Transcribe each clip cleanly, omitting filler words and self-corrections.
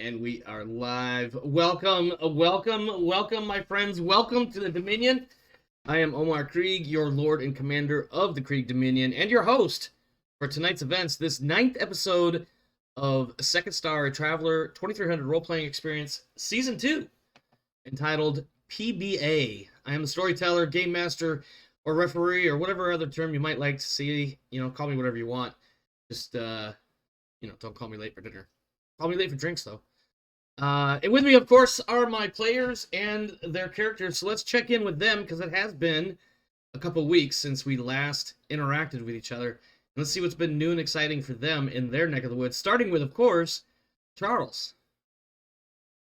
And we are live. Welcome, my friends. Welcome to the Dominion. I am Omar Krieg, your Lord and Commander of the Krieg Dominion, and your host for tonight's events, this 9th episode of Second Star Traveler 2300 Role-Playing Experience Season 2, entitled PBA. I am the storyteller, game master, or referee, or whatever other term you might like to see. Call me whatever you want. Just, don't call me late for dinner. Call me late for drinks, though. And with me, of course, are my players and their characters. So let's check in with them, because it has been a couple weeks since we last interacted with each other. And let's see what's been new and exciting for them in their neck of the woods. Starting with, of course, Charles.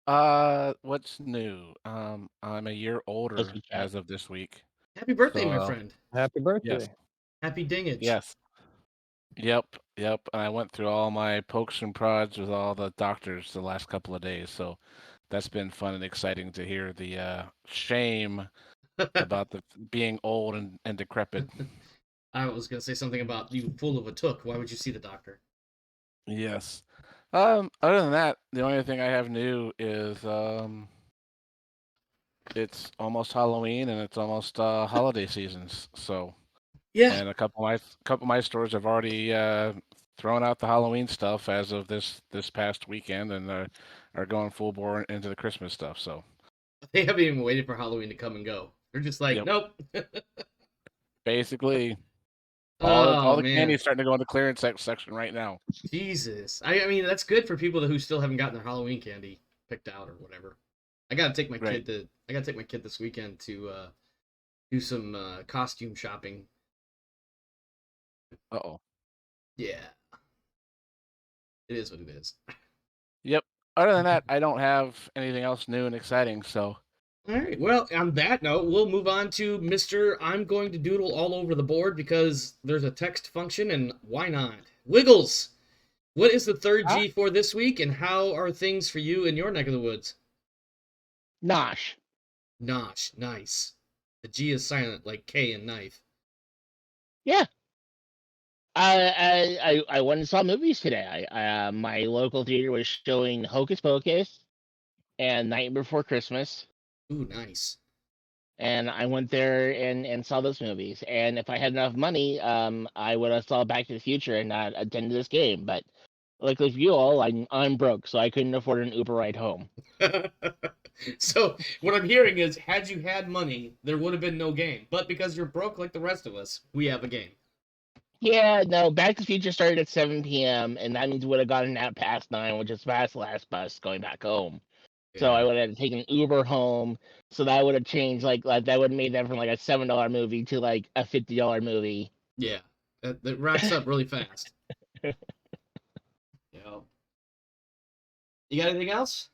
What's new? I'm a year older as of this week. Happy birthday, So, my friend. Happy birthday. Yes. Happy dingage. Yes. Yep. I went through all my pokes and prods with all the doctors the last couple of days, so that's been fun and exciting to hear the shame about the being old and decrepit. I was going to say something about you full of a took. Why would you see the doctor? Yes. Other than that, the only thing I have new is it's almost Halloween and it's almost holiday seasons, so. Yeah. And a couple of my stores have already thrown out the Halloween stuff as of this past weekend, and are going full bore into the Christmas stuff. So They haven't even waited for Halloween to come and go. They're just like, Yep. nope. Basically, Oh, all the man. candy is starting to go in the clearance section right now. Jesus. I mean, that's good for people who still haven't gotten their Halloween candy picked out or whatever. I gotta take my Right. kid this weekend to do some costume shopping. Uh-oh. Yeah. It is what it is. Yep. Other than that, I don't have anything else new and exciting. So All right. Well, on that note, we'll move on to Mr. I'm going to doodle all over the board because there's a text function, and why not? Wiggles. What is the third G for this week, and how are things for you in your neck of the woods? Nosh. Nosh. Nice. The G is silent, like K in knife. Yeah. I went and saw movies today. My local theater was showing Hocus Pocus and Night Before Christmas, Ooh, nice. and I went there and saw those movies. And if I had enough money, I would have saw Back to the Future and not attended this game. But luckily for you all, I'm broke, so I couldn't afford an Uber ride home. So what I'm hearing is, had you had money, there would have been no game. But because you're broke like the rest of us, we have a game. Yeah, no, Back to the Future started at 7 p.m., and that means we would have gotten out past 9, which is past the last bus going back home. Yeah. So I would have taken Uber home. So that would have changed, like that would have made them from like a $7 movie to like a $50 movie. Yeah, that racks up really fast. Yeah. You got anything else?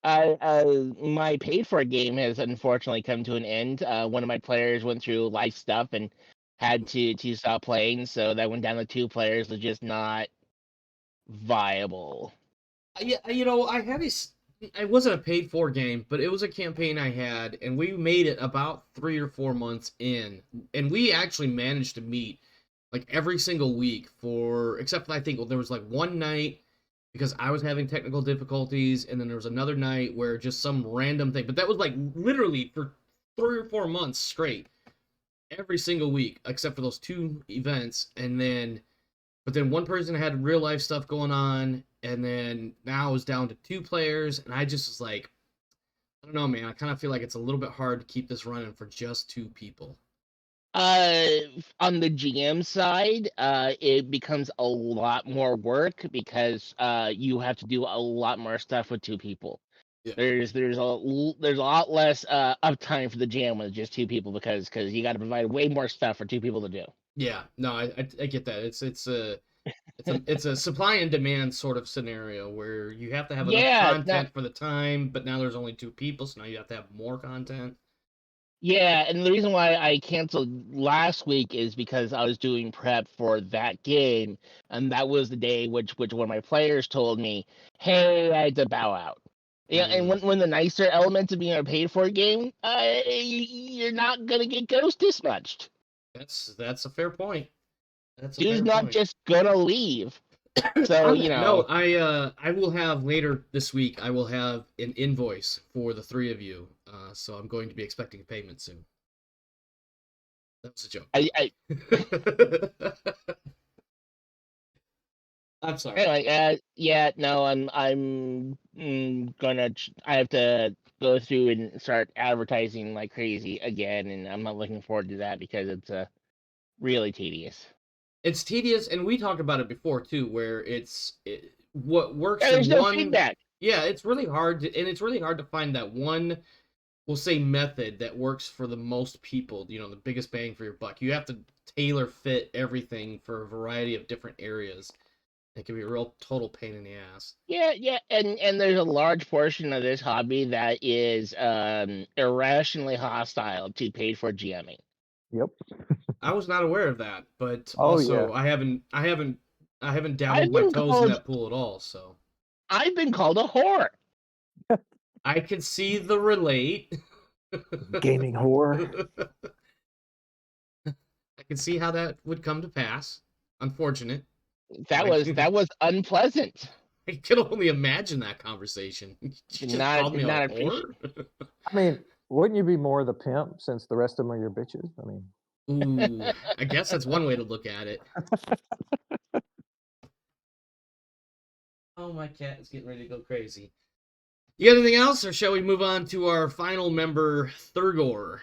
My paid for game has unfortunately come to an end. One of my players went through life stuff and had to stop playing, so that went down to 2 players, was just not viable. Yeah, I had it wasn't a paid for game, but it was a campaign I had, and we made it about 3 or 4 months in, and we actually managed to meet like every single week except for I think there was like one night because I was having technical difficulties, and then there was another night where just some random thing, but that was like literally for 3 or 4 months straight, every single week except for those 2 events, but then one person had real life stuff going on, and then now it's down to 2 players, and I just was like, I don't know, man. I kind of feel like it's a little bit hard to keep this running for just 2 people. On the GM side, it becomes a lot more work because you have to do a lot more stuff with 2 people. Yeah. There's a lot less uptime for the GM with just 2 people because you got to provide way more stuff for 2 people to do. Yeah, no, I get that. It's a supply and demand sort of scenario where you have to have enough content for the time, but now there's only 2 people, so now you have to have more content. Yeah, and the reason why I canceled last week is because I was doing prep for that game, and that was the day which one of my players told me, "Hey, I had to bow out." Yeah, and when the nicer elements of being a paid for game, you're not gonna get ghost dispatched. That's a fair point. Dude's not just gonna leave. So On that note, I will have later this week. I will have an invoice for the three of you. So I'm going to be expecting a payment soon. That was a joke. I'm sorry. Anyway, yeah, no, I have to go through and start advertising like crazy again, and I'm not looking forward to that because it's really tedious. It's tedious, and we talked about it before too, where what works Yeah, in there's no one. feedback. Yeah, it's really hard to find that one, we'll say, method that works for the most people. The biggest bang for your buck. You have to tailor fit everything for a variety of different areas. It can be a real total pain in the ass. Yeah, and there's a large portion of this hobby that is irrationally hostile to paid for GMing. Yep. I was not aware of that, but Oh, also yeah. I haven't I've dabbled my been toes in called that pool at all. So I've been called a whore. I can see the relate. Gaming whore. I can see how that would come to pass. Unfortunate. That was unpleasant. I can only imagine that conversation. You just called me a Not whore? I mean, wouldn't you be more the pimp since the rest of them are your bitches? I mean, Ooh, I guess that's one way to look at it. Oh, my cat is getting ready to go crazy. You got anything else, or shall we move on to our final member, Thurgor?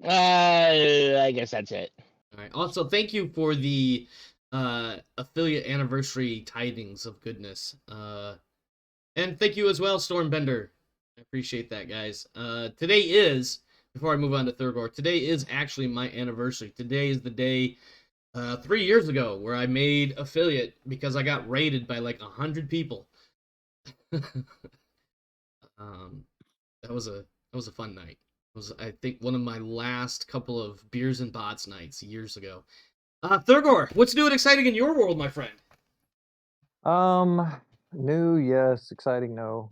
I guess that's it. All right. Also, thank you for the affiliate anniversary tidings of goodness. And thank you as well, Stormbender. I appreciate that, guys. Today is, before I move on to Thurgor, today is actually my anniversary. Today is the day 3 years ago where I made affiliate because I got raided by like 100 people. That was a fun night. It was, I think, one of my last couple of beers and bots nights years ago. Thurgor, what's new and exciting in your world, my friend? new, yes, exciting, no.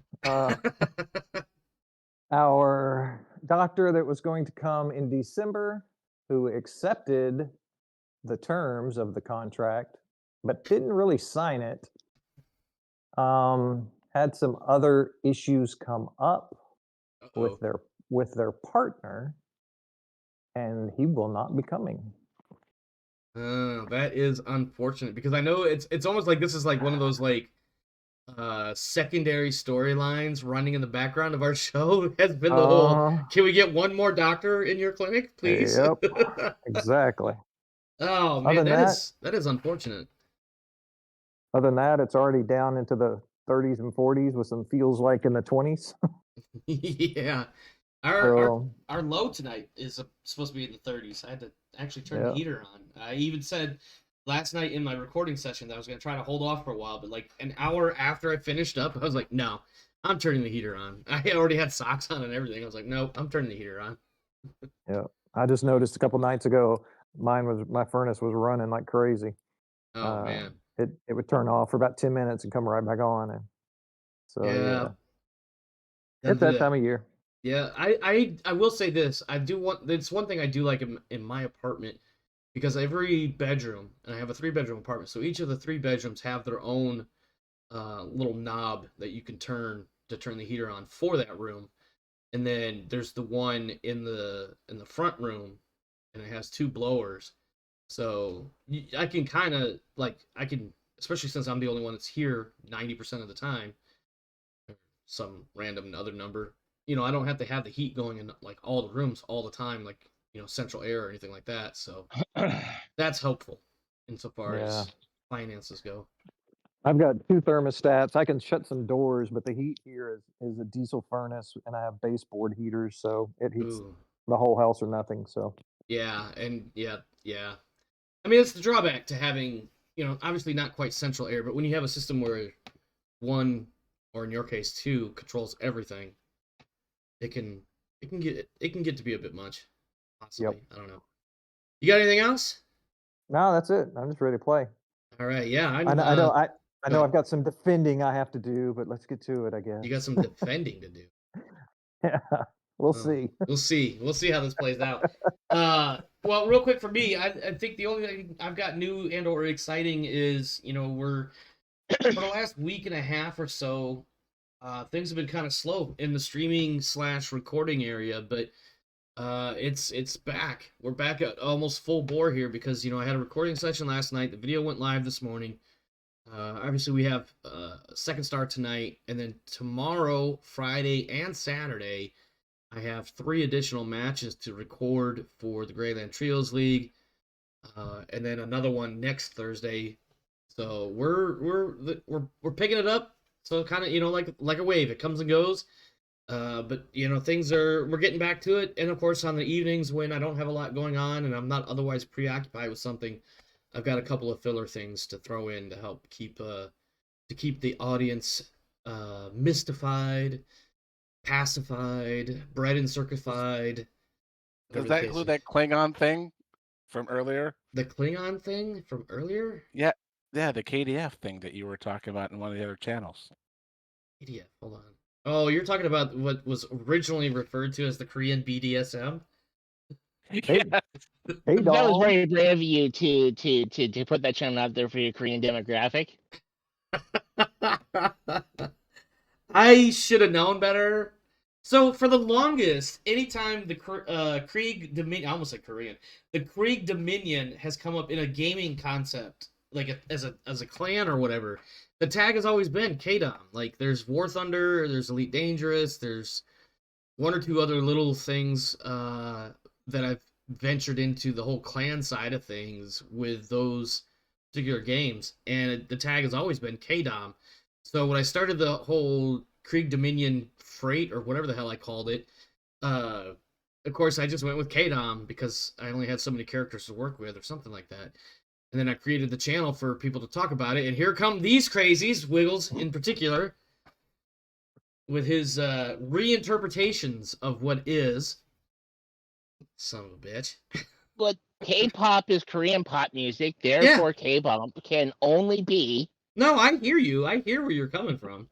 Our doctor that was going to come in December, who accepted the terms of the contract, but didn't really sign it, had some other issues come up with their partner, and he will not be coming. That is unfortunate because I know it's almost like this is like one of those like secondary storylines running in the background of our show has been the whole, can we get one more doctor in your clinic, please? Yep, exactly. Oh man, that is unfortunate. Other than that, it's already down into the 30s and 40s with some feels like in the 20s. Yeah. Our low tonight is supposed to be in the 30s. I had to actually turn the heater on. I even said last night in my recording session that I was going to try to hold off for a while, but like an hour after I finished up, I was like, no, I'm turning the heater on. I already had socks on and everything. I was like, no, I'm turning the heater on. Yeah. I just noticed a couple nights ago, my furnace was running like crazy. Oh man. It would turn off for about 10 minutes and come right back on. And so yeah. It's that time of year. Yeah, I will say this. It's one thing I do like in my apartment, because every bedroom, and I have a 3-bedroom apartment, so each of the 3 bedrooms have their own little knob that you can turn to turn the heater on for that room. And then there's the one in the front room, and it has 2 blowers. So I can kind of especially since I'm the only one that's here 90% of the time, some random other number. I don't have to have the heat going in like all the rooms all the time, like, central air or anything like that. So that's helpful insofar as finances go. I've got 2 thermostats. I can shut some doors, but the heat here is a diesel furnace, and I have baseboard heaters, so it heats the whole house or nothing. So yeah, and yeah. I mean, it's the drawback to having, obviously not quite central air, but when you have a system where one, or in your case 2, controls everything, it can get to be a bit much, possibly. Yep. I don't know. You got anything else? No, that's it. I'm just ready to play. All right, yeah. I know I've got some defending I have to do, but let's get to it, I guess. You got some defending to do. Yeah, we'll see. We'll see how this plays out. Well, real quick for me, I think the only thing I've got new and or exciting is, we're for the last week and a half or so, things have been kind of slow in the streaming / recording area, but it's back. We're back at almost full bore here because I had a recording session last night. The video went live this morning. Obviously, we have second star tonight, and then tomorrow, Friday, and Saturday, I have 3 additional matches to record for the Greyland Trios League, and then another one next Thursday. So we're picking it up. So kind of like a wave, it comes and goes. But we're getting back to it, and of course on the evenings when I don't have a lot going on and I'm not otherwise preoccupied with something, I've got a couple of filler things to throw in to help keep the audience mystified, pacified, bred and circified. Does that include that Klingon thing from earlier? The Klingon thing from earlier? Yeah, the KDF thing that you were talking about in one of the other channels. KDF, hold on. Oh, you're talking about what was originally referred to as the Korean BDSM? Hey, That was doll. very brave of you to put that channel out there for your Korean demographic. I should have known better. So for the longest, anytime the Krieg Dominion, I almost said Korean, the Krieg Dominion has come up in a gaming concept, like as a clan or whatever, the tag has always been KDOM. Like there's War Thunder, there's Elite Dangerous, there's 1 or 2 other little things that I've ventured into the whole clan side of things with those particular games, and the tag has always been KDOM. So when I started the whole Krieg Dominion Freight or whatever the hell I called it, of course I just went with KDOM because I only had so many characters to work with or something like that. And then I created the channel for people to talk about it, and here come these crazies, Wiggles in particular, with his reinterpretations of what is. Son of a bitch. But K-pop is Korean pop music, therefore K-pop can only be. No, I hear you. I hear where you're coming from.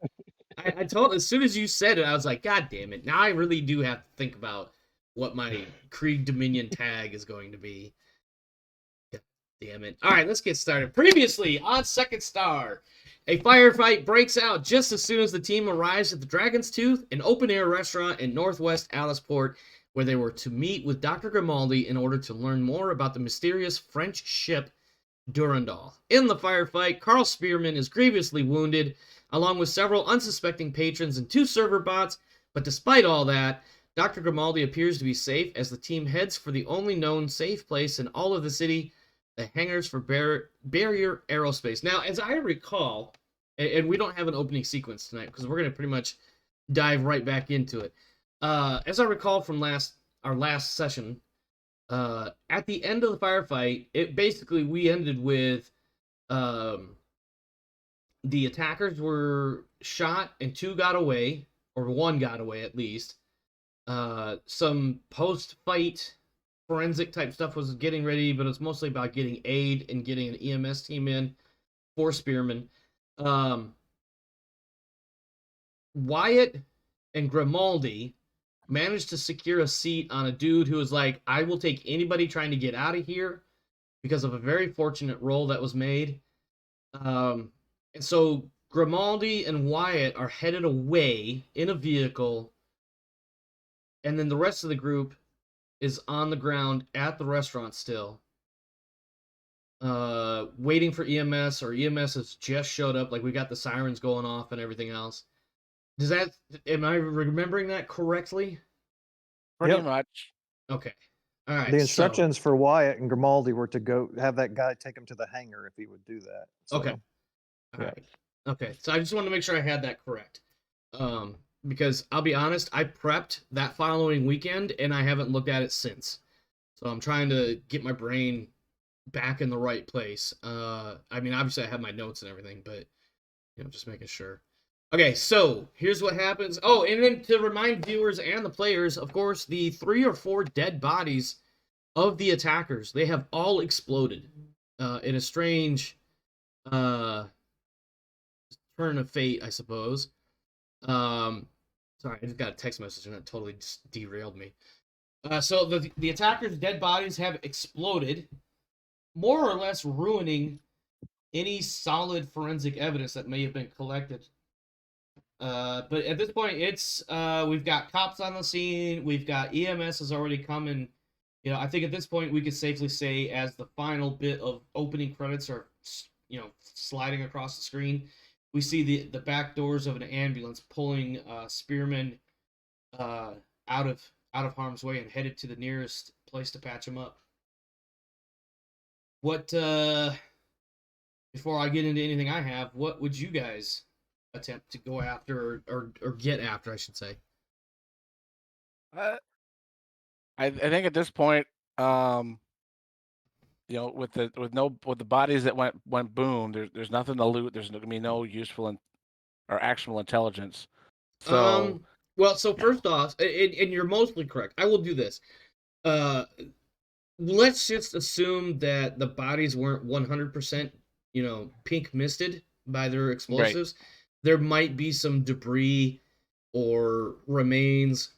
I told, as soon as you said it, I was like, God damn it. Now I really do have to think about what my Krieg Dominion tag is going to be. God damn it. All right, let's get started. Previously on Second Star, a firefight breaks out just as soon as the team arrives at the Dragon's Tooth, an open-air restaurant in northwest Aliceport, where they were to meet with Dr. Grimaldi in order to learn more about the mysterious French ship Durandal. In the firefight, Carl Spearman is grievously wounded, along with several unsuspecting patrons and 2 server bots, but despite all that, Dr. Grimaldi appears to be safe as the team heads for the only known safe place in all of the city, the hangars for Barrier Aerospace. Now, as I recall, and we don't have an opening sequence tonight because we're going to pretty much dive right back into it. As I recall from our last session, at the end of the firefight, we ended with the attackers were shot and 2 got away, or 1 got away at least. Some post-fight forensic type stuff was getting ready, but it's mostly about getting aid and getting an EMS team in for Spearman. Wyatt and Grimaldi managed to secure a seat on a dude who was like, I will take anybody trying to get out of here, because of a very fortunate roll that was made. And so Grimaldi and Wyatt are headed away in a vehicle, and then the rest of the group is on the ground at the restaurant still, waiting for EMS, or EMS has just showed up, like we got the sirens going off and everything else. Am I remembering that correctly? Pretty much. Okay. All right. The instructions for Wyatt and Grimaldi were to go have that guy take him to the hangar if he would do that. So, okay. All right. Okay. So I just wanted to make sure I had that correct. Because I'll be honest, I prepped that following weekend and I haven't looked at it since. So I'm trying to get my brain back in the right place. I mean, obviously I have my notes and everything, but just making sure. Okay, so here's what happens. Oh, and then to remind viewers and the players, of course, the 3 or 4 dead bodies of the attackers, they have all exploded in a strange turn of fate, I suppose. Sorry, I just got a text message and that totally just derailed me. So the attackers' dead bodies have exploded, more or less ruining any solid forensic evidence that may have been collected. But at this point, it's we've got cops on the scene. We've got EMS has already come and, I think at this point we could safely say, as the final bit of opening credits are, sliding across the screen, we see the back doors of an ambulance pulling Spearman out of harm's way and headed to the nearest place to patch him up. What before I get into anything I have, what would you guys attempt to go after or get after, I should say? I think at this point, with the bodies that went boom, there's nothing to loot. There's gonna be no useful or actionable intelligence. So well, so first off, and you're mostly correct. I will do this. Let's just assume that the bodies weren't 100%, pink misted by their explosives. Right. There might be some debris or remains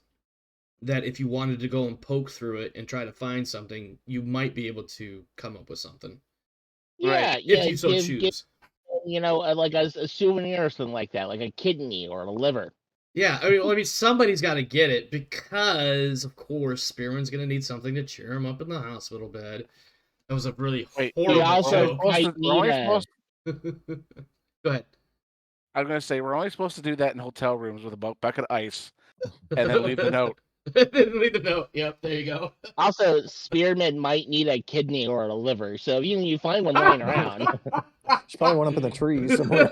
that if you wanted to go and poke through it and try to find something, you might be able to come up with something. Yeah, right. If you so choose. Like a souvenir or something like that, like a kidney or a liver. Yeah, I mean, somebody's got to get it because, of course, Spearman's going to need something to cheer him up in the hospital bed. That was a really horrible joke. Go ahead. I was going to say, we're only supposed to do that in hotel rooms with a bucket of ice and then leave the note. Leave the note. Yep, there you go. Also, Spearman might need a kidney or a liver, so you find one lying around. There's probably one up in the trees somewhere.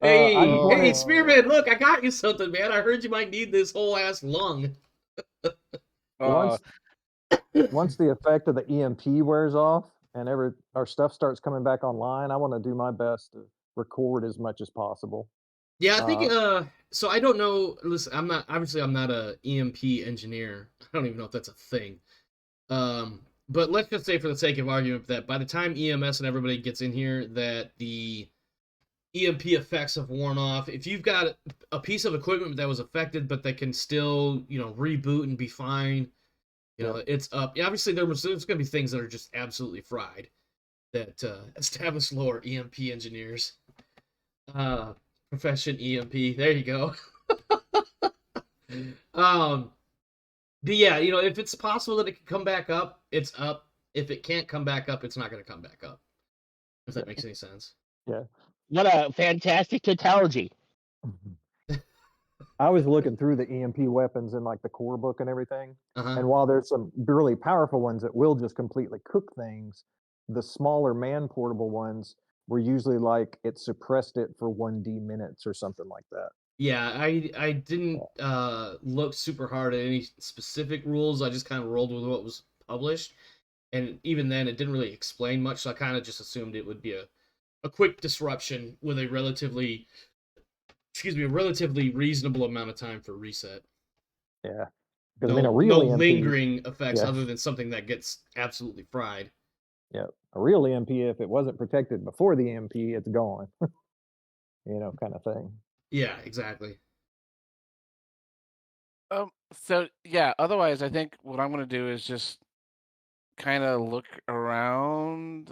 Hey, Spearman, look, I got you something, man. I heard you might need this whole ass lung. Once the effect of the EMP wears off and our stuff starts coming back online, I want to do my best to record as much as possible. Yeah, I think so I don't know. Listen, I'm not a EMP engineer. I don't even know if that's a thing. But let's just say, for the sake of argument, that by the time EMS and everybody gets in here, that the EMP effects have worn off. If you've got a piece of equipment that was affected but that can still, reboot and be fine, it's up. Yeah, obviously there's going to be things that are just absolutely fried that established lore EMP engineers. Profession EMP. There you go. But yeah, if it's possible that it can come back up, it's up. If it can't come back up, it's not going to come back up. If that makes any sense. Yeah. What a fantastic tautology. I was looking through the EMP weapons in like the core book and everything. Uh-huh. And while there's some really powerful ones that will just completely cook things, the smaller man-portable ones were usually like it suppressed it for 1D minutes or something like that. Yeah, I didn't look super hard at any specific rules. I just kind of rolled with what was published. And even then, it didn't really explain much, so I kind of just assumed it would be a quick disruption with a relatively reasonable amount of time for reset. Yeah. No lingering effects other than something that gets absolutely fried. Yeah. A real EMP, if it wasn't protected before the EMP, it's gone. Kind of thing. Yeah, exactly. So yeah, otherwise I think what I'm going to do is just kind of look around,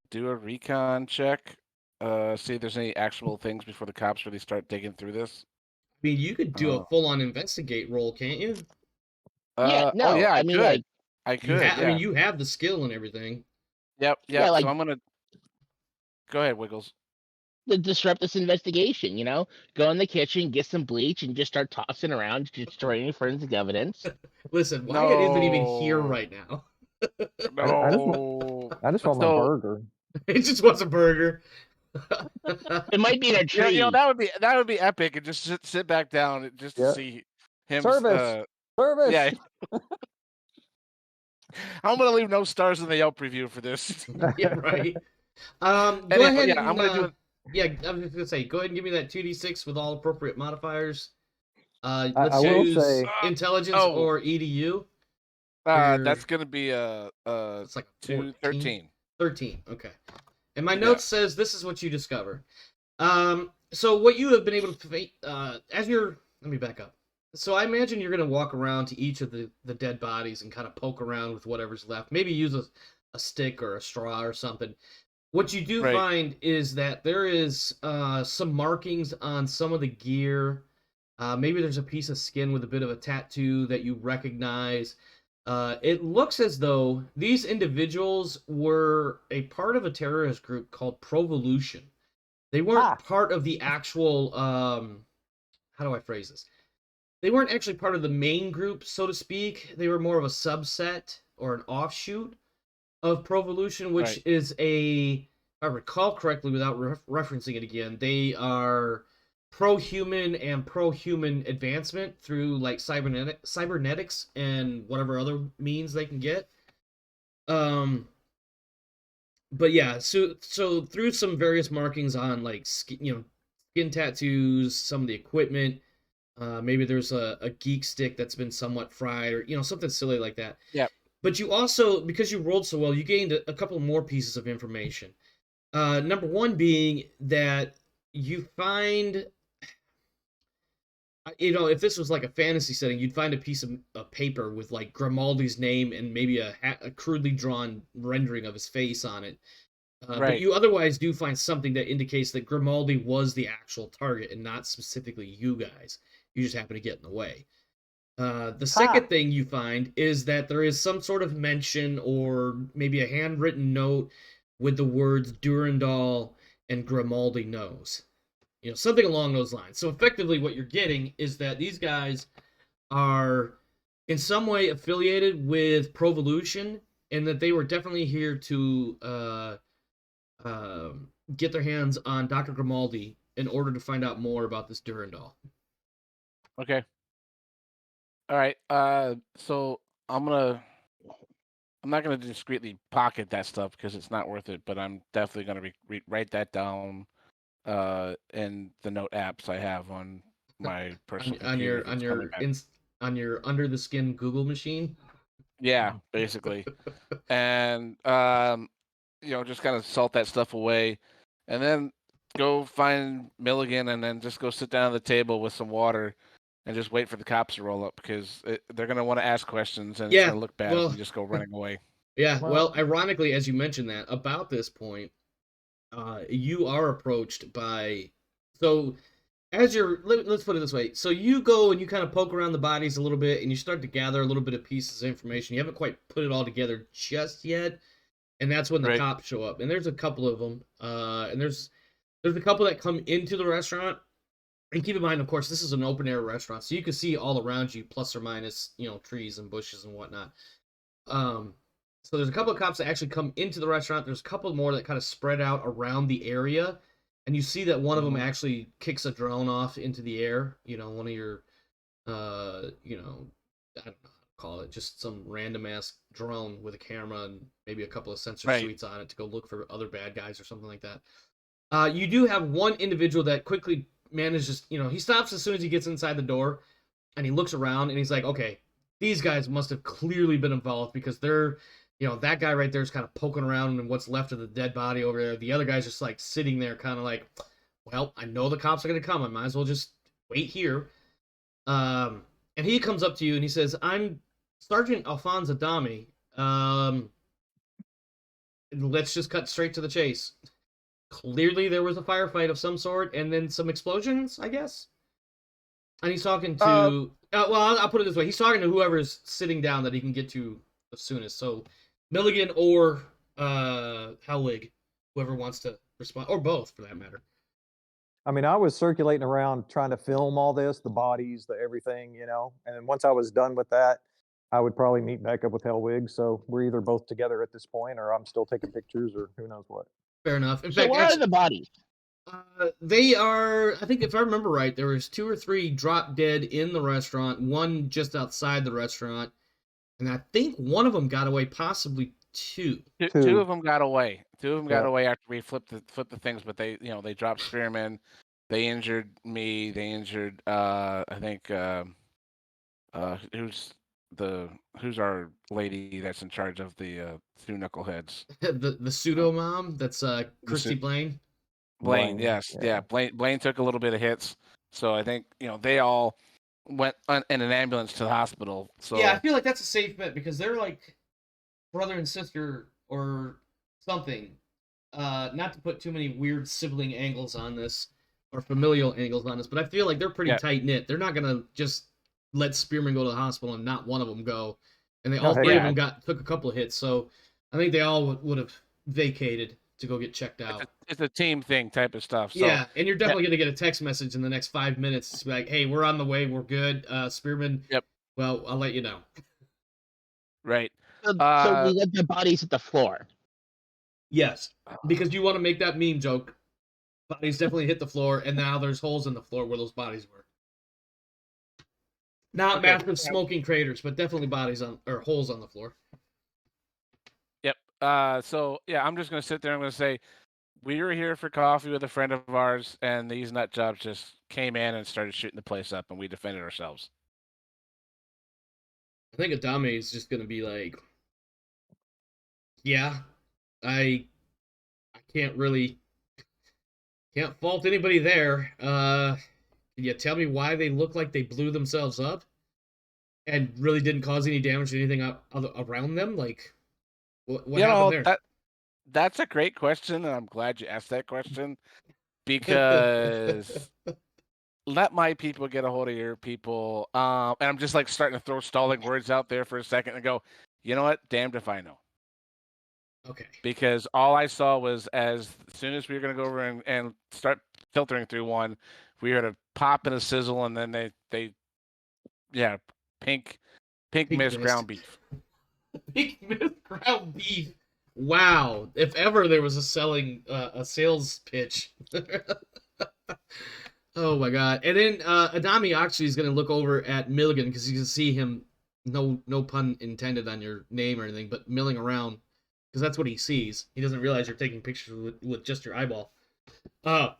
do a recon check, see if there's any actual things before the cops really start digging through this. I mean, you could do a full-on investigate roll, can't you? I could. I could. I mean, you have the skill and everything. Yep. Yeah, so I'm gonna go ahead, Wiggles. To disrupt this investigation, go in the kitchen, get some bleach, and just start tossing around, destroying any forensic evidence. Listen, Wyatt isn't even here right now. No. I just want my burger. He just wants a burger. It might be in a tree. That would be epic, and just sit back down and just to see him. Service. Yeah. I'm gonna leave no stars in the Yelp review for this. Yeah, right. Go ahead. Yeah, I'm gonna do it. Yeah, I was just gonna say, go ahead and give me that 2d6 with all appropriate modifiers. Let's use intelligence or EDU. That's gonna be it's like 13. 13. Okay. And my note says this is what you discover. So what you have been able to let me back up. So I imagine you're gonna walk around to each of the dead bodies and kind of poke around with whatever's left. Maybe use a stick or a straw or something. What you do Right. find is that there is some markings on some of the gear. Maybe there's a piece of skin with a bit of a tattoo that you recognize. It looks as though these individuals were a part of a terrorist group called Provolution. They weren't part of the actual. How do I phrase this? They weren't actually part of the main group, so to speak. They were more of a subset or an offshoot of Provolution, which Right. is if I recall correctly, without referencing it again, they are pro-human and pro-human advancement through like cybernetics and whatever other means they can get. Um, but yeah, so through some various markings on like skin tattoos, some of the equipment, maybe there's a geek stick that's been somewhat fried, or something silly like that. Yeah. But you also, because you rolled so well, you gained a couple more pieces of information. Number one being that you find, if this was like a fantasy setting, you'd find a piece of paper with like Grimaldi's name and maybe a crudely drawn rendering of his face on it. But Right. you otherwise do find something that indicates that Grimaldi was the actual target and not specifically you guys. You just happen to get in the way. The second thing you find is that there is some sort of mention or maybe a handwritten note with the words Durandal and Grimaldi knows. Something along those lines. So effectively what you're getting is that these guys are in some way affiliated with Provolution, and that they were definitely here to get their hands on Dr. Grimaldi in order to find out more about this Durandal. Okay. All right. So I'm not gonna discreetly pocket that stuff because it's not worth it. But I'm definitely gonna write that down in the note apps I have on my personal computer. if it's coming back. On your under the skin Google machine. Yeah, basically. And just kind of salt that stuff away, and then go find Milligan, and then just go sit down at the table with some water, and just wait for the cops to roll up because they're gonna want to ask questions, and it's Yeah, gonna look bad well, if you just go running away. Yeah, Well- well, ironically, as you mentioned that, about this point, you are approached by. So, let's put it this way. So you go and you kind of poke around the bodies a little bit, and you start to gather a little bit of pieces of information. You haven't quite put it all together just yet, and that's when the Right. cops show up. And there's a couple of them, and there's a couple that come into the restaurant. And keep in mind, of course, this is an open air restaurant, so you can see all around you, plus or minus, trees and bushes and whatnot. So there's a couple of cops that actually come into the restaurant. There's a couple more that kind of spread out around the area, and you see that one of them actually kicks a drone off into the air. One of your, I don't know how to call it, just some random ass drone with a camera and maybe a couple of sensor Right. suites on it to go look for other bad guys or something like that. You do have one individual that quickly manages, he stops as soon as he gets inside the door, and he looks around and he's like, okay, these guys must have clearly been involved because they're, that guy right there is kind of poking around in what's left of the dead body over there. The other guy's just like sitting there kind of like, well, I know the cops are going to come. I might as well just wait here. And he comes up to you and he says, I'm Sergeant Alphonse Adami. Let's just cut straight to the chase. Clearly there was a firefight of some sort and then some explosions, I guess. And he's talking to, well, I'll put it this way. He's talking to whoever's sitting down that he can get to the soonest. So Milligan or Helwig, whoever wants to respond, or both for that matter. I mean, I was circulating around trying to film all this, the bodies, the everything, and then once I was done with that, I would probably meet back up with Hellwig. So we're either both together at this point, or I'm still taking pictures, or who knows what. Fair enough. In So fact, where are the bodies? they are, I think if I remember right, there was 2 or 3 drop dead in the restaurant, one just outside the restaurant, and I think one of them got away, possibly 2. Two of them got away. Yeah. After we flipped the things, but they they dropped spearmen. They injured me. They injured I think who's our lady that's in charge of the 2 knuckleheads. the pseudo mom, that's Christy Blaine. Blaine, yes, yeah. Blaine took a little bit of hits, so I think they all went in an ambulance to the hospital. So Yeah, I feel like that's a safe bet because they're like brother and sister or something. Not to put too many weird sibling angles on this or familial angles on this, but I feel like they're pretty Yeah. tight knit. They're not gonna just let Spearman go to the hospital and not one of them go. And they No, all heck three of yeah. them took a couple of hits, so I think they all would have vacated to go get checked out. It's a team thing type of stuff. So Yeah, and you're definitely gonna get a text message in the next 5 minutes to be like, "Hey, we're on the way. We're good." Spearman. Yep. Well, I'll let you know. right. So Uh, we let the bodies hit the floor. Yes, because you want to make that meme joke. Bodies definitely hit the floor, and now there's holes in the floor where those bodies were. Not Okay. massive smoking craters, but definitely bodies on or holes on the floor. Yep. So yeah, I'm just gonna sit there. I'm gonna say we were here for coffee with a friend of ours, and these nut jobs just came in and started shooting the place up, and we defended ourselves. I think Adame is just gonna be like, yeah, I can't fault anybody there. Can you tell me why they look like they blew themselves up and really didn't cause any damage to anything around them? Like, what happened there? That's a great question, and I'm glad you asked that question because let my people get a hold of your people. And I'm just like starting to throw stalling words out there for a second and go, you know what? Damned if I know. Okay. Because all I saw was as soon as we were going to go over and start filtering through one, we heard a pop and a sizzle, and then they pink mist mist. ground beef. Pink mist ground beef. Wow. If ever there was a sales pitch. Oh my god. And then Adami actually is going to look over at Milligan because you can see him, no pun intended on your name or anything, but milling around because that's what he sees. He doesn't realize you're taking pictures with just your eyeball. Adami's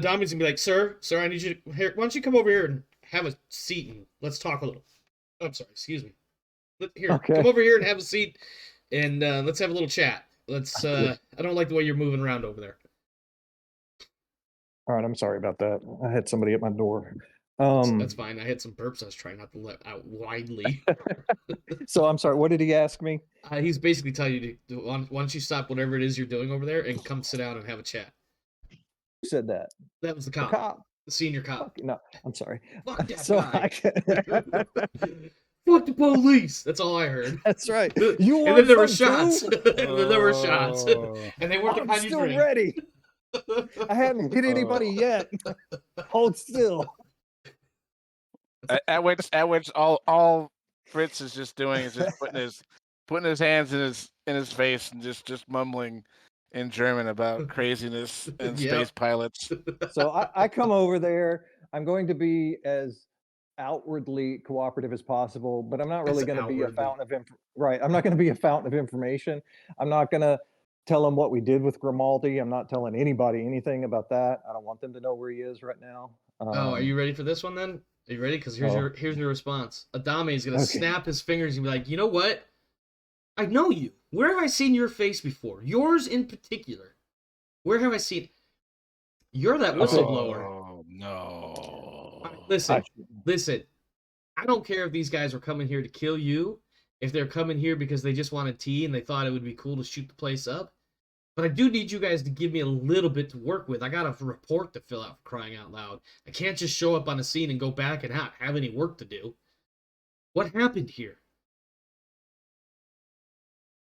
going to be like, sir, I need you to, here, why don't you come over here and have a seat and let's talk a little. Oh, I'm sorry, excuse me. Here, Okay. come over here and have a seat and let's have a little chat. I don't like the way you're moving around over there. All right, I'm sorry about that. I had somebody at my door. That's fine. I had some burps I was trying not to let out widely. So I'm sorry. What did he ask me? He's basically telling you why don't you stop whatever it is you're doing over there and come sit down and have a chat. Who said that? That was the The cop, cop. the senior cop. Fuck, no, I'm sorry. Fuck that So guy. I Fuck the police. That's all I heard. That's right. And You want then there were some shots. too? And then there were shots. And they weren't the I'm kind you still drink. ready. I haven't hit anybody yet. Hold still. At which all Fritz is just doing is just putting his hands in his face and just mumbling in German about craziness and Yep. space pilots. So I come over there. I'm going to be as outwardly cooperative as possible, but I'm not really That's going to be a outwardly. fountain of right. I'm not going to be a fountain of information. I'm not going to tell them what we did with Grimaldi. I'm not telling anybody anything about that. I don't want them to know where he is right now. Are you ready for this one then? Are you ready? Because here's your response. Adame is gonna snap his fingers and be like, you know what? I know you. Where have I seen your face before? Yours in particular. Where have I seen? You're that whistleblower. Oh no! Listen. I don't care if these guys are coming here to kill you. If they're coming here because they just wanted tea and they thought it would be cool to shoot the place up. But I do need you guys to give me a little bit to work with. I got a report to fill out, for crying out loud. I can't just show up on a scene and go back and not have any work to do. What happened here?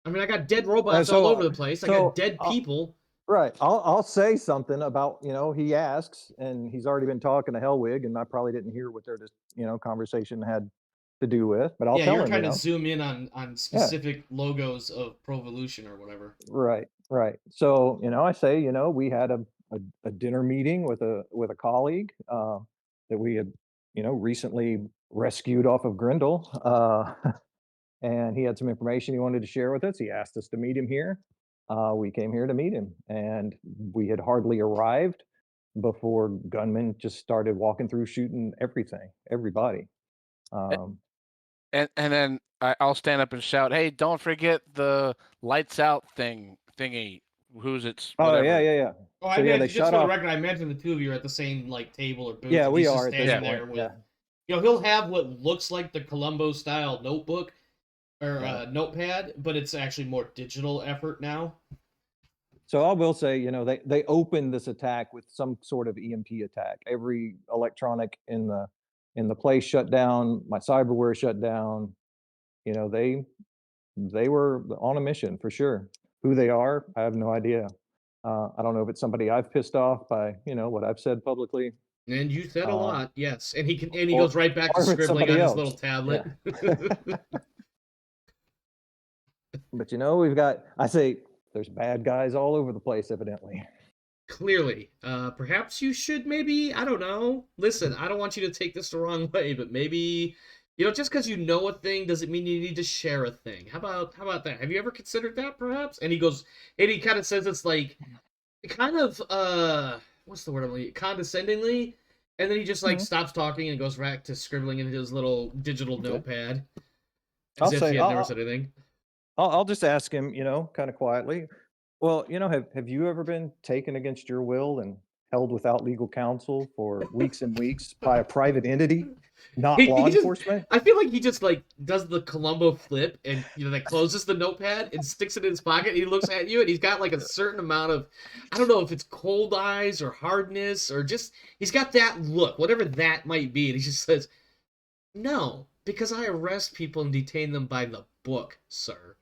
I mean, I got dead robots all over the place. I got dead people. Right. I'll say something about, he asks, and he's already been talking to Hellwig, and I probably didn't hear what their conversation had to do with, but I'll tell him. You're trying to zoom in on specific logos of Provolution or whatever. Right. So, I say, we had a dinner meeting with a colleague that we had, recently rescued off of Grindel. And he had some information he wanted to share with us. He asked us to meet him here. We came here to meet him, and we had hardly arrived before gunmen just started walking through, shooting everybody. And then I'll stand up and shout, "Hey, don't forget the lights out thingy. Who's it's whatever." Oh yeah. Oh, So, I mean, they just shut for the off. record, I imagine the two of you are at the same table or booth. Yeah, we He's are just at this standing point. there with Yeah. he'll have what looks like the Columbo style notebook or Right. notepad, but it's actually more digital effort now. So I will say, they opened this attack with some sort of EMP attack. Every electronic in the place shut down. My cyberware shut down. They were on a mission for sure. Who they are, I have no idea. I don't know if it's somebody I've pissed off by what I've said publicly, And you said a uh, lot, yes. And he or goes right back to or if it's scribbling somebody on his else. little tablet. But I say there's bad guys all over the place, evidently. Clearly. Perhaps you should maybe, I don't know. Listen, I don't want you to take this the wrong way, but maybe, just because you know a thing doesn't mean you need to share a thing. How about that? Have you ever considered that perhaps? And he kind of says it's like kind of what's the word I'm like condescendingly, and then he just like Mhm. stops talking and goes back to scribbling in his little digital Okay. notepad I'll as if he say had never said anything. I'll just ask him, kind of quietly. Well, have you ever been taken against your will and held without legal counsel for weeks and weeks by a private entity, not law He just, enforcement? I feel like he just like does the Columbo flip and that closes the notepad and sticks it in his pocket. And he looks at you and he's got like a certain amount of, I don't know if it's cold eyes or hardness or just he's got that look, whatever that might be. And he just says, "No, because I arrest people and detain them by the book, sir."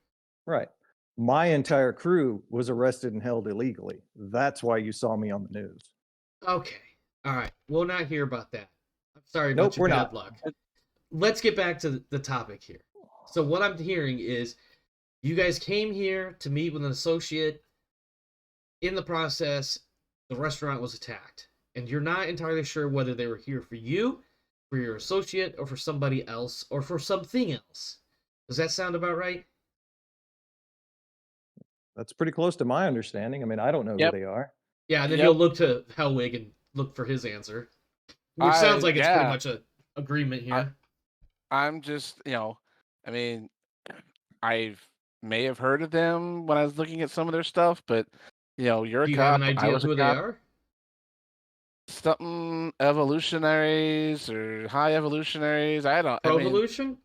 Right. My entire crew was arrested and held illegally. That's why you saw me on the news. Okay, all right, we'll not hear about that. I'm sorry Nope, about your we're bad not. luck. Let's get back to the topic here. So what I'm hearing is you guys came here to meet with an associate. In the process, the restaurant was attacked. And you're not entirely sure whether they were here for you, for your associate, or for somebody else, or for something else. Does that sound about right? That's pretty close to my understanding. I mean, I don't know who Yep. they are. Yeah, and then Yep. he'll look to Hellwig and look for his answer. Which sounds like it's pretty much a agreement here. I'm just, I mean, I may have heard of them when I was looking at some of their stuff, but you're a Do you have cop. an I idea of was a who they cop. are? Something evolutionaries or high evolutionaries. I don't. I mean, Pro-evolution?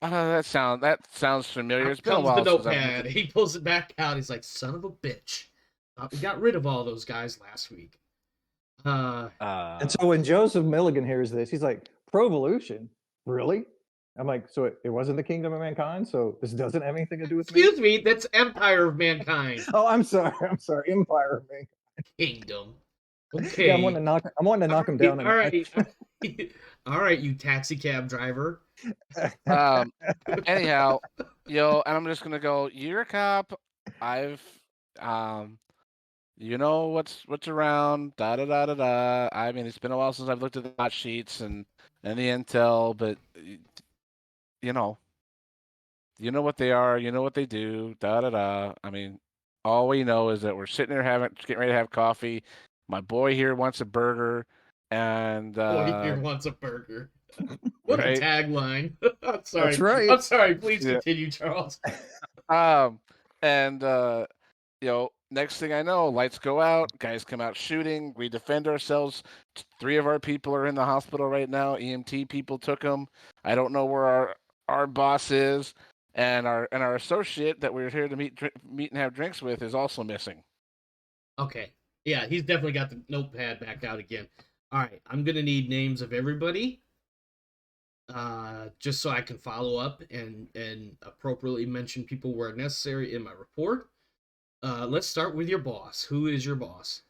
that sounds familiar. Out It's been a comes the while since I've notepad. looked at. He pulls it back out. He's like, "Son of a bitch! Thought we got rid of all those guys last week." And so when Joseph Milligan hears this, he's like, "Pro-evolution? Really?" I'm like, "So it wasn't the kingdom of mankind? So this doesn't have anything to do with me?" Excuse me, that's Empire of Mankind. Oh, I'm sorry. Empire of Mankind. Kingdom. Okay. Yeah, I'm wanting to knock him down. All right. All right, you taxi cab driver. Anyhow, and I'm just gonna go. You're a cop. I've, what's around. Da da da da da. I mean, it's been a while since I've looked at the hot sheets and the intel, but you know what they are. You know what they do. Da da da. I mean, all we know is that we're sitting there getting ready to have coffee. My boy here wants a burger, and Boy here wants a burger. What right? a tagline. I'm sorry. That's right. I'm sorry. Please Yeah. continue, Charles. And next thing I know, lights go out, guys come out shooting, we defend ourselves. 3 of our people are in the hospital right now. EMT people took them. I don't know where our boss is, and our associate that we were here to meet and have drinks with is also missing. Okay. Yeah, he's definitely got the notepad back out again. All right, I'm gonna need names of everybody, just so I can follow up and appropriately mention people where necessary in my report. Let's start with your boss. Who is your boss?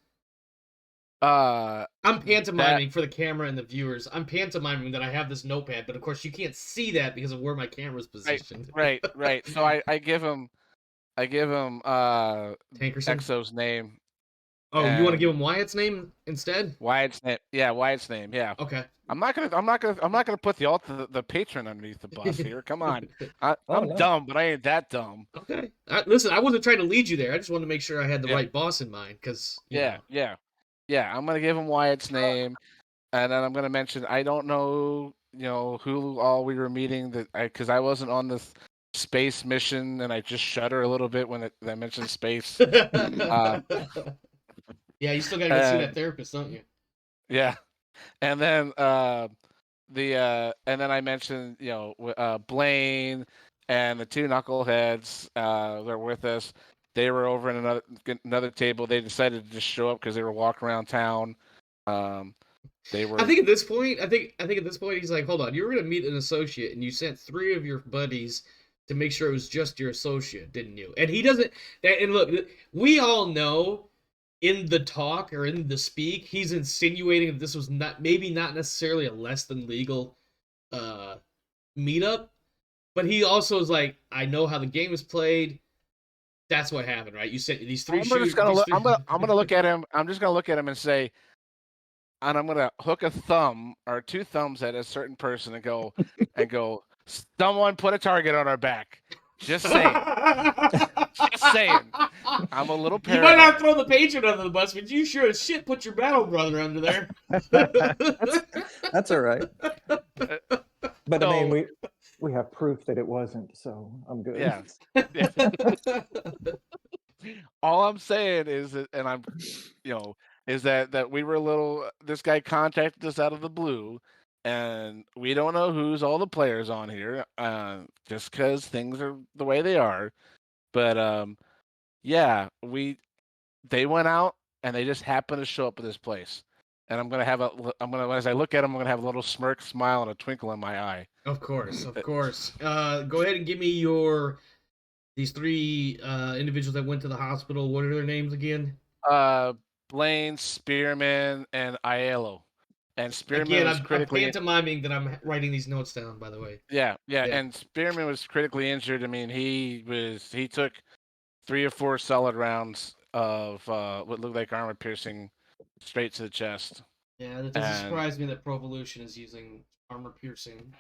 I'm pantomiming for the camera and the viewers. I'm pantomiming that I have this notepad, but of course you can't see that because of where my camera's positioned. Right. So I give him Tankerson? Exo's name. Oh, you want to give him Wyatt's name instead? Wyatt's name. Yeah, Wyatt's name. Yeah. Okay. I'm not gonna put the patron underneath the bus here. Come on. I'm no. dumb, but I ain't that dumb. Okay. Listen, I wasn't trying to lead you there. I just wanted to make sure I had the right boss in mind, because Yeah. I'm gonna give him Wyatt's name, and then I'm gonna mention I don't know, who all we were meeting because I wasn't on this space mission, and I just shudder a little bit when I mentioned space. Yeah, you still gotta go see that therapist, don't you? Yeah. And then and then I mentioned, Blaine and the two knuckleheads they're with us. They were over in another table. They decided to just show up because they were walking around town. They were. I think at this point, he's like, hold on, you were gonna meet an associate, and you sent 3 of your buddies to make sure it was just your associate, didn't you? And he doesn't. And look, we all know in the talk or in the speak, he's insinuating that this was not necessarily a less than legal meetup, but he also is like, I know how the game is played. That's what happened, right? You said these 3 shooters. I'm gonna look at him. I'm just gonna look at him and say, and I'm gonna hook a thumb or 2 thumbs at a certain person and go, someone put a target on our back. Just saying. Just saying. I'm a little paranoid. You might not throw the patron under the bus, but you sure as shit put your battle brother under there. That's all right. But I mean, we have proof that it wasn't, so I'm good. Yeah. All I'm saying is that, and I'm, is that we were a little. This guy contacted us out of the blue, and we don't know who's all the players on here, just because things are the way they are. But yeah, they went out and they just happened to show up at this place, and I'm gonna as I look at them, I'm gonna have a little smirk, smile, and a twinkle in my eye. Of course. Go ahead and give me these 3 individuals that went to the hospital. What are their names again? Blaine, Spearman, and Aiello. And Spearman again, was critically. I'm pantomiming that I'm writing these notes down, by the way. Yeah. And Spearman was critically injured. I mean, he took 3 or 4 solid rounds of what looked like armor piercing straight to the chest. Yeah, that doesn't surprise me that Provolution is using armor piercing.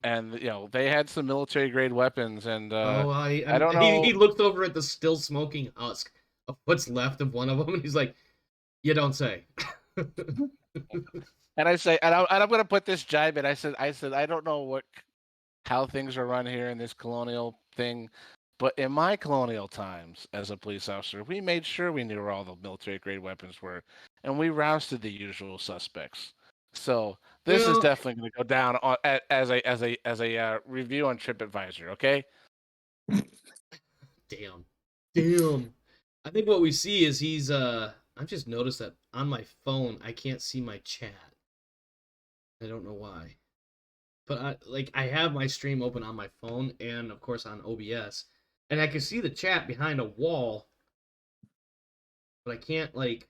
And they had some military grade weapons, and I don't know. He looked over at the still smoking husk of what's left of one of them, and he's like, "You don't say." And I say, and I'm going to put this jibe in. I said, I don't know how things are run here in this colonial thing, but in my colonial times as a police officer, we made sure we knew where all the military grade weapons were, and we rousted the usual suspects. So this is definitely going to go down as a review on TripAdvisor. Okay. Damn. I think what we see is he's I've just noticed that on my phone I can't see my chat. I don't know why. But I have my stream open on my phone and of course on OBS, and I can see the chat behind a wall, but I can't it's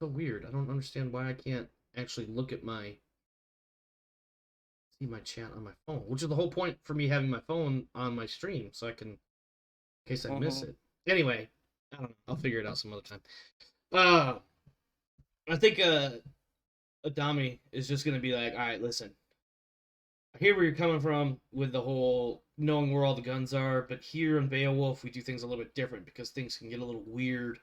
so weird. I don't understand why I can't actually look at see my chat on my phone, which is the whole point for me having my phone on my stream, so I can, in case I miss it. Anyway, I don't know. I'll figure it out some other time. I think Adami is just gonna be like, all right, listen, I hear where you're coming from with the whole knowing where all the guns are, but here in Beowulf we do things a little bit different because things can get a little weird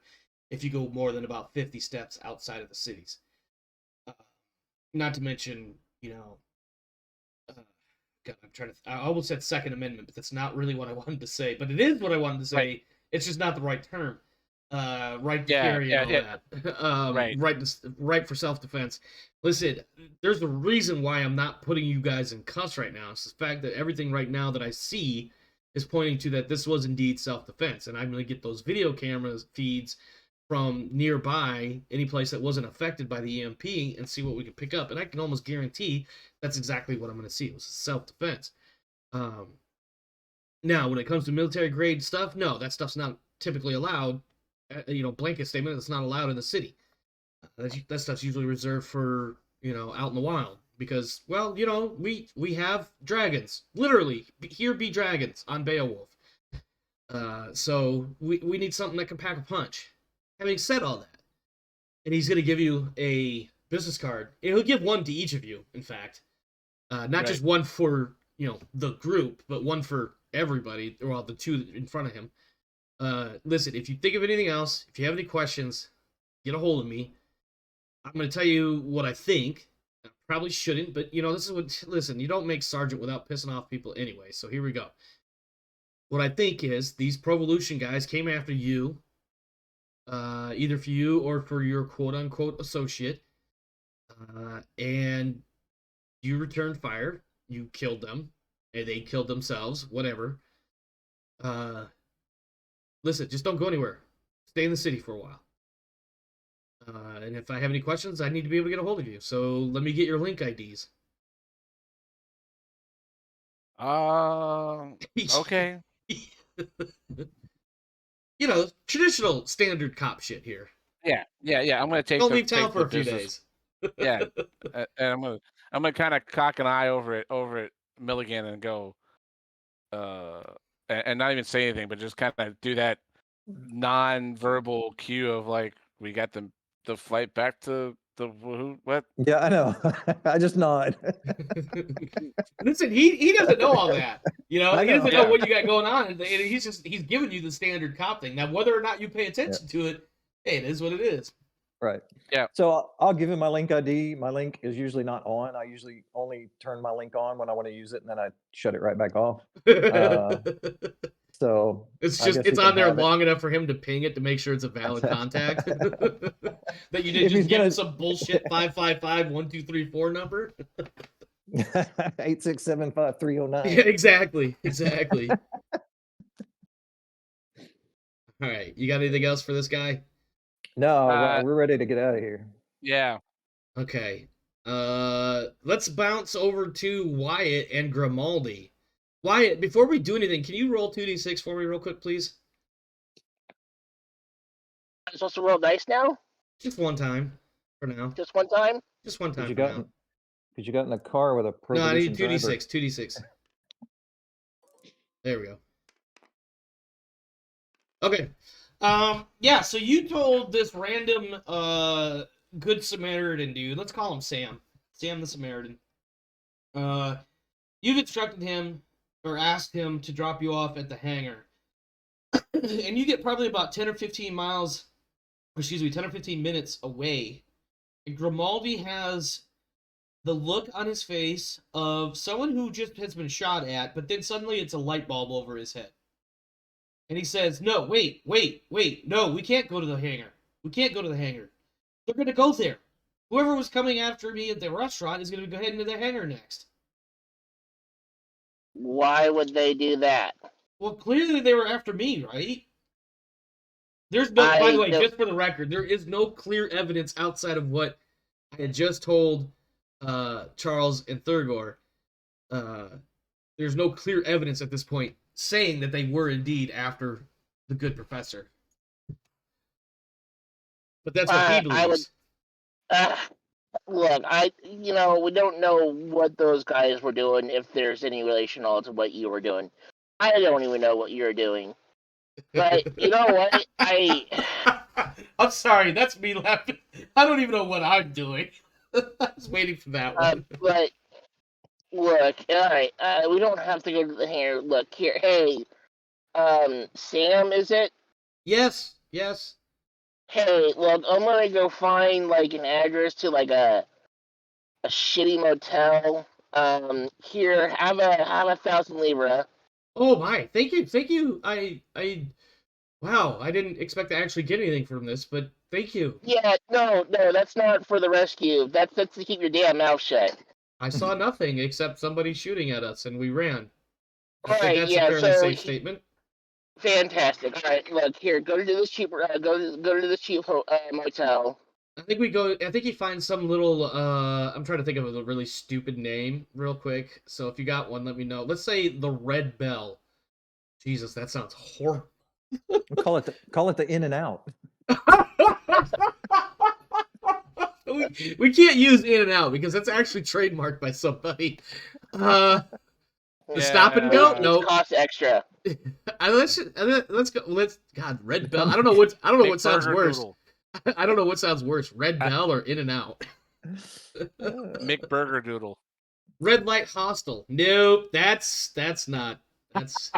if you go more than about 50 steps outside of the cities. Not to mention, God, I'm trying to. I almost said Second Amendment, but that's not really what I wanted to say. But it is what I wanted to say. Right. It's just not the right term. Right to carry and all that. Right for self-defense. Listen, there's a reason why I'm not putting you guys in cuffs right now. It's the fact that everything right now that I see is pointing to that this was indeed self-defense, and I'm going to get those video cameras feeds from nearby, any place that wasn't affected by the EMP, and see what we can pick up. And I can almost guarantee that's exactly what I'm going to see. It was self-defense. Now, when it comes to military grade stuff, no, that stuff's not typically allowed. Blanket statement, it's not allowed in the city. That stuff's usually reserved for, out in the wild. Because, well, we have dragons. Literally, here be dragons on Beowulf. So we need something that can pack a punch. Having said all that, and he's going to give you a business card. He'll give one to each of you, in fact. Not just one for, the group, but one for everybody, or the 2 in front of him. Listen, if you think of anything else, if you have any questions, get a hold of me. I'm going to tell you what I think. I probably shouldn't, but, this is what... Listen, you don't make Sergeant without pissing off people anyway, so here we go. What I think is these Provolution guys came after you, either for you or for your quote-unquote associate. And you returned fire. You killed them, and they killed themselves. Whatever. Listen, just don't go anywhere. Stay in the city for a while. And if I have any questions, I need to be able to get a hold of you. So let me get your link IDs. Okay. You know, traditional standard cop shit here. Yeah. I'm gonna take. Don't leave town take for the a few business. days. Yeah, and I'm gonna kind of cock an eye over at Milligan and go, and not even say anything, but just kind of do that non-verbal cue of like, we got the flight back to the what? Yeah, I know. I just nod. Listen, he doesn't know all that. You know, I he doesn't know. know what you got going on. And he's giving you the standard cop thing. Now, whether or not you pay attention to it, hey, it is what it is. Right. Yeah. So I'll give him my link ID. My link is usually not on. I usually only turn my link on when I want to use it, and then I shut it right back off. So It's I just guess he it's can on there have it. long enough for him to ping it to make sure it's a valid contact. That you didn't If just he's give him gonna- some bullshit 555-1234 number. 8675309. Yeah, exactly. All right, you got anything else for this guy? No, we're ready to get out of here. Yeah. Okay. Let's bounce over to Wyatt and Grimaldi. Wyatt, before we do anything, can you roll 2d6 for me real quick, please? I'm supposed to roll dice now? Just one time for now. Just one time? Just one time Because for now. you got in a car with a pro No, I need driver. 2d6. There we go. Okay. Yeah, so you told this random good Samaritan dude, let's call him Sam the Samaritan. You've instructed him or asked him to drop you off at the hangar. And you get probably about 10 or 15 minutes away. And Grimaldi has the look on his face of someone who just has been shot at, but then suddenly it's a light bulb over his head. And he says, no, wait, no, we can't go to the hangar. They're going to go there. Whoever was coming after me at the restaurant is going to go head into the hangar next. Why would they do that? Well, clearly they were after me, right? There's no, by the way, just for the record, there is no clear evidence outside of what I had just told Charles and Thurgor. There's no clear evidence at this point saying that they were indeed after the good professor. But that's what he believes. Look, we don't know what those guys were doing, if there's any relation at all to what you were doing. I don't even know what you're doing. But you know what? I'm sorry, that's me laughing. I don't even know what I'm doing. I was waiting for that one. But look, alright, we don't have to go to the hangar. Look here, hey, Sam, is it? Yes. Hey, look, I'm gonna go find like an address to like a shitty motel. Here, have a 1,000 libra. Oh my, thank you. Wow, I didn't expect to actually get anything from this, but thank you. Yeah, no, that's not for the rescue. That's to keep your damn mouth shut. I saw nothing except somebody shooting at us, and we ran. I Right, think that's yeah, a fairly so safe statement. Fantastic. All right, look here. Go to this cheap. Go to this cheap motel. I think he finds some little. I'm trying to think of a really stupid name real quick. So if you got one, let me know. Let's say the Red Bell. Jesus, that sounds horrible. Call it the In and Out. we can't use In and Out because that's actually trademarked by somebody. The Stop and Go? No. It costs extra. Let's go. God, Red Bell. I don't know what sounds worse. Doodle. I don't know what sounds worse, Red Bell or In and Out. McBurger Doodle. Red Light Hostel. Nope, that's not. That's.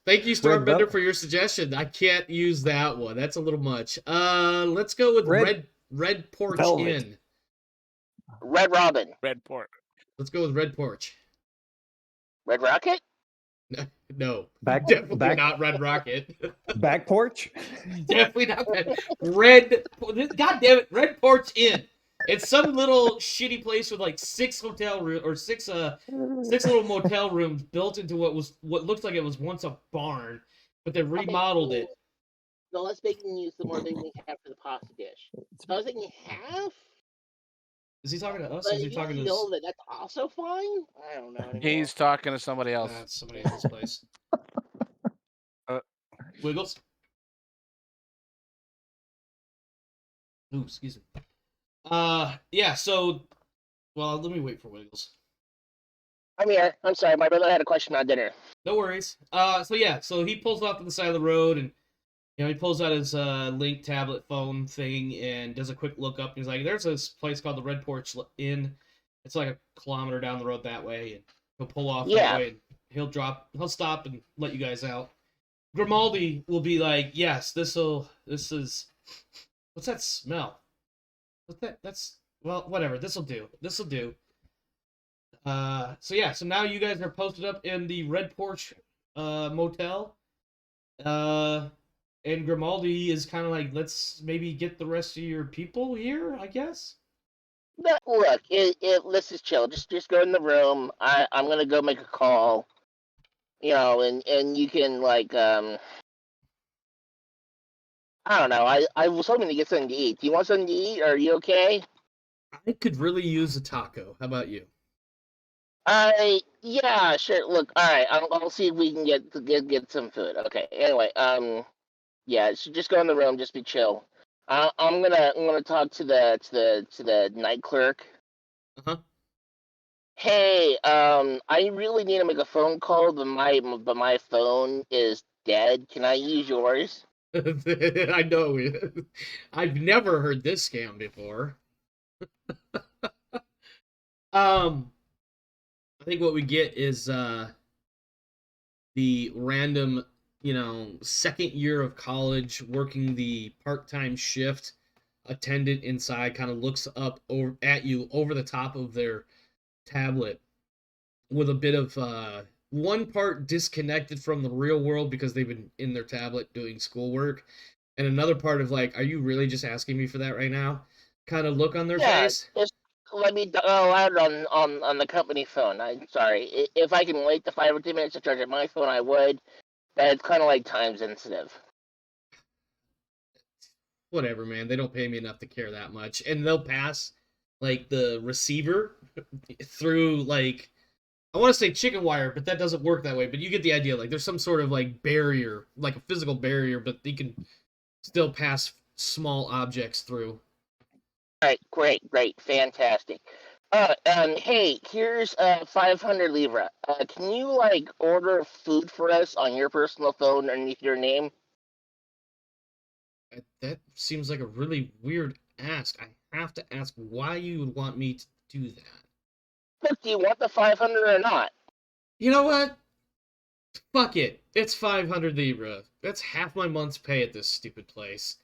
Thank you, Starbender, for your suggestion. I can't use that one. That's a little much. Let's go with Red Porch Velvet. Inn. Red Robin. Red Pork. Let's go with Red Porch. Red Rocket. No, Definitely not Red Rocket. Back porch. Definitely not that. God damn it, Red Porch Inn. It's some little shitty place with like 6 hotel room or 6 little motel rooms built into what looks like it was once a barn, but they remodeled it. No, let's make you use the more than we have for the pasta dish. So I was thinking half. Is he talking to us? But Or is he if talking to you know that that's also fine. I don't know anymore. He's talking to somebody else. That's somebody else's place. Wiggles. Ooh, excuse me. Yeah. So, well, let me wait for Wiggles. I'm here. I'm sorry. My brother had a question on dinner. No worries. So he pulls off to the side of the road, and he pulls out his Link tablet phone thing and does a quick look up. And he's like, "There's this place called the Red Porch Inn. It's like a kilometer down the road that way." And he'll pull off that way, and he'll stop and let you guys out. Grimaldi will be like, "Yes, this is. What's that smell? What's that? Well, whatever. This'll do. So now you guys are posted up in the Red Porch motel. And Grimaldi is kind of like, let's maybe get the rest of your people here, I guess. But look, let's just chill. Just go in the room. I'm gonna go make a call. And you can I don't know. I was hoping to get something to eat. Do you want something to eat? Are you okay? I could really use a taco. How about you? Yeah, sure. Look, all right. I'll see if we can get some food. Okay. Anyway, yeah. So just go in the room. Just be chill. I'm gonna talk to the night clerk. Uh-huh. Hey, I really need to make a phone call, but my phone is dead. Can I use yours? I know. I've never heard this scam before. I think what we get is the random, second year of college working the part-time shift attendant inside kind of looks up at you over the top of their tablet with a bit of one part disconnected from the real world because they've been in their tablet doing schoolwork, and another part of like, are you really just asking me for that right now? Kind of look on their face. Just let me dial out on the company phone. I'm sorry. If I can wait the 5 or 10 minutes to charge at my phone, I would. But it's kind of like time sensitive. Whatever, man. They don't pay me enough to care that much, and they'll pass like the receiver through like, I want to say chicken wire, but that doesn't work that way. But you get the idea. Like there's some sort of like barrier, like a physical barrier, but they can still pass small objects through. All right, great, fantastic. Hey, here's 500 Libra. Can you order food for us on your personal phone underneath your name? That seems like a really weird ask. I have to ask why you would want me to do that. Look, do you want the 500 or not? You know what? Fuck it. It's 500 Libra. That's half my month's pay at this stupid place.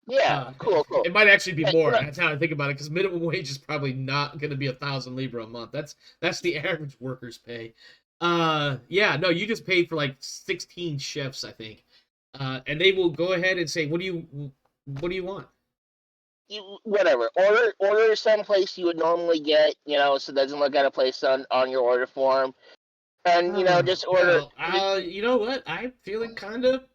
Yeah, cool. It might actually be more. That's how I think about it, because minimum wage is probably not going to be 1,000 Libra a month. That's the average worker's pay. Yeah, no, you just paid for like 16 shifts, I think. And they will go ahead and say, what do you want? Whatever. Order someplace you would normally get, so it doesn't look out of place on your order form. And just order. Well, you know what? I'm feeling kind of.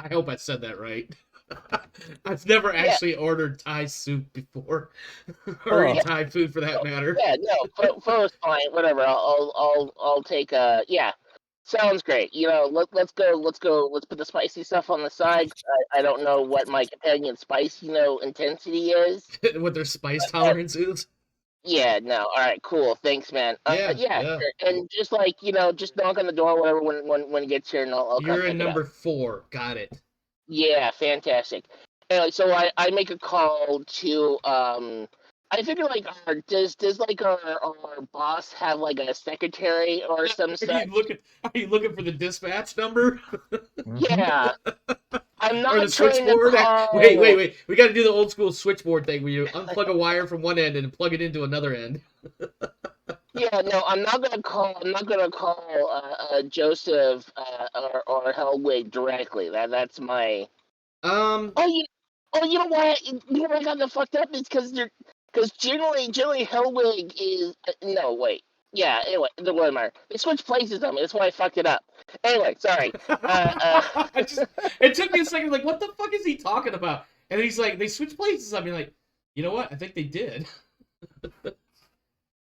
I hope I said that right. I've never actually ordered Thai soup before, or eat Thai food for that matter. Yeah, no, phone's fine. Whatever. I'll take a. Yeah, sounds great. Let's go. Let's put the spicy stuff on the side. I don't know what my companion spice, intensity is. What their spice tolerance is. Yeah, no. All right, cool. Thanks, man. Yeah. Sure. And just just knock on the door, whatever, when it gets here, and I'll You're in number 4. Got it. Yeah, fantastic. Anyway, so I make a call to I figure does our boss have a secretary or some such? Are you looking for the dispatch number? Yeah. I'm not or the switchboard. Wait. We got to do the old school switchboard thing where you unplug a wire from one end and plug it into another end. Yeah, no, I'm not gonna call Joseph or Helwig directly. That's my. Oh, you know what? You know what got them fucked up is because generally Hellwig is no wait. Yeah, anyway, the Warhammer. They switch places on me. That's why I fucked it up. Anyway, sorry. It took me a second, like, what the fuck is he talking about? And he's like, they switched places. I mean, like, you know what? I think they did.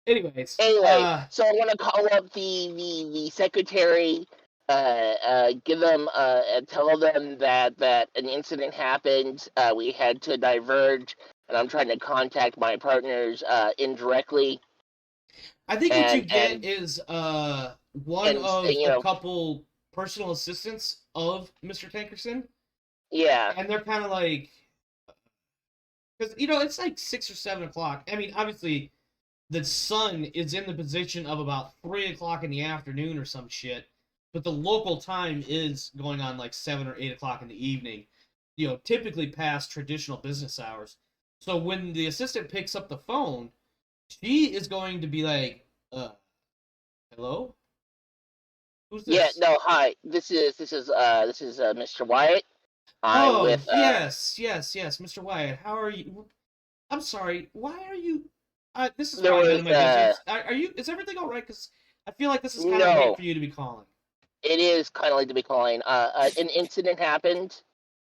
Anyways, Anyway, so I want to call up the secretary, give them, tell them that an incident happened. We had to diverge, and I'm trying to contact my partners indirectly. I think what you and- get and- is one and, of you a know- couple personal assistants of Mr. Tankerson, Yeah, and they're kind of like, because it's like 6 or 7 o'clock. I mean, obviously, the sun is in the position of about 3 o'clock in the afternoon or some shit, but the local time is going on like 7 or 8 o'clock in the evening. Typically past traditional business hours. So when the assistant picks up the phone, she is going to be like, hello? Who's this? yeah. No, hi. This is Mr. Wyatt. Oh, with yes, Mr. Wyatt. How are you? I'm sorry. Why are you? This is There probably none was, of my business. Are you? Is everything all right? Because I feel like this is kind of No. late for you to be calling. It is kind of late to be calling. An incident happened.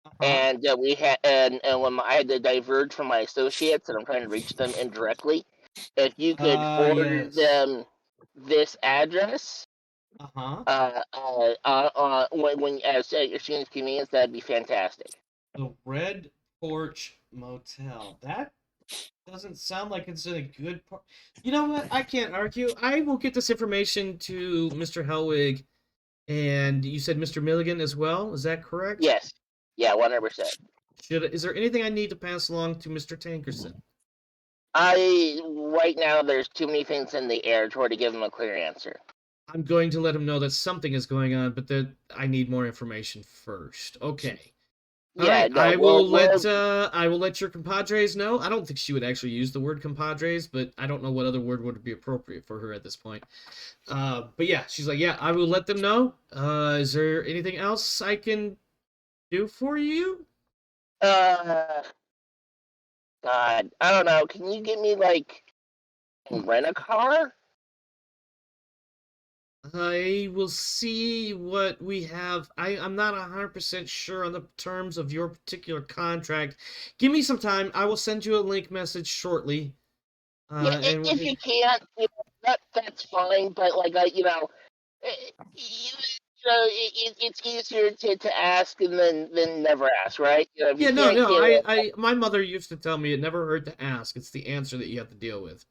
Uh-huh. And we had and when I had to diverge from my associates, and I'm trying to reach them indirectly. If you could forward yes. them this address, Uh-huh. when at your student's convenience, that'd be fantastic. The Red Porch Motel. That doesn't sound like it's in a good part. You know what? I can't argue. I will get this information to Mr. Hellwig, and you said Mr. Milligan as well. Is that correct? Yes. Yeah, 100%. Is there anything I need to pass along to Mr. Tankerson? Right now there's too many things in the air to give him a clear answer. I'm going to let him know that something is going on, but that I need more information first. Okay. All right. No, I will let your compadres know. I don't think she would actually use the word compadres, but I don't know what other word would be appropriate for her at this point. But yeah, she's like, yeah, I will let them know. Is there anything else I can do for you? God, I don't know. Can you get me rent a car? I will see what we have. I'm not 100% sure on the terms of your particular contract. Give me some time. I will send you a link message shortly. Yeah, if you can't, that's fine. But it's easier to ask and then never ask, right? If you Yeah, no. can't, My mother used to tell me it never hurt to ask. It's the answer that you have to deal with.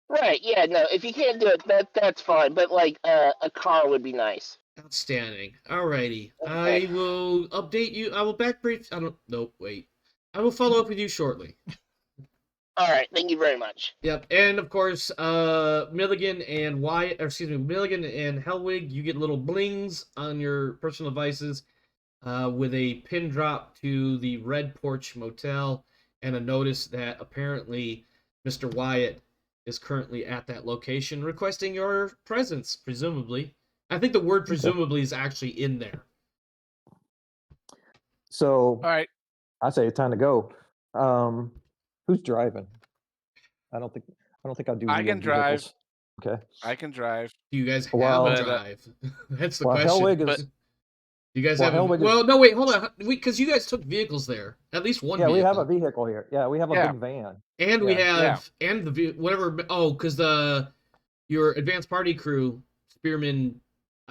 Right? Yeah, no. If you can't do it, that's fine. But a car would be nice. Outstanding. Alrighty. Okay. I will update you. I will backbrief. I don't. Nope. Wait. I will follow up with you shortly. All right. Thank you very much. Yep, and of course, Milligan and Milligan and Hellwig, you get little blings on your personal devices, with a pin drop to the Red Porch Motel and a notice that apparently Mr. Wyatt is currently at that location requesting your presence, presumably. I think the word presumably is actually in there. So All right. I say it's time to go. Who's driving? I don't think I do. I real can drive. vehicles. Okay. I can drive. Do you guys have Well, a But, drive? That's the Well, question. Hellwig is. You guys Well, have Hellwig is- well, no, wait, hold on. Because you guys took vehicles there. At least one Yeah, vehicle. we have a vehicle here. Yeah, we have a Yeah. big van. And we Yeah. have, and the whatever. Oh, because your advanced party crew, Spearman,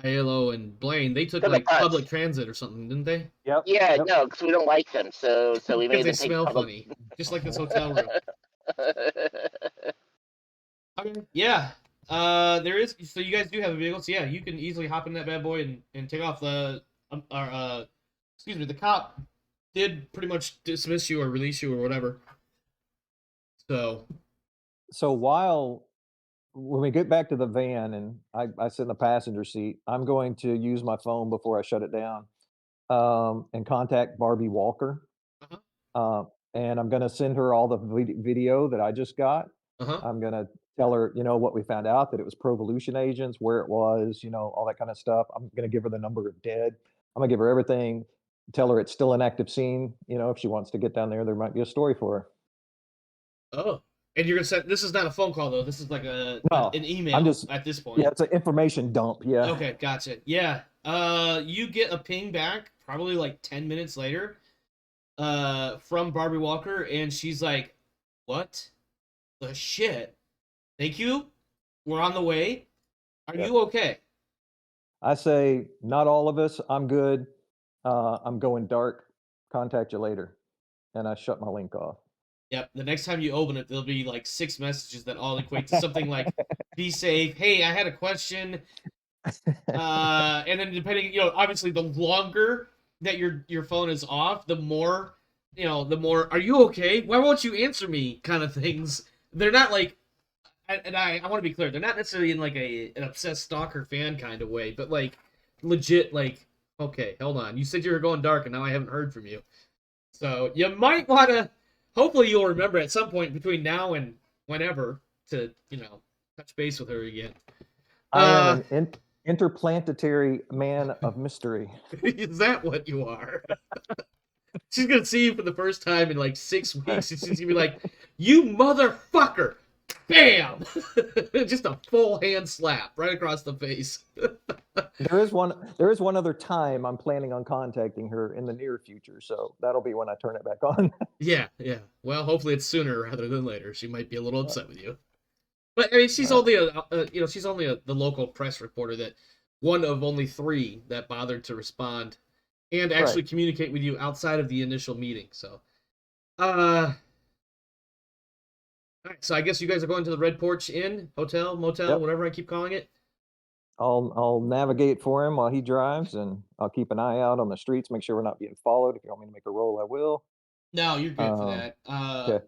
Aiello, and Blaine, they took Took a like bus. public transit or something, didn't they? Yep. Yeah, Yep. no, because we don't like them, so we Because made they them take smell public. funny, just like this hotel room. Okay. Yeah. There is. So you guys do have a vehicle. So yeah, you can easily hop in that bad boy and take off. Excuse me. The cop did pretty much dismiss you or release you or whatever. So. So when we get back to the van and I sit in the passenger seat, I'm going to use my phone before I shut it down, and contact Barbie Walker. And I'm going to send her all the video that I just got. I'm going to tell her, what we found out, that it was Provolution agents, where it was, all that kind of stuff. I'm going to give her the number of dead. I'm going to give her everything. tell her it's still an active scene. You know, if she wants to get down there might be a story for her. Oh, and you're gonna send. This is not a phone call though. This is like No, an email. I'm just at this point. Yeah, it's an information dump. Yeah. Okay, gotcha. Yeah. You get a ping back probably like 10 minutes later, from Barbie Walker, and she's like, "What the shit? Thank you. We're on the way. Are Yep. you okay?" I say, not all of us. I'm good. I'm going dark. Contact you later. And I shut my link off. Yep. The next time you open it, there'll be like 6 messages that all equate to something like, "Be safe. Hey, I had a question." And then depending, obviously the longer that your phone is off, the more, "Are you okay? Why won't you answer me?" kind of things. They're not like, and I want to be clear, they're not necessarily in like an obsessed stalker fan kind of way, but like legit, like, okay, hold on, you said you were going dark, and now I haven't heard from you. So you might want to. Hopefully, you'll remember at some point between now and whenever to touch base with her again. I am an interplanetary man of mystery. Is that what you are? She's gonna see you for the first time in like 6 weeks, and she's gonna be like, "You motherfucker!" Bam! Just a full hand slap right across the face. There is one other time I'm planning on contacting her in the near future, so that'll be when I turn it back on. Yeah. Well, hopefully it's sooner rather than later. She might be a little upset with you, but I mean, she's only the local press reporter, that one of only 3 that bothered to respond and actually communicate with you outside of the initial meeting. So, all right, so I guess you guys are going to the Red Porch Inn, hotel, motel, Yep. whatever I keep calling it. I'll navigate for him while he drives, and I'll keep an eye out on the streets, make sure we're not being followed. If you want me to make a roll, I will. No, you're good for that. Okay.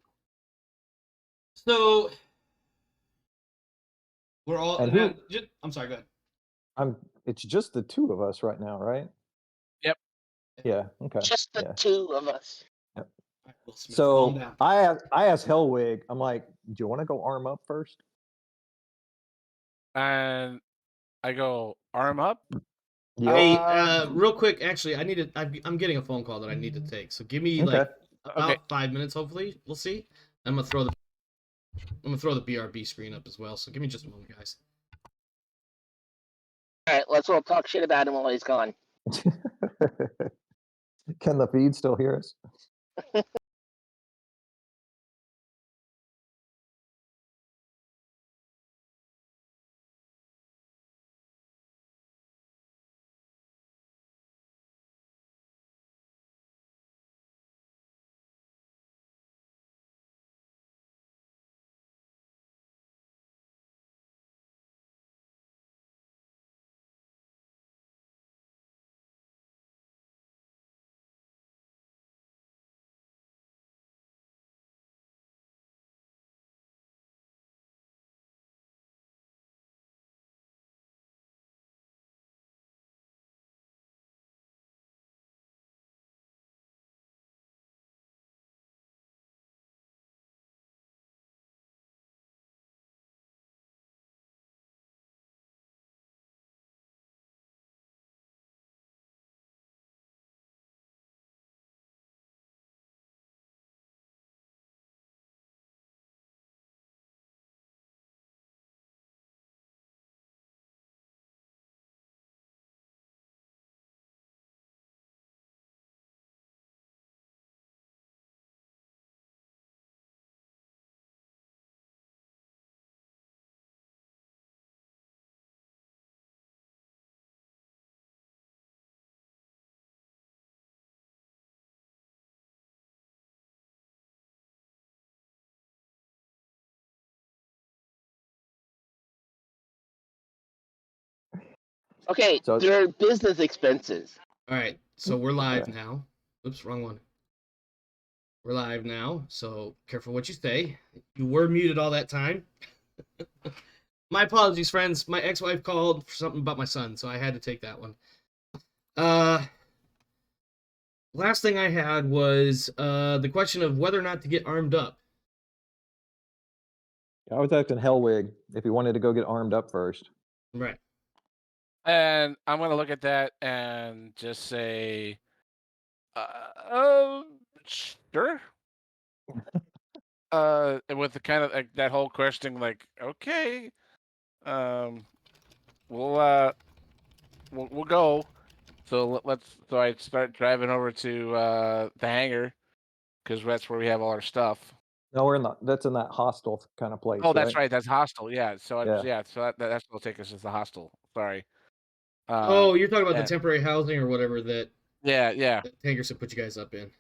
So we're all. And who? I'm sorry. Go ahead. It's just the 2 of us right now, right? Yep. Yeah. Okay. Just the Yeah. 2 of us. All right, Will Smith, So calm down. I asked Hellwig, I'm like, do you want to go arm up first? And I go, arm up? Yeah. Hey, real quick, actually, I'm getting a phone call that I need to take. So give me like about 5 minutes. Hopefully, we'll see. I'm gonna throw the BRB screen up as well. So give me just a moment, guys. All right, let's all talk shit about him while he's gone. Can the feed still hear us? Okay, So- there are business expenses. All right, so we're live now. Oops, wrong one. We're live now, so careful what you say. You were muted all that time. My apologies, friends. My ex-wife called for something about my son, so I had to take that one. Last thing I had was the question of whether or not to get armed up. I was asking Hellwig if he wanted to go get armed up first. Right. And I'm going to look at that and just say, Sure. And with the kind of like that whole question, like, okay, um, we'll we'll go. So let's. So I start driving over to the hangar because that's where we have all our stuff. No, that's in that hostel kind of place, Oh, right? that's right. That's hostel. Yeah. So Yeah. yeah. So that's will take us to the hostel. Sorry. Oh, you're talking about the And temporary housing or whatever that yeah. Tankerson put you guys up in.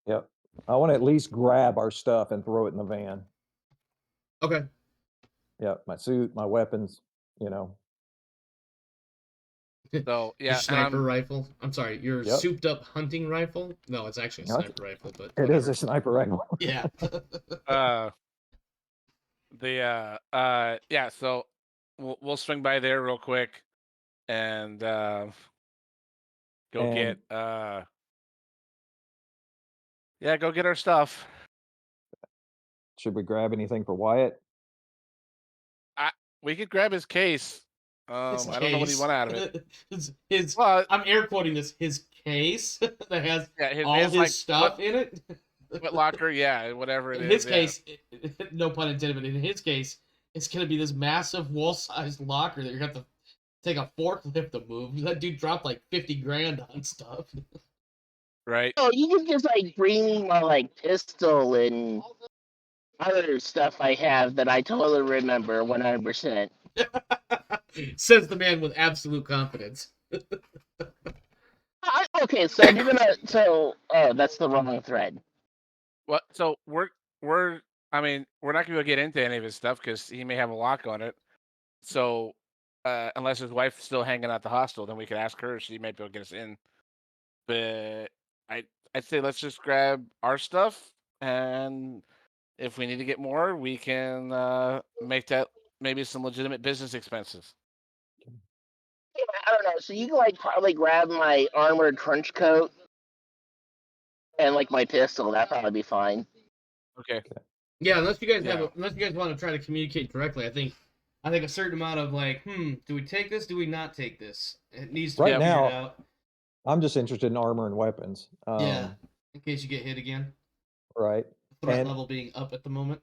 Yep. I want to at least grab our stuff and throw it in the van. Okay. Yep. My suit, my weapons, you know. So Your yeah, and sniper rifle. I'm sorry, your Yep. souped up hunting rifle. No, it's actually a No, sniper rifle, but it is whatever. a sniper rifle. Yeah. yeah. So we'll swing by there real quick and go And get go get our stuff. should we grab anything for Wyatt? We could grab his case. His I don't know what he case. want out of it. his Well, I'm air quoting this. His case that has yeah, all his like, stuff in it. Foot Locker, yeah, whatever it In is. his case, no pun intended, but in his case, it's gonna be this massive wall-sized locker that you're gonna have to take a forklift to move. That dude dropped like 50 grand on stuff. Right. Oh, you can just like bring my like pistol and other stuff I have that I totally remember 100%. Says the man with absolute confidence. Okay, so if you're gonna, oh, that's the wrong thread. Well, so we're I mean, we're not gonna get into any of his stuff because he may have a lock on it. So unless his wife's still hanging out the hostel, then we could ask her. She might be able to get us in. But I'd say let's just grab our stuff, and if we need to get more, we can make that maybe some legitimate business expenses. Yeah, I don't know. So you can like probably grab my armored trench coat and like my pistol. That'd probably be fine. Okay. Yeah, unless you guys Yeah. unless you guys want to try to communicate directly, I think a certain amount of like, do we take this? Do we not take this? It needs to Right be figured now, out. I'm just interested in armor and weapons. Yeah, in case you get hit again. Right. Threat And level being up at the moment.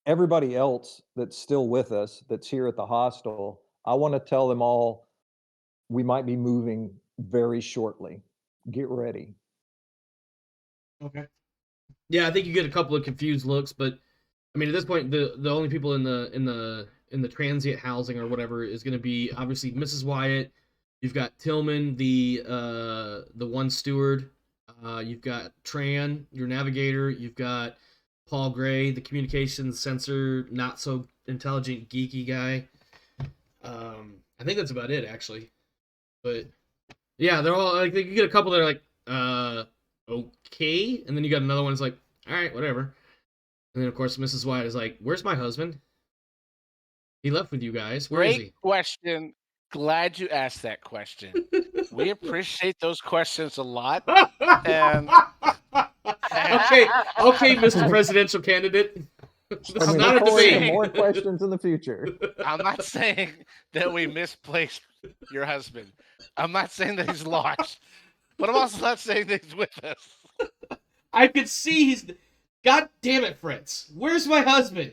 everybody else that's still with us, that's here at the hostel, I want to tell them all we might be moving very shortly. Get ready. Okay. Yeah, I think you get a couple of confused looks, but I mean, at this point, the only people in the transient housing or whatever is going to be obviously Mrs. Wyatt. You've got Tillman, the one steward. You've got Tran, your navigator. You've got Paul Gray, the communications sensor, not so intelligent, geeky guy. I think that's about it, actually. But yeah, they're all like, you get a couple that are like, okay, and then you got another one that's like, all right, whatever. And then of course Mrs. Wyatt is like, "Where's my husband? He left with you guys. Where is Great he?" question. Glad you asked that question. We appreciate those questions a lot. And okay, Mr. Presidential Candidate. This is I mean, not a look forward to debate. more questions in the future. I'm not saying that we misplaced your husband. I'm not saying that he's lost. But I'm also not saying that he's with us. I could see he's. God damn it, Fritz! Where's my husband?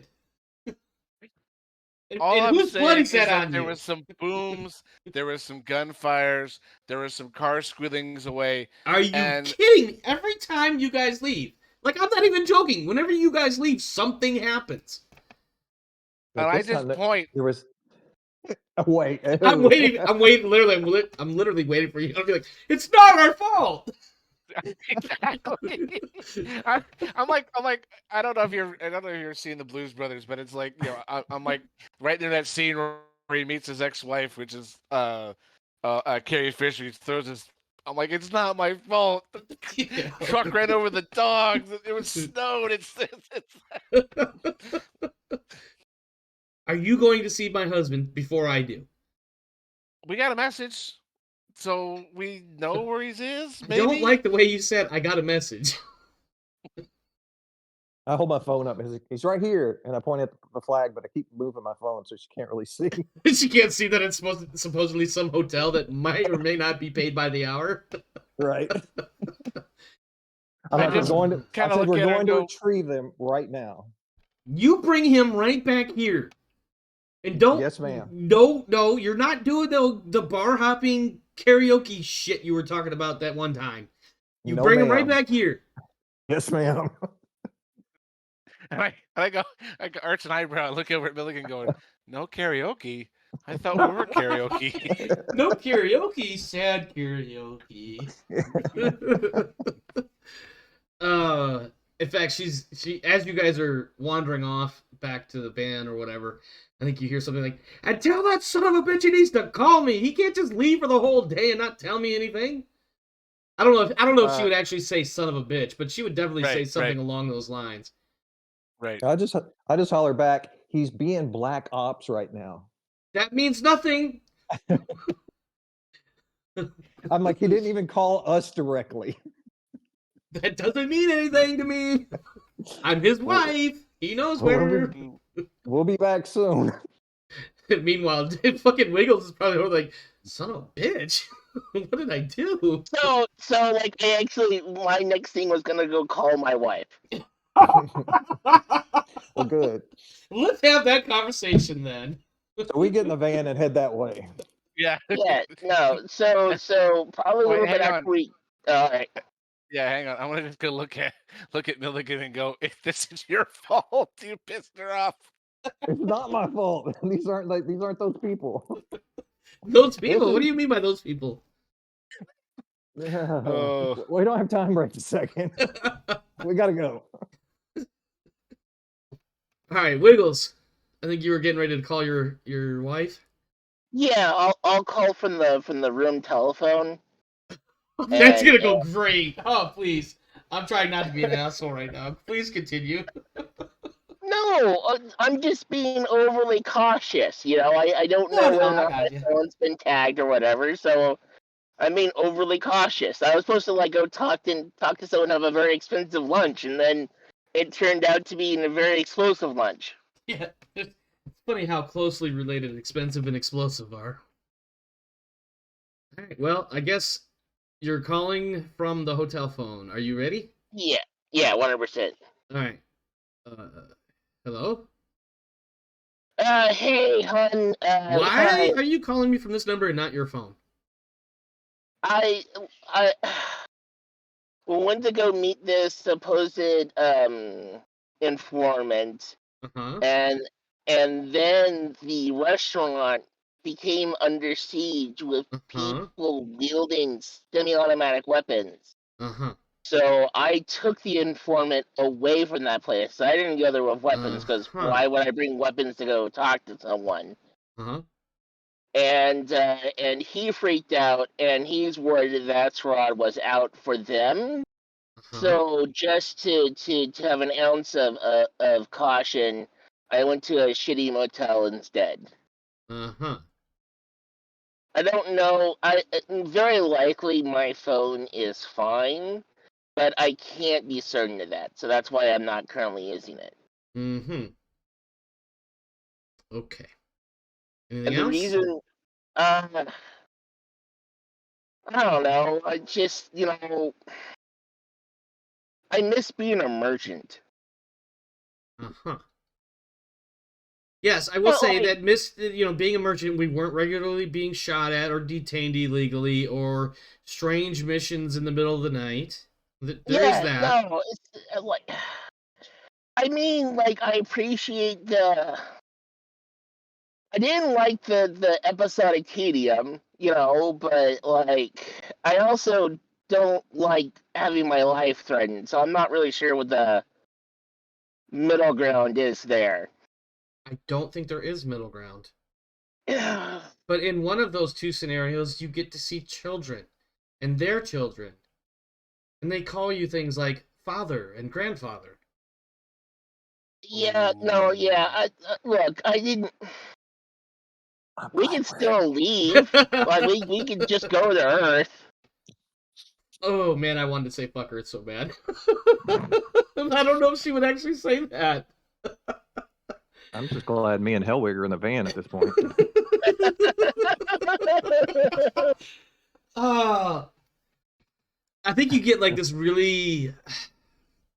All and I'm whose blood saying is that that on there you? was some booms, there was some gunfires, there was some cars squealings away. Are you and kidding me? Every time you guys leave, like I'm not even joking. Whenever you guys leave, something happens. But I this just time point. there was. Wait. I'm waiting. I'm waiting. Literally, I'm literally waiting for you. I'll be like, it's not our fault. Exactly. I'm like, I don't know if you're seeing the Blues Brothers, but it's like, I'm like right near that scene where he meets his ex-wife, which is Carrie Fisher. He throws his. I'm like, it's not my fault. The truck ran over the dogs. It was snowed. It's Are you going to see my husband before I do? We got a message, so we know where he is. Maybe? I don't like the way you said I got a message. I hold my phone up. He's right here, and I point at the flag, but I keep moving my phone so she can't really see. She can't see that it's supposedly some hotel that might or may not be paid by the hour. Right. I just I kinda said look we're at her going and to go- retrieve them right now. You bring him right back here. And don't. Yes, ma'am. No, you're not doing the bar hopping karaoke shit you were talking about that one time. You No, bring him right ma'am. back here. Yes, ma'am. And I go arch an eyebrow, look over at Milligan going, no karaoke? I thought we were karaoke. No karaoke, sad karaoke. In fact, she as you guys are wandering off back to the van or whatever, I think you hear something like, "And tell that son of a bitch he needs to call me. He can't just leave for the whole day and not tell me anything." I don't know if she would actually say "son of a bitch," but she would definitely say something along those lines. Right. I just holler back. He's being black ops right now. That means nothing. I'm like, he didn't even call us directly. That doesn't mean anything to me. I'm his wife. He knows better. We'll be back soon. Meanwhile, fucking Wiggles is probably like, son of a bitch. What did I do? So like, my next thing was gonna go call my wife. Well, good. Let's have that conversation then. So we get in the van and head that way. Yeah. Yeah, no. So probably a little bit after we. All right. Yeah, hang on. I'm gonna just go look at Milligan and go, if this is your fault, you pissed her off. It's not my fault. These aren't those people. Those people? What do you mean by those people? We don't have time right this second. We gotta go. All right, Wiggles. I think you were getting ready to call your wife. Yeah, I'll call from the room telephone. That's gonna go great. Oh, please. I'm trying not to be an asshole right now. Please continue. No, I'm just being overly cautious. You know, I don't know whether or not my phone's been tagged or whatever, so I'm being overly cautious. I was supposed to like go talk to someone, have a very expensive lunch, and then it turned out to be a very explosive lunch. Yeah, it's funny how closely related expensive and explosive are. All right, well, I guess you're calling from the hotel phone. Are you ready? Yeah, 100%. All right. Hello? Hey, hun. Why are you calling me from this number and not your phone? I went to go meet this supposed informant, and then the restaurant became under siege with people wielding semi-automatic weapons. So I took the informant away from that place. I didn't go there with weapons because why would I bring weapons to go talk to someone? And he freaked out, and he's worried that Rod was out for them. So just to have an ounce of caution, I went to a shitty motel instead. I don't know. Very likely my phone is fine, but I can't be certain of that. So that's why I'm not currently using it. Okay. Anything else? The reason, I don't know. I just, I miss being a merchant. Yes, I will say that being a merchant, we weren't regularly being shot at or detained illegally or strange missions in the middle of the night. There is that. No, it's like, I mean, like, I appreciate I didn't like the episodic tedium, but like, I also don't like having my life threatened, so I'm not really sure what the middle ground is there. I don't think there is middle ground. But in one of those two scenarios, you get to see children and their children. And they call you things like father and grandfather. Yeah, no, yeah. Look, I didn't... We can still leave. Like, we can just go to Earth. Oh man, I wanted to say fucker. It's so bad. I don't know if she would actually say that. I'm just glad me and Hellwig are in the van at this point. I think you get like this really,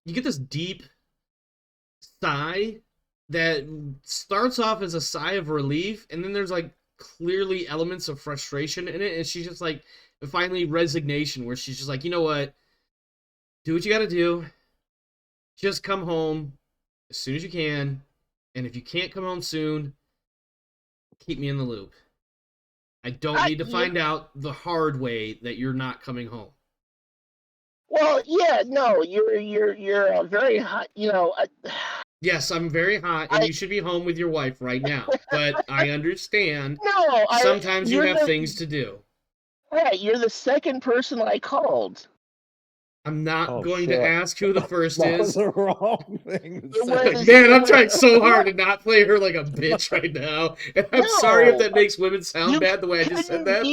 you get this deep sigh that starts off as a sigh of relief, and then there's like clearly elements of frustration in it, and she's just like finally resignation, where she's just like, you know what, do what you got to do, just come home as soon as you can, and if you can't come home soon, keep me in the loop. I don't need to find out the hard way that you're not coming home. Well, yeah, no, you're a very hot, Yes, I'm very hot, and you should be home with your wife right now. But I understand sometimes you have things to do. Right, you're the second person I called. I'm not going to ask who the first That is. was the wrong thing to say. Man, I'm trying so hard to not play her like a bitch right now. And I'm sorry if that makes women sound bad the way I just said that.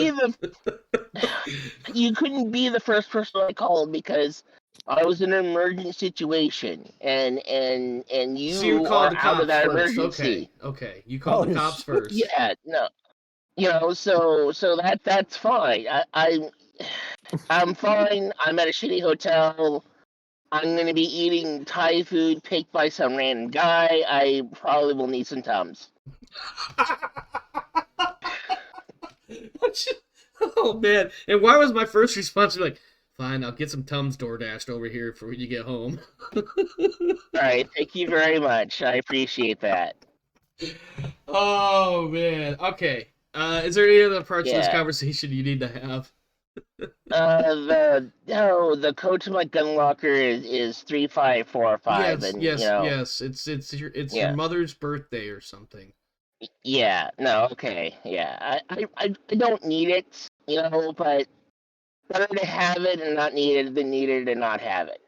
You couldn't be the first person I called because I was in an emergent situation, and you, so you called the out of that cops first. emergency. Okay. You called the cops first. Yeah, no, so that's fine. I'm fine. I'm at a shitty hotel. I'm going to be eating Thai food picked by some random guy. I probably will need some Tums. Oh, man. And why was my first response like, fine, I'll get some Tums DoorDashed over here for when you get home. All right. Thank you very much. I appreciate that. Oh, man. Okay. Is there any other parts of this conversation you need to have? The code to my gun locker is 3545. Yes. It's your mother's birthday or something. Yeah. No. Okay. Yeah. I don't need it. But better to have it and not need it than need it and not have it.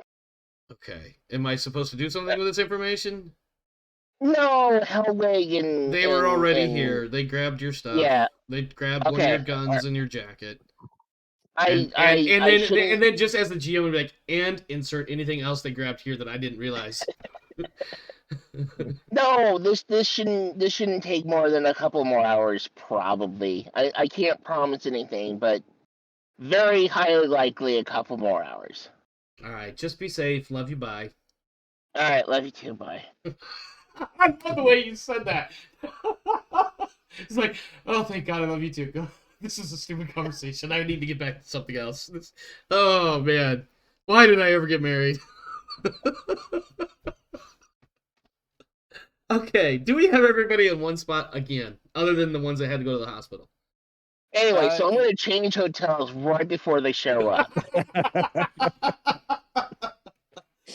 Okay. Am I supposed to do something with this information? No, Hellwig and they were already here. They grabbed your stuff. Yeah. They grabbed one of your guns and your jacket. And then just as the GM would be like, and insert anything else they grabbed here that I didn't realize. No, this shouldn't take more than a couple more hours, probably. I can't promise anything, but very highly likely a couple more hours. All right, just be safe. Love you. Bye. All right, love you too. Bye. I love the way you said that. It's like, oh, thank God, I love you too. This is a stupid conversation. I need to get back to something else. Oh, man. Why did I ever get married? Okay, do we have everybody in one spot again, other than the ones that had to go to the hospital? Anyway, so I'm going to change hotels right before they show up.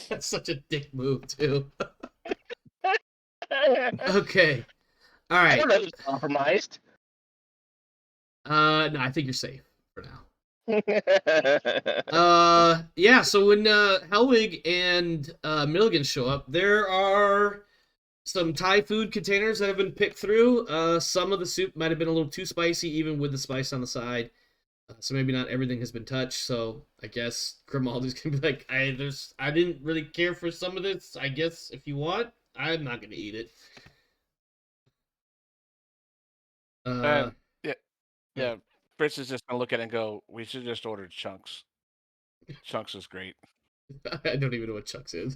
That's such a dick move, too. Okay. All right. I don't know who's compromised. No, I think you're safe for now. Yeah, so when Hellwig and Milligan show up, there are some Thai food containers that have been picked through. Some of the soup might have been a little too spicy, even with the spice on the side. So maybe not everything has been touched. So I guess Grimaldi's gonna be like, I didn't really care for some of this. I guess if you want, I'm not gonna eat it. Yeah. Fritz is just gonna look at it and go, "We should just order Chunks. Chunks is great." I don't even know what Chunks is.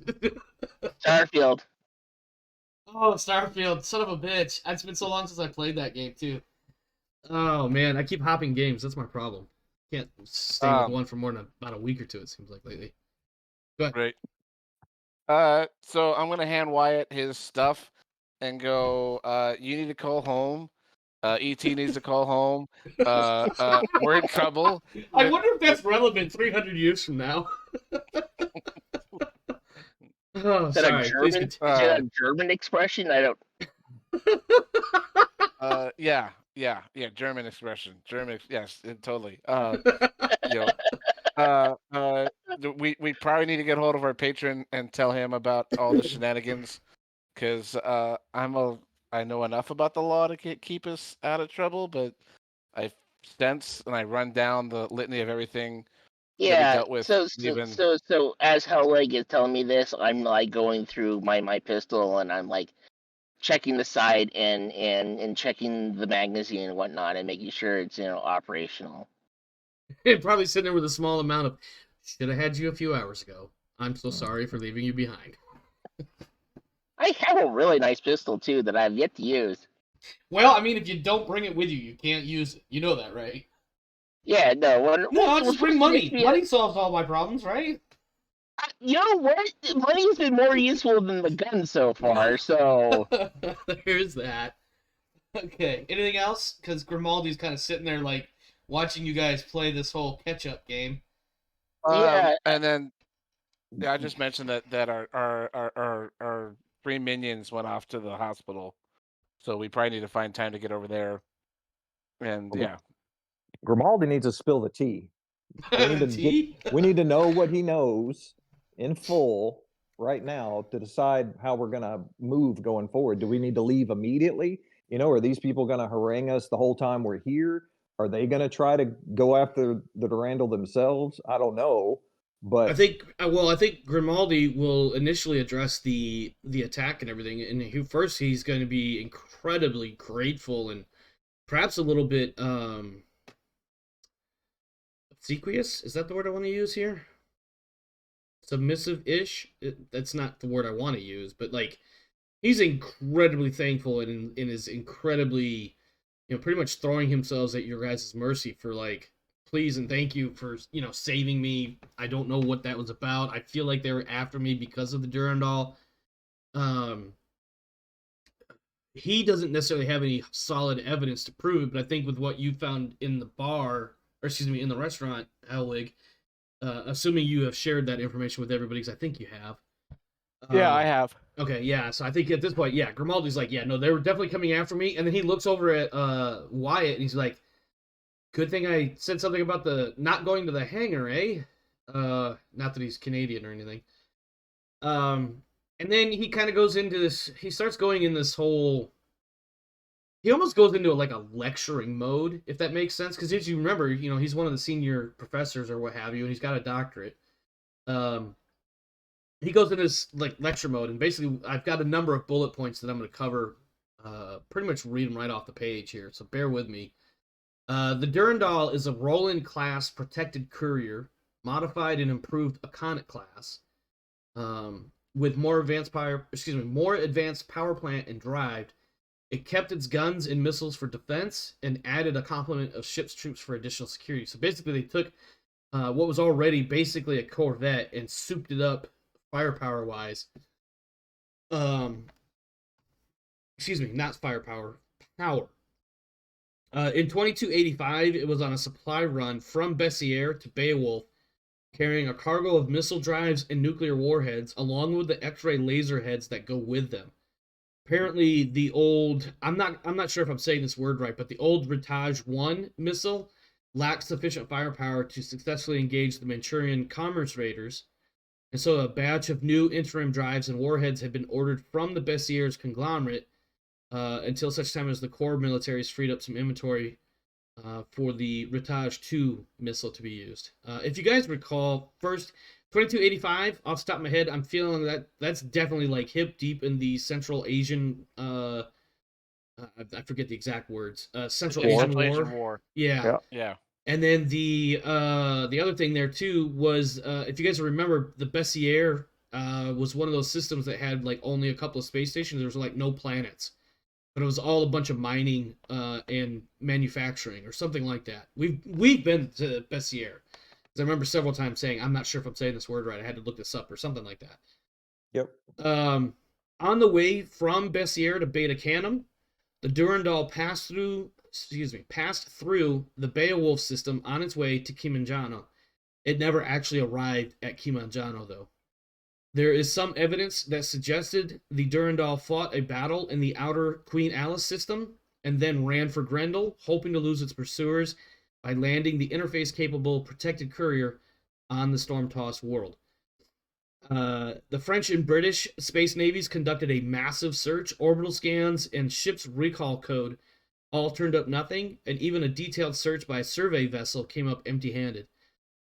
Starfield. Oh, Starfield, son of a bitch. It's been so long since I played that game, too. Oh, man, I keep hopping games. That's my problem. Can't stay with one for more than about a week or two, it seems like, lately. Go ahead. Right. So I'm going to hand Wyatt his stuff and go, you need to call home. ET needs to call home. We're in trouble. I wonder if that's relevant 300 years from now. Oh, is that sorry. a German expression? I don't. Yeah. German expression. Yes, totally. We probably need to get hold of our patron and tell him about all the shenanigans, because I know enough about the law to keep us out of trouble, but I sense and I run down the litany of everything Yeah. dealt with So even. as Hellleg is telling me this, I'm like going through my pistol and I'm like checking the sight and checking the magazine and whatnot and making sure it's operational. And probably sitting there with a small amount of, should have had you a few hours ago. I'm so sorry for leaving you behind. I have a really nice pistol too that I've yet to use. Well, I mean, if you don't bring it with you, you can't use it. You know that, right? Yeah, no. No, I'll just bring money. Yeah. Money solves all my problems, right? You know what? Money's been more useful than the gun so far. So There's that. Okay. Anything else? Because Grimaldi's kind of sitting there, like, watching you guys play this whole catch-up game. yeah, And then I just mentioned that our 3 minions went off to the hospital, so we probably need to find time to get over there. And yeah, Grimaldi needs to spill the tea. Tea? We need to know what he knows in full right now to decide how we're going to move going forward. Do we need to leave immediately? Are these people going to harangue us the whole time we're here? Are they going to try to go after the Durandal themselves? I don't know, but I think Grimaldi will initially address the attack and everything, and he's going to be incredibly grateful and perhaps a little bit obsequious. Is that the word I want to use here? Submissive-ish. That's not the word I want to use, but like he's incredibly thankful and is incredibly, pretty much throwing himself at your guys' mercy for like, please and thank you for saving me. I don't know what that was about. I feel like they were after me because of the Durandal. He doesn't necessarily have any solid evidence to prove it, but I think with what you found in the in the restaurant, Elwig, assuming you have shared that information with everybody, because I think you have. yeah, I have. Okay, yeah. So I think at this point, yeah, Grimaldi's like, yeah, no, they were definitely coming after me. And then he looks over at Wyatt and he's like, good thing I said something about the not going to the hangar, eh? Not that he's Canadian or anything. And then he kind of goes into this. He starts going in this whole. He almost goes into like a lecturing mode, if that makes sense. Because as you remember, he's one of the senior professors or what have you, and he's got a doctorate. He goes in this like lecture mode, and basically, I've got a number of bullet points that I'm going to cover. Pretty much read them right off the page here, so bear with me. The Durandal is a Roland class protected courier, modified and improved Iconic class, with more advanced power plant and drive. It kept its guns and missiles for defense and added a complement of ship's troops for additional security. So basically, they took what was already basically a corvette and souped it up firepower wise. Not firepower, power. In 2285, it was on a supply run from Bessières to Beowulf, carrying a cargo of missile drives and nuclear warheads, along with the X-ray laser heads that go with them. Apparently, the old I'm not sure if I'm saying this word right, but the old Ritage 1 missile lacked sufficient firepower to successfully engage the Manchurian commerce raiders, and so a batch of new interim drives and warheads had been ordered from the Bessières conglomerate until such time as the core militaries freed up some inventory for the Ritage 2 missile to be used. If you guys recall, first 2285, off the top of my head, I'm feeling that's definitely like hip deep in the Central Asian, I forget the exact words, Central Asian War. Yeah. And then the other thing there too was, if you guys remember, the Bessières was one of those systems that had like only a couple of space stations. There was like no planets, but it was all a bunch of mining and manufacturing or something like that. We've been to Bessières. I remember several times saying, I'm not sure if I'm saying this word right. I had to look this up or something like that. Yep. On the way from Bessières to Beta Canum, the Durandal passed through the Beowulf system on its way to Kilimanjaro. It never actually arrived at Kilimanjaro, though. There is some evidence that suggested the Durandal fought a battle in the outer Queen Alice system and then ran for Grendel, hoping to lose its pursuers by landing the interface-capable protected courier on the storm-tossed world. The French and British space navies conducted a massive search. Orbital scans and ship's recall code all turned up nothing, and even a detailed search by a survey vessel came up empty-handed.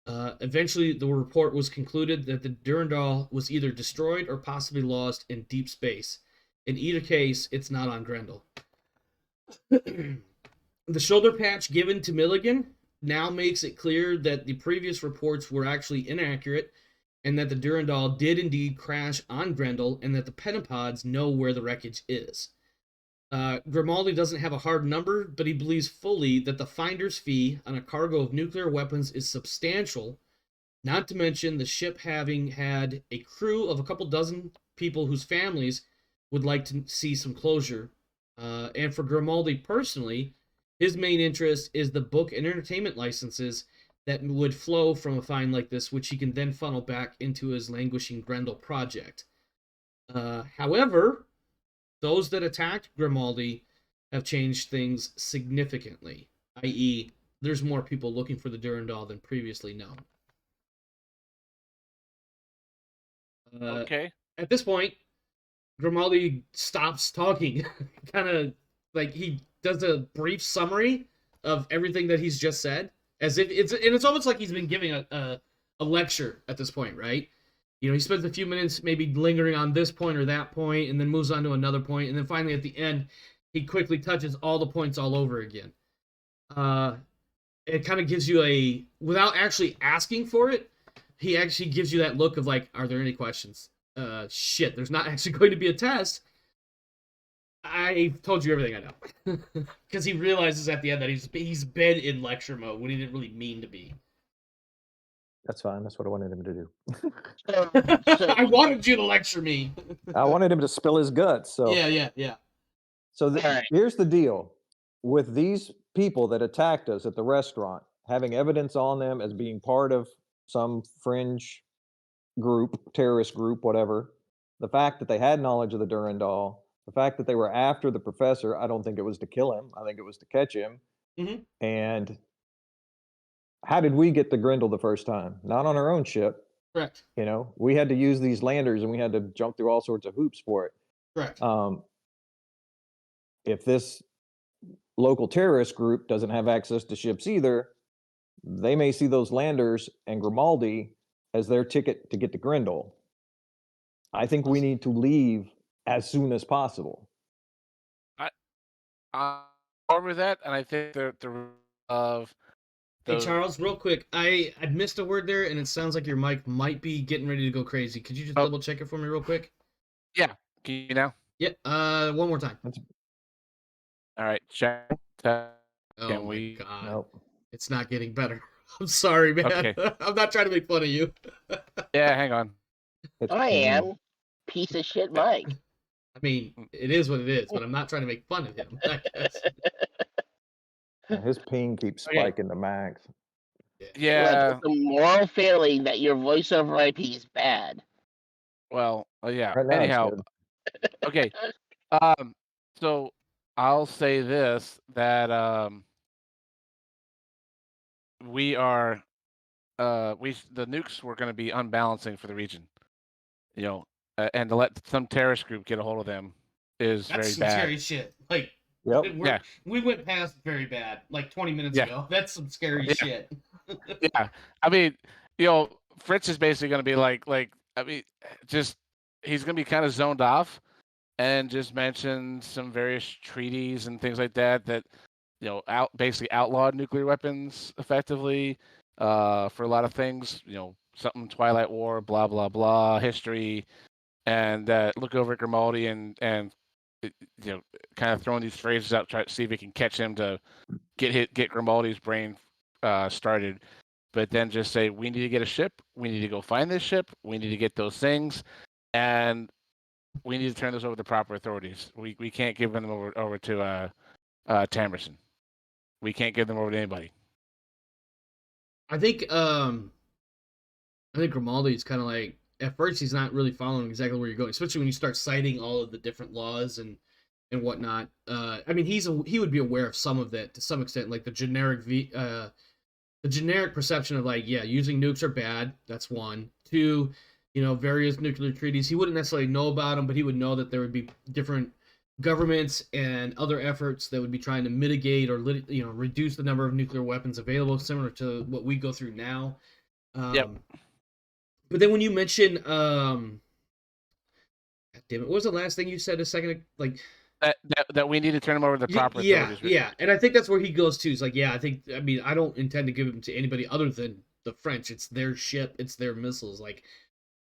Eventually, the report was concluded that the Durandal was either destroyed or possibly lost in deep space. In either case, it's not on Grendel. The shoulder patch given to Milligan now makes it clear that the previous reports were actually inaccurate, and that the Durandal did indeed crash on Grendel, and that the pentapods know where the wreckage is. Grimaldi doesn't have a hard number, but he believes fully that the finder's fee on a cargo of nuclear weapons is substantial, not to mention the ship having had a crew of a couple dozen people whose families would like to see some closure. And for Grimaldi personally, his main interest is the book and entertainment licenses that would flow from a find like this, which he can then funnel back into his languishing Grendel project. However, those that attacked Grimaldi have changed things significantly, i.e., there's more people looking for the Durandal than previously known. Okay. At this point, Grimaldi stops talking, kind of like he does a brief summary of everything that he's just said, as if it's almost like he's been giving a lecture at this point, right? You know, he spends a few minutes maybe lingering on this point or that point, and then moves on to another point, and then finally at the end, he quickly touches all the points all over again. It kind of gives you without actually asking for it, he actually gives you that look of like, are there any questions? Shit, there's not actually going to be a test. I told you everything I know. Because he realizes at the end that he's been in lecture mode when he didn't really mean to be. That's fine. That's what I wanted him to do. I wanted you to lecture me. I wanted him to spill his guts. So Yeah. So Alright. here's the deal. With these people that attacked us at the restaurant, having evidence on them as being part of some fringe group, terrorist group, whatever, the fact that they had knowledge of the Durandal, the fact that they were after the professor, I don't think it was to kill him. I think it was to catch him. Mm-hmm. And how did we get to Grendel the first time? Not on our own ship. Correct. You know, we had to use these landers and we had to jump through all sorts of hoops for it. Correct. If this local terrorist group doesn't have access to ships either, they may see those landers and Grimaldi as their ticket to get to Grendel. I think we need to leave as soon as possible. I'm over that, and I think the of Hey, the Charles, real quick. I missed a word there, and it sounds like your mic might be getting ready to go crazy. Could you just double check it for me real quick? yeah. Can you now? Yeah, one more time. All right, check. Oh Can my we? god. Nope. It's not getting better. I'm sorry, man. Okay. I'm not trying to make fun of you. Yeah, hang on. It's I ping. am. Piece of shit Mike. I mean, it is what it is, but I'm not trying to make fun of him, I guess. His ping keeps Okay. spiking to max. Yeah. Look, it's a moral failing that your voice over IP is bad. Well, yeah. Right now it's Anyhow, good. okay. So I'll say this, that we are the nukes were going to be unbalancing for the region, you know, and to let some terrorist group get a hold of them is That's very some bad. scary shit. Like, Yep. Yeah. we went past very bad, like 20 minutes Yeah. ago. That's some scary Yeah. shit. Yeah, I mean, you know, Fritz is basically going to be like, I mean, just he's going to be kind of zoned off, and just mention some various treaties and things like that you know, basically outlawed nuclear weapons effectively for a lot of things. You know, something Twilight War, blah blah blah, history, and look over at Grimaldi and you know, kind of throwing these phrases out, try to see if we can catch him to get Grimaldi's brain started. But then just say, we need to get a ship, we need to go find this ship, we need to get those things, and we need to turn this over to proper authorities. We can't give them over to Tamerson. We can't give them over to anybody. I think Grimaldi is kind of like, at first he's not really following exactly where you're going, especially when you start citing all of the different laws and whatnot. I mean, he would be aware of some of that to some extent, like the generic perception of like, yeah, using nukes are bad. That's one. Two, you know, various nuclear treaties. He wouldn't necessarily know about them, but he would know that there would be different governments and other efforts that would be trying to mitigate or reduce the number of nuclear weapons available, similar to what we go through now. Yep. But then when you mention, God damn it, what was the last thing you said a second? Like that we need to turn him over to the proper authorities. Yeah, and I think that's where he goes to. He's like, yeah, I mean, I don't intend to give him to anybody other than the French. It's their ship, it's their missiles. Like,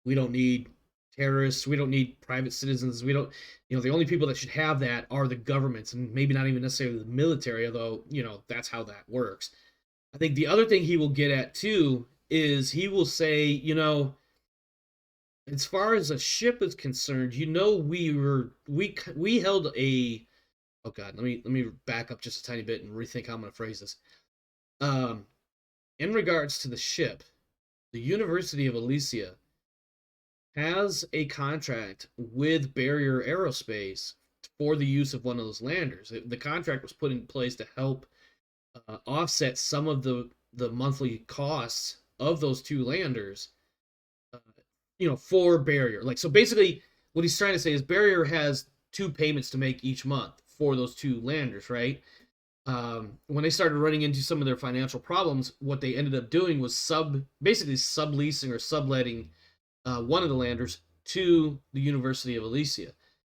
we don't need terrorists, we don't need private citizens, we don't, the only people that should have that are the governments, and maybe not even necessarily the military, although, that's how that works. I think the other thing he will get at too is he will say, as far as a ship is concerned, we held a, oh god, let me back up just a tiny bit and rethink how I'm going to phrase this. In regards to the ship, the University of Elysia has a contract with Barrier Aerospace for the use of one of those landers. The contract was put in place to help offset some of the monthly costs of those two landers, for Barrier. Like, so basically what he's trying to say is Barrier has two payments to make each month for those two landers, right? When they started running into some of their financial problems, what they ended up doing was subleasing or subletting one of the landers to the University of Elysia.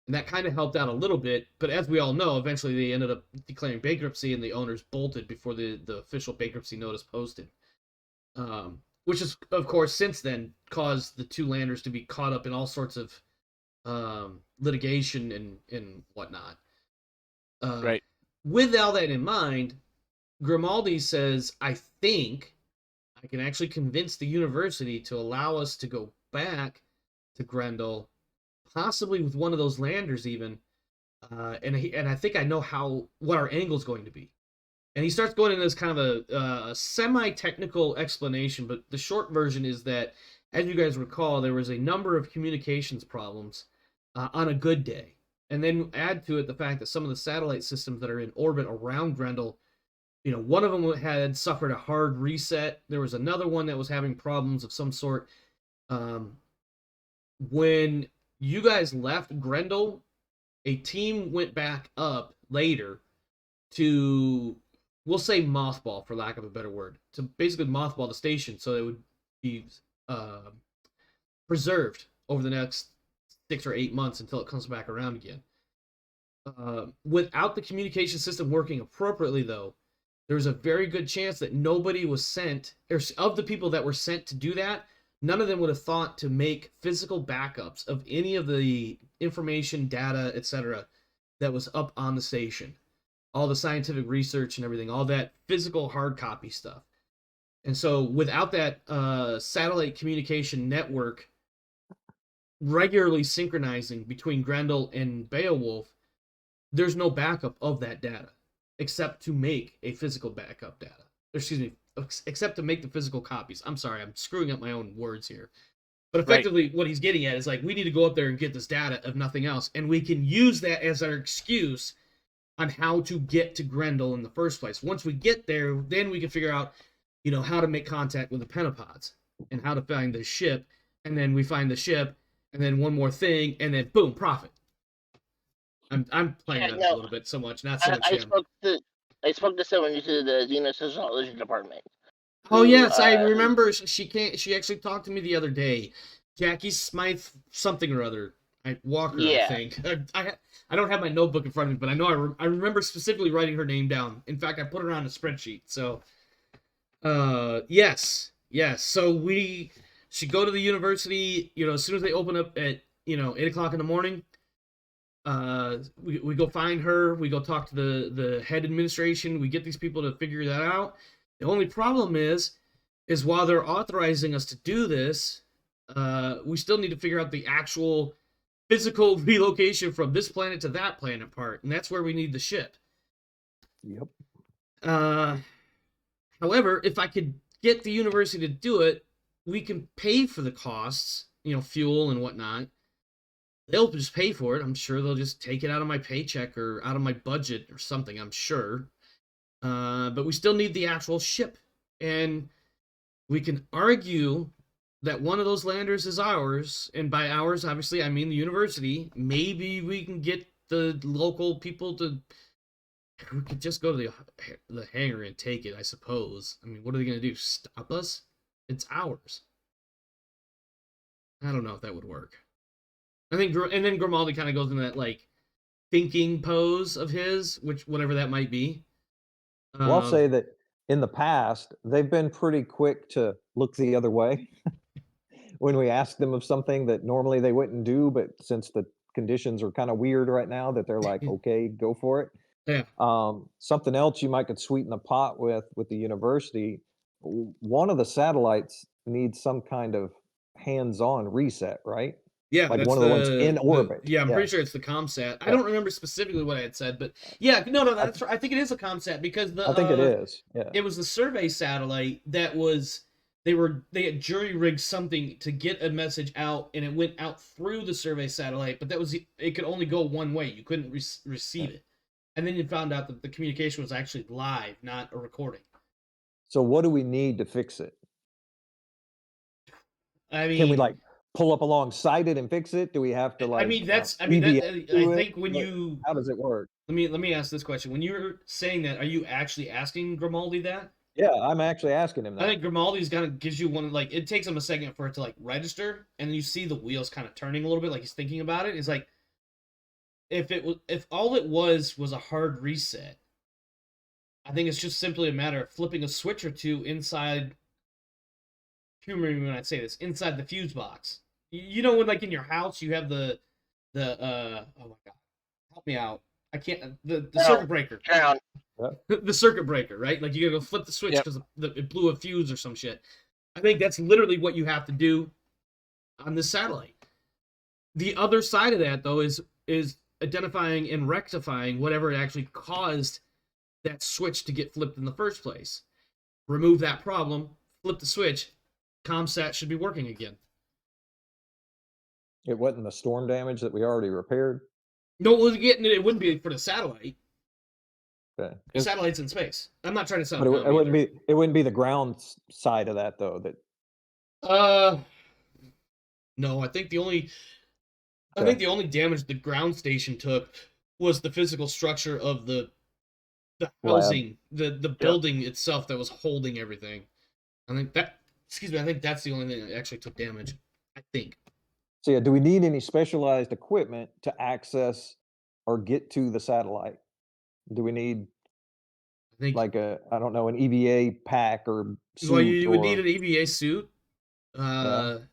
And that kind of helped out a little bit, but as we all know, eventually they ended up declaring bankruptcy and the owners bolted before the official bankruptcy notice posted. Which has, of course, since then caused the two landers to be caught up in all sorts of litigation and whatnot. Right. With all that in mind, Grimaldi says, I think I can actually convince the university to allow us to go back to Grendel, possibly with one of those landers even, and I think I know what our angle is going to be. And he starts going into this kind of a semi-technical explanation, but the short version is that, as you guys recall, there was a number of communications problems on a good day. And then add to it the fact that some of the satellite systems that are in orbit around Grendel, one of them had suffered a hard reset. There was another one that was having problems of some sort. When you guys left Grendel, a team went back up later to, we'll say mothball for lack of a better word, to basically mothball the station so it would be preserved over the next 6 or 8 months until it comes back around again. Without the communication system working appropriately, though, there's a very good chance that nobody was sent, or of the people that were sent to do that, none of them would have thought to make physical backups of any of the information, data, etc. that was up on the station. All the scientific research and everything, all that physical hard copy stuff. And so without that satellite communication network regularly synchronizing between Grendel and Beowulf, there's no backup of that data except to make a physical backup data. Except to make the physical copies. I'm sorry, I'm screwing up my own words here. But effectively, What he's getting at is like, we need to go up there and get this data, if nothing else, and we can use that as our excuse on how to get to Grendel in the first place. Once we get there, then we can figure out, how to make contact with the pentapods and how to find the ship. And then we find the ship, and then one more thing, and then boom, profit. I'm playing that a little bit so much, not so much him. I spoke to someone to the xenosociology department. Oh yes, I remember. She actually talked to me the other day. Jackie Smythe something or other. Walker, yeah. I think. I don't have my notebook in front of me, but I know I remember specifically writing her name down. In fact, I put her on a spreadsheet. So, yes. So we should go to the university. As soon as they open up at 8:00 in the morning. We go find her. We go talk to the head administration. We get these people to figure that out. The only problem is while they're authorizing us to do this, we still need to figure out the actual physical relocation from this planet to that planet part, and that's where we need the ship. Yep. However, if I could get the university to do it, we can pay for the costs, fuel and whatnot. They'll just pay for it. I'm sure they'll just take it out of my paycheck or out of my budget or something, I'm sure. But we still need the actual ship. And we can argue that one of those landers is ours, and by ours, obviously, I mean the university. Maybe we can get the local people to... We could just go to the hangar and take it, I suppose. I mean, what are they going to do? Stop us? It's ours. I don't know if that would work. I think, and then Grimaldi kind of goes into that like thinking pose of his, which whatever that might be. Well, I'll say that in the past, they've been pretty quick to look the other way when we ask them of something that normally they wouldn't do, but since the conditions are kind of weird right now, that they're like, okay, go for it. Yeah. Something else you might could sweeten the pot with the university. One of the satellites needs some kind of hands-on reset, right? Yeah, like that's one of the ones in orbit. Yeah, I'm pretty sure it's the ComSat. I don't remember specifically what I had said, but yeah, no, that's right. I think it is a ComSat because I think it is. Yeah, it was the survey satellite that was they had jury rigged something to get a message out, and it went out through the survey satellite, but it could only go one way. You couldn't receive it, and then you found out that the communication was actually live, not a recording. So what do we need to fix it? I mean, can we like pull up alongside it and fix it? Do we have to like? I think when you. How does it work? Let me ask this question. When you're saying that, are you actually asking Grimaldi that? Yeah, I'm actually asking him that. I think Grimaldi's gives you one, like, it takes him a second for it to like register, and then you see the wheels kind of turning a little bit, like he's thinking about it. It's like if all it was a hard reset, I think it's just simply a matter of flipping a switch or two inside. Humor me when I say this, inside the fuse box. You know when like in your house you have the oh my god, help me out. I can't the circuit breaker. The circuit breaker, right? Like you gotta go flip the switch because it blew a fuse or some shit. I think that's literally what you have to do on this satellite. The other side of that though is identifying and rectifying whatever actually caused that switch to get flipped in the first place. Remove that problem, flip the switch. ComSat should be working again. It wasn't the storm damage that we already repaired? No, it wouldn't be for the satellite. Okay. The satellite's in space. I'm not trying to sound. But it wouldn't be the ground side of that though. No, I think the only damage the ground station took was the physical structure of the housing, the building itself that was holding everything. I think that's the only thing that actually took damage. I think. So yeah, do we need any specialized equipment to access or get to the satellite? Do we need like an EVA pack or suit? Well, you would need an EVA suit. Or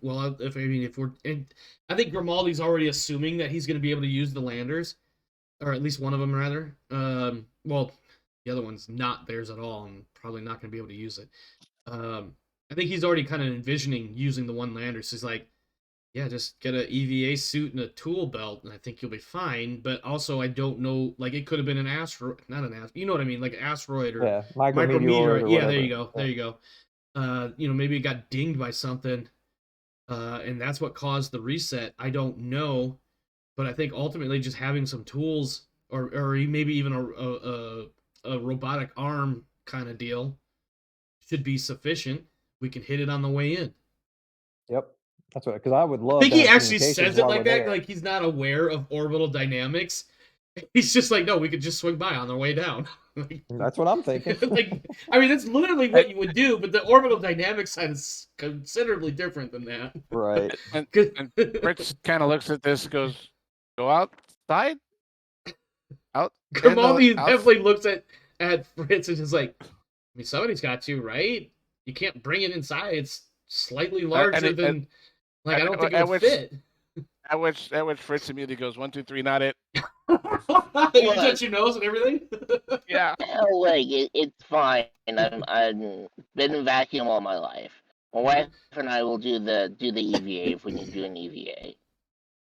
well, if we're, and I think Grimaldi's already assuming that he's going to be able to use the landers, or at least one of them rather. Well, the other one's not theirs at all, and probably not going to be able to use it. I think he's already kind of envisioning using the one lander. So he's like, yeah, just get an EVA suit and a tool belt, and I think you'll be fine. But also, I don't know, like it could have been an asteroid, not an asteroid, you know what I mean, like an asteroid or micrometeor. Yeah, there you go, there you go. Maybe it got dinged by something, and that's what caused the reset. I don't know, but I think ultimately just having some tools, or maybe even a robotic arm kind of deal, should be sufficient. We can hit it on the way in. Yep, that's what. Because I would love. I think he actually says it like that, like he's not aware of orbital dynamics. He's just like, no, we could just swing by on their way down. That's what I'm thinking. That's literally what you would do, but the orbital dynamics side is considerably different than that. Right. And Fritz kind of looks at this, goes, "Go outside." Grimaldi definitely looks at Fritz and is like, I mean, somebody's got to, right? You can't bring it inside. It's slightly larger than. I don't think it would fit. At which Fritz immediately goes, 1, 2, 3, not it. You touch your nose and everything? Yeah. Like it's fine. I've been vacuum all my life. My wife and I will do the EVA if we need to do an EVA.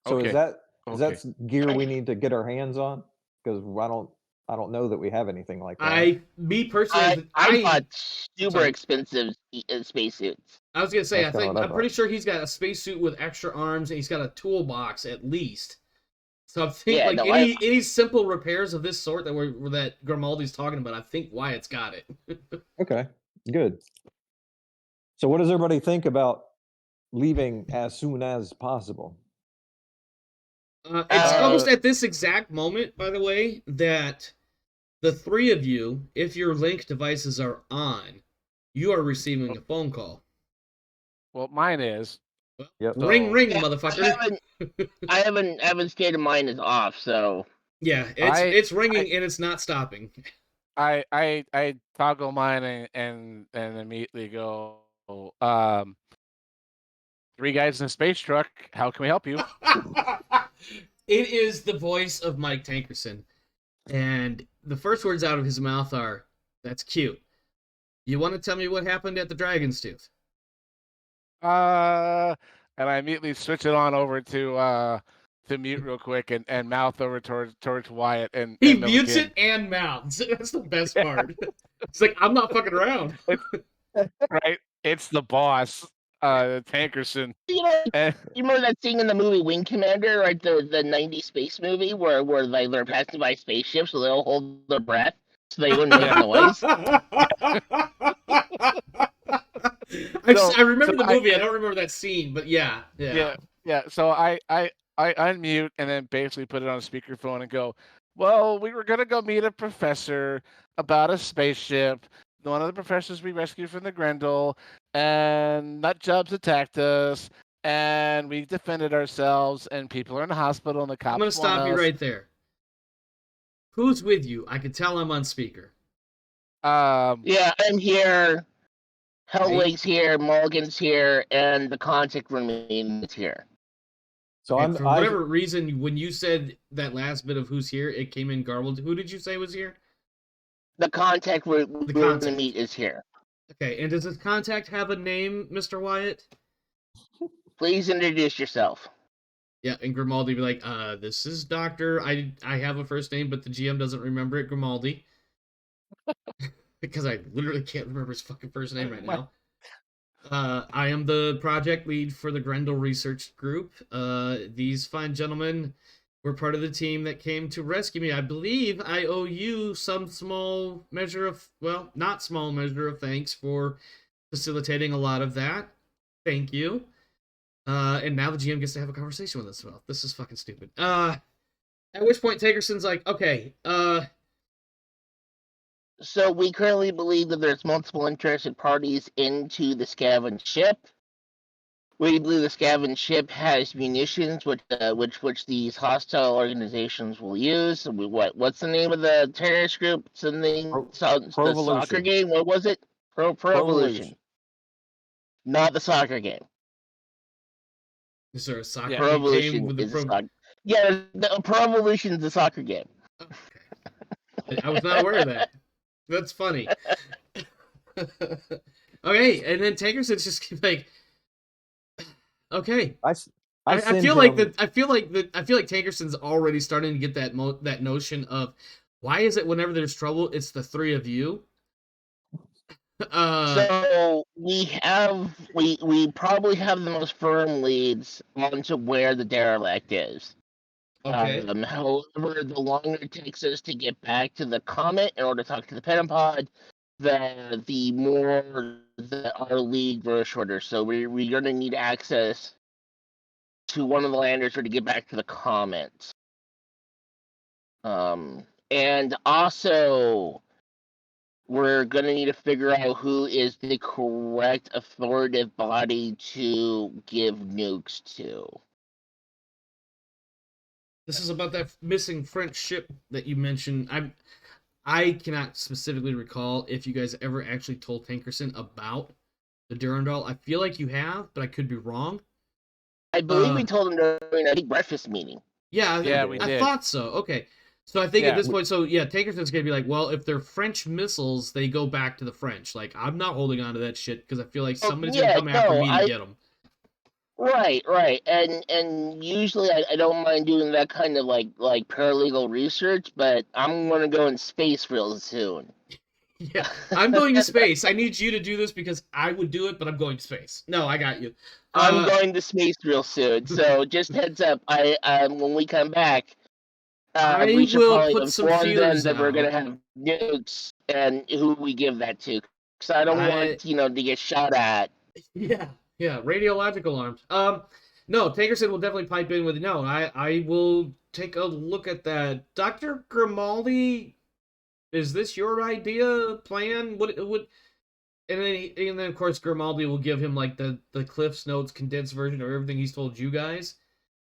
So is that gear we need to get our hands on? Because I don't know that we have anything like that. Me personally, I bought super expensive spacesuits. I was gonna say, I'm pretty sure he's got a spacesuit with extra arms, and he's got a toolbox at least. So I think any simple repairs of this sort that Grimaldi's talking about, I think Wyatt's got it. Okay, good. So what does everybody think about leaving as soon as possible? It's almost at this exact moment, by the way, that the three of you, if your link devices are on, You are receiving a phone call. Well, mine is. Yep. Ring, So- ring, Yeah, motherfucker. I haven't stated mine is off, so Yeah, it's ringing and it's not stopping. I toggle mine and immediately go, um, 3 guys in a space truck. How can we help you? It is the voice of Mike Tankerson. And the first words out of his mouth are, "That's cute. You want to tell me what happened at the Dragon's Tooth?" And I immediately switch it on over to mute real quick and mouth over towards Wyatt and He and mutes Milliken. it and mouths. That's the best part. It's like, I'm not fucking around. Right? It's the boss, Tankerson. you know, And, you remember that scene in the movie Wing Commander, right? The '90s space movie where like they're passing by spaceships, so they all hold their breath so they wouldn't make Yeah. noise. I remember so the movie. I don't remember that scene, but yeah. yeah. So I unmute and then basically put it on speakerphone and go, well, we were gonna go meet a professor about a spaceship. One of the professors we rescued from the Grendel, and nut jobs attacked us, and we defended ourselves, and people are in the hospital, and the cops I'm going to stop want you us. right there. Who's with you? I can tell I'm on speaker. Yeah, I'm here. Hellwig's here, Mulligan's here, and the contact room is here. So And for whatever reason, when you said that last bit of who's here, it came in garbled. Who did you say was here? The contact room The to contact. meet is here. Okay, and does this contact have a name, Mr. Wyatt? Please introduce yourself. Yeah, and Grimaldi be like, this is Doctor. I have a first name, but the GM doesn't remember it, Grimaldi. Because I literally can't remember his fucking first name right now. I am the project lead for the Grendel Research Group. These fine gentlemen were part of the team that came to rescue me. I believe I owe you some small measure of, well, not small measure of thanks for facilitating a lot of that. Thank you. And now the GM gets to have a conversation with us about this is fucking stupid. At which point Takerson's like, okay, So we currently believe that there's multiple interested parties into the scavenged ship. We believe the scavenged ship has munitions, which these hostile organizations will use. So what's the name of the terrorist group? Something the soccer Provolution. game. What was it? Provolution. Not the soccer game. is there a soccer game Provolution with is the a soccer. Yeah, the Provolution is a soccer game. Okay. I was not aware of that. That's funny. Okay, and then Tankerson's just like, okay. I feel like I feel like Tankerson's already starting to get that notion of why is it whenever there's trouble it's the three of you. So we probably have the most firm leads onto where the derelict is. Okay. However, the longer it takes us to get back to the comet in order to talk to the Pentapod, the more that our lead grows shorter. So we're going to need access to one of the landers or to get back to the comet. And also, we're going to need to figure out who is the correct authoritative body to give nukes to. This is about that missing French ship that you mentioned. I cannot specifically recall if you guys ever actually told Tankerson about the Durandal. I feel like you have, but I could be wrong. I believe we told him during a big breakfast meeting. Yeah, we I did. thought so. Okay. So I think at this point, Tankerson's going to be like, well, if they're French missiles, they go back to the French. Like, I'm not holding on to that shit because I feel like somebody's going to come after me to get them. Right. And usually I don't mind doing that kind of like paralegal research, but I'm going to go in space real soon. Yeah, I'm going to space. I need you to do this because I would do it, but I'm going to space. No, I got you. I'm going to space real soon, so just heads up. When we come back, we should probably inform them that we're going to have nukes and who we give that to, because I don't want to get shot at. Yeah, radiological arms. No, Tankerson will definitely pipe in with no. I will take a look at that. Dr. Grimaldi, is this your idea, plan? What and then of course Grimaldi will give him like the Cliff's Notes condensed version of everything he's told you guys,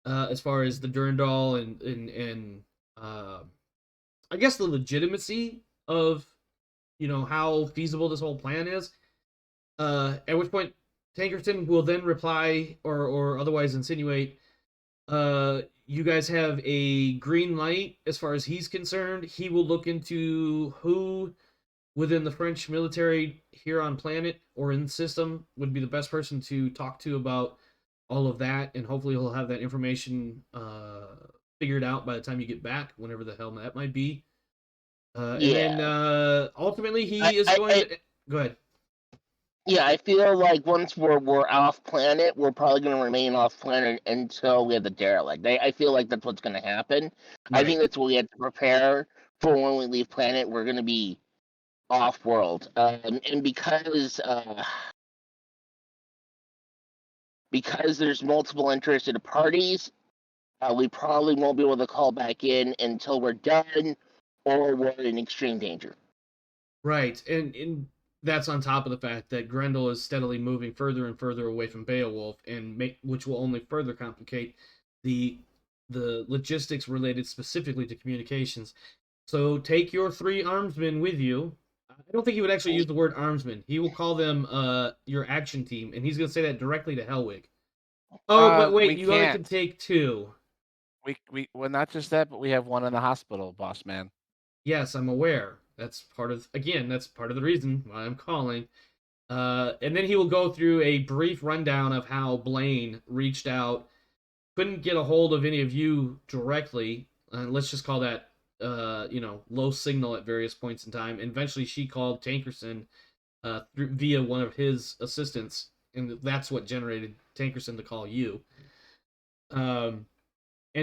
as far as the Durandal and I guess the legitimacy of how feasible this whole plan is. At which point Tankerton will then reply or otherwise insinuate, you guys have a green light as far as he's concerned. He will look into who within the French military here on planet or in the system would be the best person to talk to about all of that, and hopefully he'll have that information figured out by the time you get back, whenever the hell that might be. And then ultimately he is going to... Go ahead. Yeah, I feel like once we're off planet, we're probably going to remain off planet until we have the derelict. I feel like that's what's going to happen. Right. I think that's what we have to prepare for when we leave planet. We're going to be off world, and because there's multiple interested parties, we probably won't be able to call back in until we're done or we're in extreme danger. Right, and that's on top of the fact that Grendel is steadily moving further and further away from Beowulf, which will only further complicate the logistics related specifically to communications. So take your 3 armsmen with you. I don't think he would actually use the word armsmen. He will call them your action team, and he's going to say that directly to Helwig. Oh, but wait, you only can take 2. Well, not just that, but we have one in the hospital, boss man. Yes, I'm aware. That's part of the reason why I'm calling. And then he will go through a brief rundown of how Blaine reached out, couldn't get a hold of any of you directly. Let's just call that, low signal at various points in time. And eventually she called Tankerson via one of his assistants, and that's what generated Tankerson to call you. And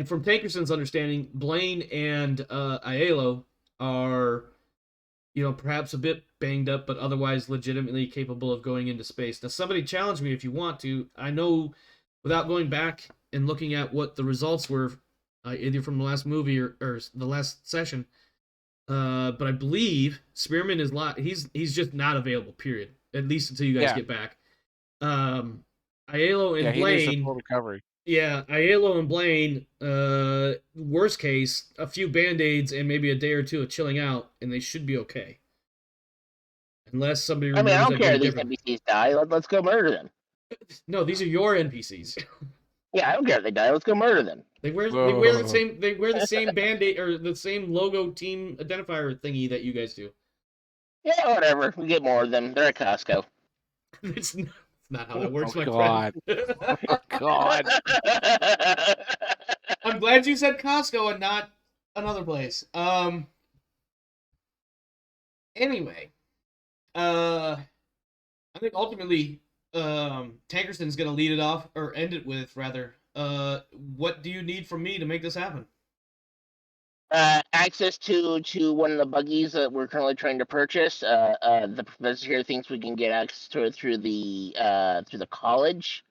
from Tankerson's understanding, Blaine and Aiello are, perhaps a bit banged up, but otherwise legitimately capable of going into space. Now, somebody challenge me if you want to. I know, without going back and looking at what the results were, either from the last movie or the last session, but I believe Spearman is he's just not available. Period. At least until you guys get back. Aiello and Blaine. He needs a full recovery. Yeah, Aiello and Blaine, worst case, a few Band-Aids and maybe a day or two of chilling out, and they should be okay. Unless somebody remembers I don't care if these NPCs die. Let's go murder them. No, these are your NPCs. Yeah, I don't care if they die. Let's go murder them. They wear the same Band-Aid or the same logo team identifier thingy that you guys do. Yeah, whatever. We get more of them. They're at Costco. It's not how that works, my God. friend. Oh, God. I'm glad you said Costco and not another place. Anyway, I think ultimately, Tankerson's going to lead it off, or end it with, rather. What do you need from me to make this happen? Access to one of the buggies that we're currently trying to purchase. The professor here thinks we can get access to it through the college.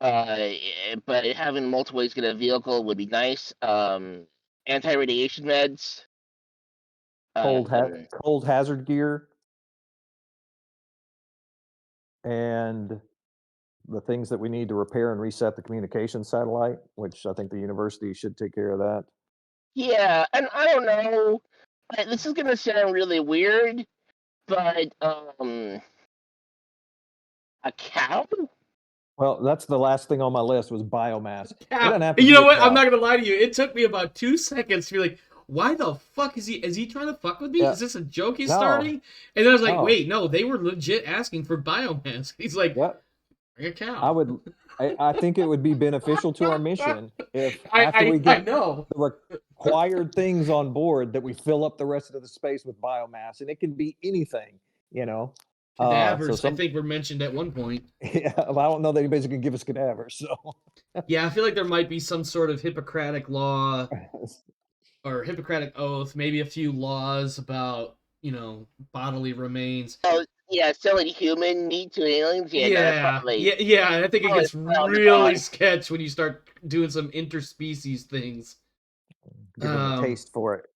But having multiple ways to get a vehicle would be nice. Anti-radiation meds. Cold hazard gear. And the things that we need to repair and reset the communication satellite, which I think the university should take care of that. Yeah, and I don't know. This is gonna sound really weird, but a cow? Well, that's the last thing on my list was biomass. You know what? I'm not gonna lie to you. It took me about 2 seconds to be like, why the fuck is he trying to fuck with me? Yeah. Is this a joke he's starting? And then I was like, wait, no, they were legit asking for biomass. He's like, bring a cow. I think it would be beneficial to our mission if after we get the required things on board that we fill up the rest of the space with biomass, and it can be anything, Cadavers, I think, were mentioned at one point. Yeah, well, I don't know that anybody's going to give us cadavers, so. Yeah, I feel like there might be some sort of Hippocratic law or Hippocratic oath, maybe a few laws about, bodily remains. Oh, yeah, selling human meat to aliens. Yeah, I think it gets really sketch when you start doing some interspecies things. Give them a taste for it.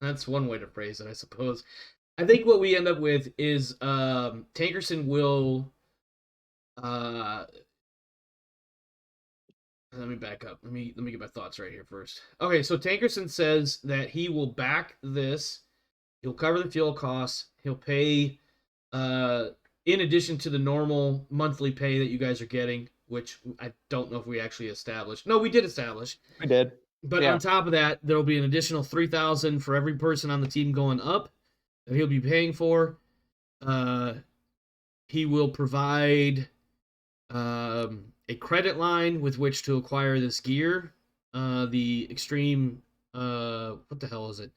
That's one way to phrase it, I suppose. I think what we end up with is Tankerson will. Let me back up. Let me get my thoughts right here first. Okay, so Tankerson says that he will back this. He'll cover the fuel costs. He'll pay, in addition to the normal monthly pay that you guys are getting, which I don't know if we actually established. No, we did establish. We did. But Yeah. on top of that, there'll be an additional $3,000 for every person on the team going up that he'll be paying for. He will provide a credit line with which to acquire this gear. The extreme, what the hell is it?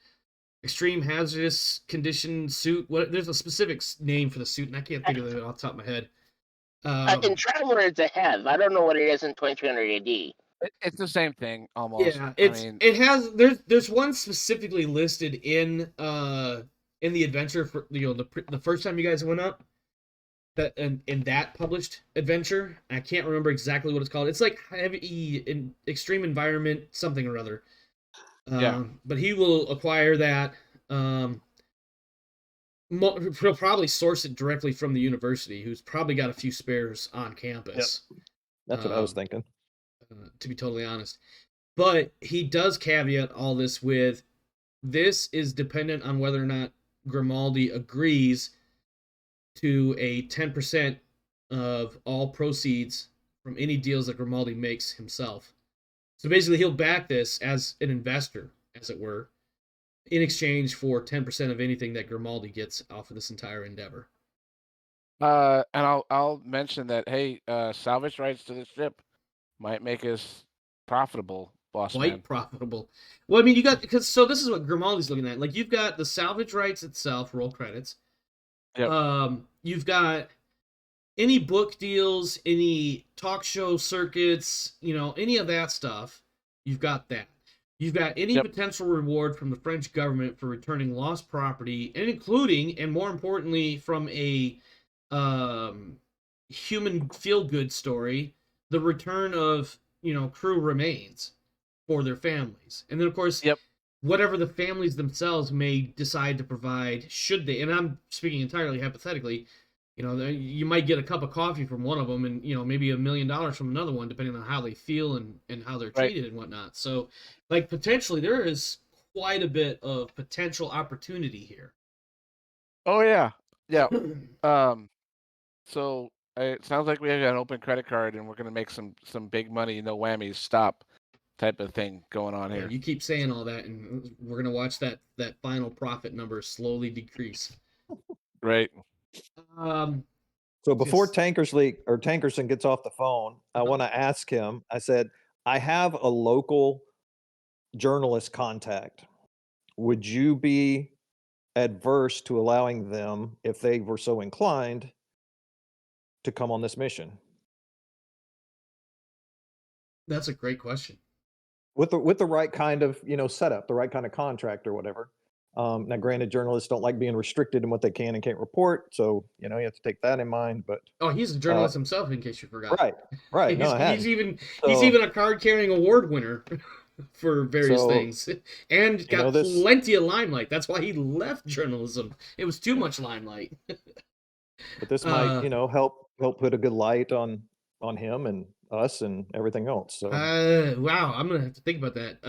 Extreme hazardous condition suit. What? There's a specific name for the suit, and I can't think of it off the top of my head. In Traveler, it's a HEV. I don't know what it is in 2300 AD. It's the same thing almost. Yeah, I mean, it has there's one specifically listed in the adventure for the first time you guys went up, that in that published adventure. I can't remember exactly what it's called. It's like heavy in extreme environment something or other. Yeah. But he will acquire that. He'll probably source it directly from the university, who's probably got a few spares on campus. That's what I was thinking. To be totally honest. But he does caveat all this with, this is dependent on whether or not Grimaldi agrees to a 10% of all proceeds from any deals that Grimaldi makes himself. So basically, he'll back this as an investor, as it were, in exchange for 10% of anything that Grimaldi gets off of this entire endeavor. and I'll mention that, hey, salvage rights to the ship might make us profitable, boss Quite man. profitable. Well, I mean, so this is what Grimaldi's looking at. Like, you've got the salvage rights itself, roll credits. Yep. You've got any book deals, any talk show circuits, any of that stuff. You've got that. You've got any potential reward from the French government for returning lost property, and including, and more importantly, from a human feel-good story, the return of crew remains for their families, and then of course, whatever the families themselves may decide to provide, should they. And I'm speaking entirely hypothetically. You might get a cup of coffee from one of them, and maybe $1 million from another one, depending on how they feel and how they're treated and whatnot. So, like, potentially there is quite a bit of potential opportunity here. Oh yeah. So it sounds like we have an open credit card, and we're gonna make some big money, no whammies, stop type of thing going on here. You keep saying all that, and we're gonna watch that final profit number slowly decrease. Right. So before Tankerson gets off the phone, I want to ask him. I said, I have a local journalist contact. Would you be adverse to allowing them, if they were so inclined, to come on this mission? That's a great question. With the right kind of setup, the right kind of contract or whatever. Now, granted, journalists don't like being restricted in what they can and can't report, so you have to take that in mind. But he's a journalist himself, in case you forgot. Right. he's even a card-carrying award winner for various things, and got plenty of limelight. That's why he left journalism. It was too much limelight. But this might, help put a good light on him and us and everything else. So wow, I'm gonna have to think about that.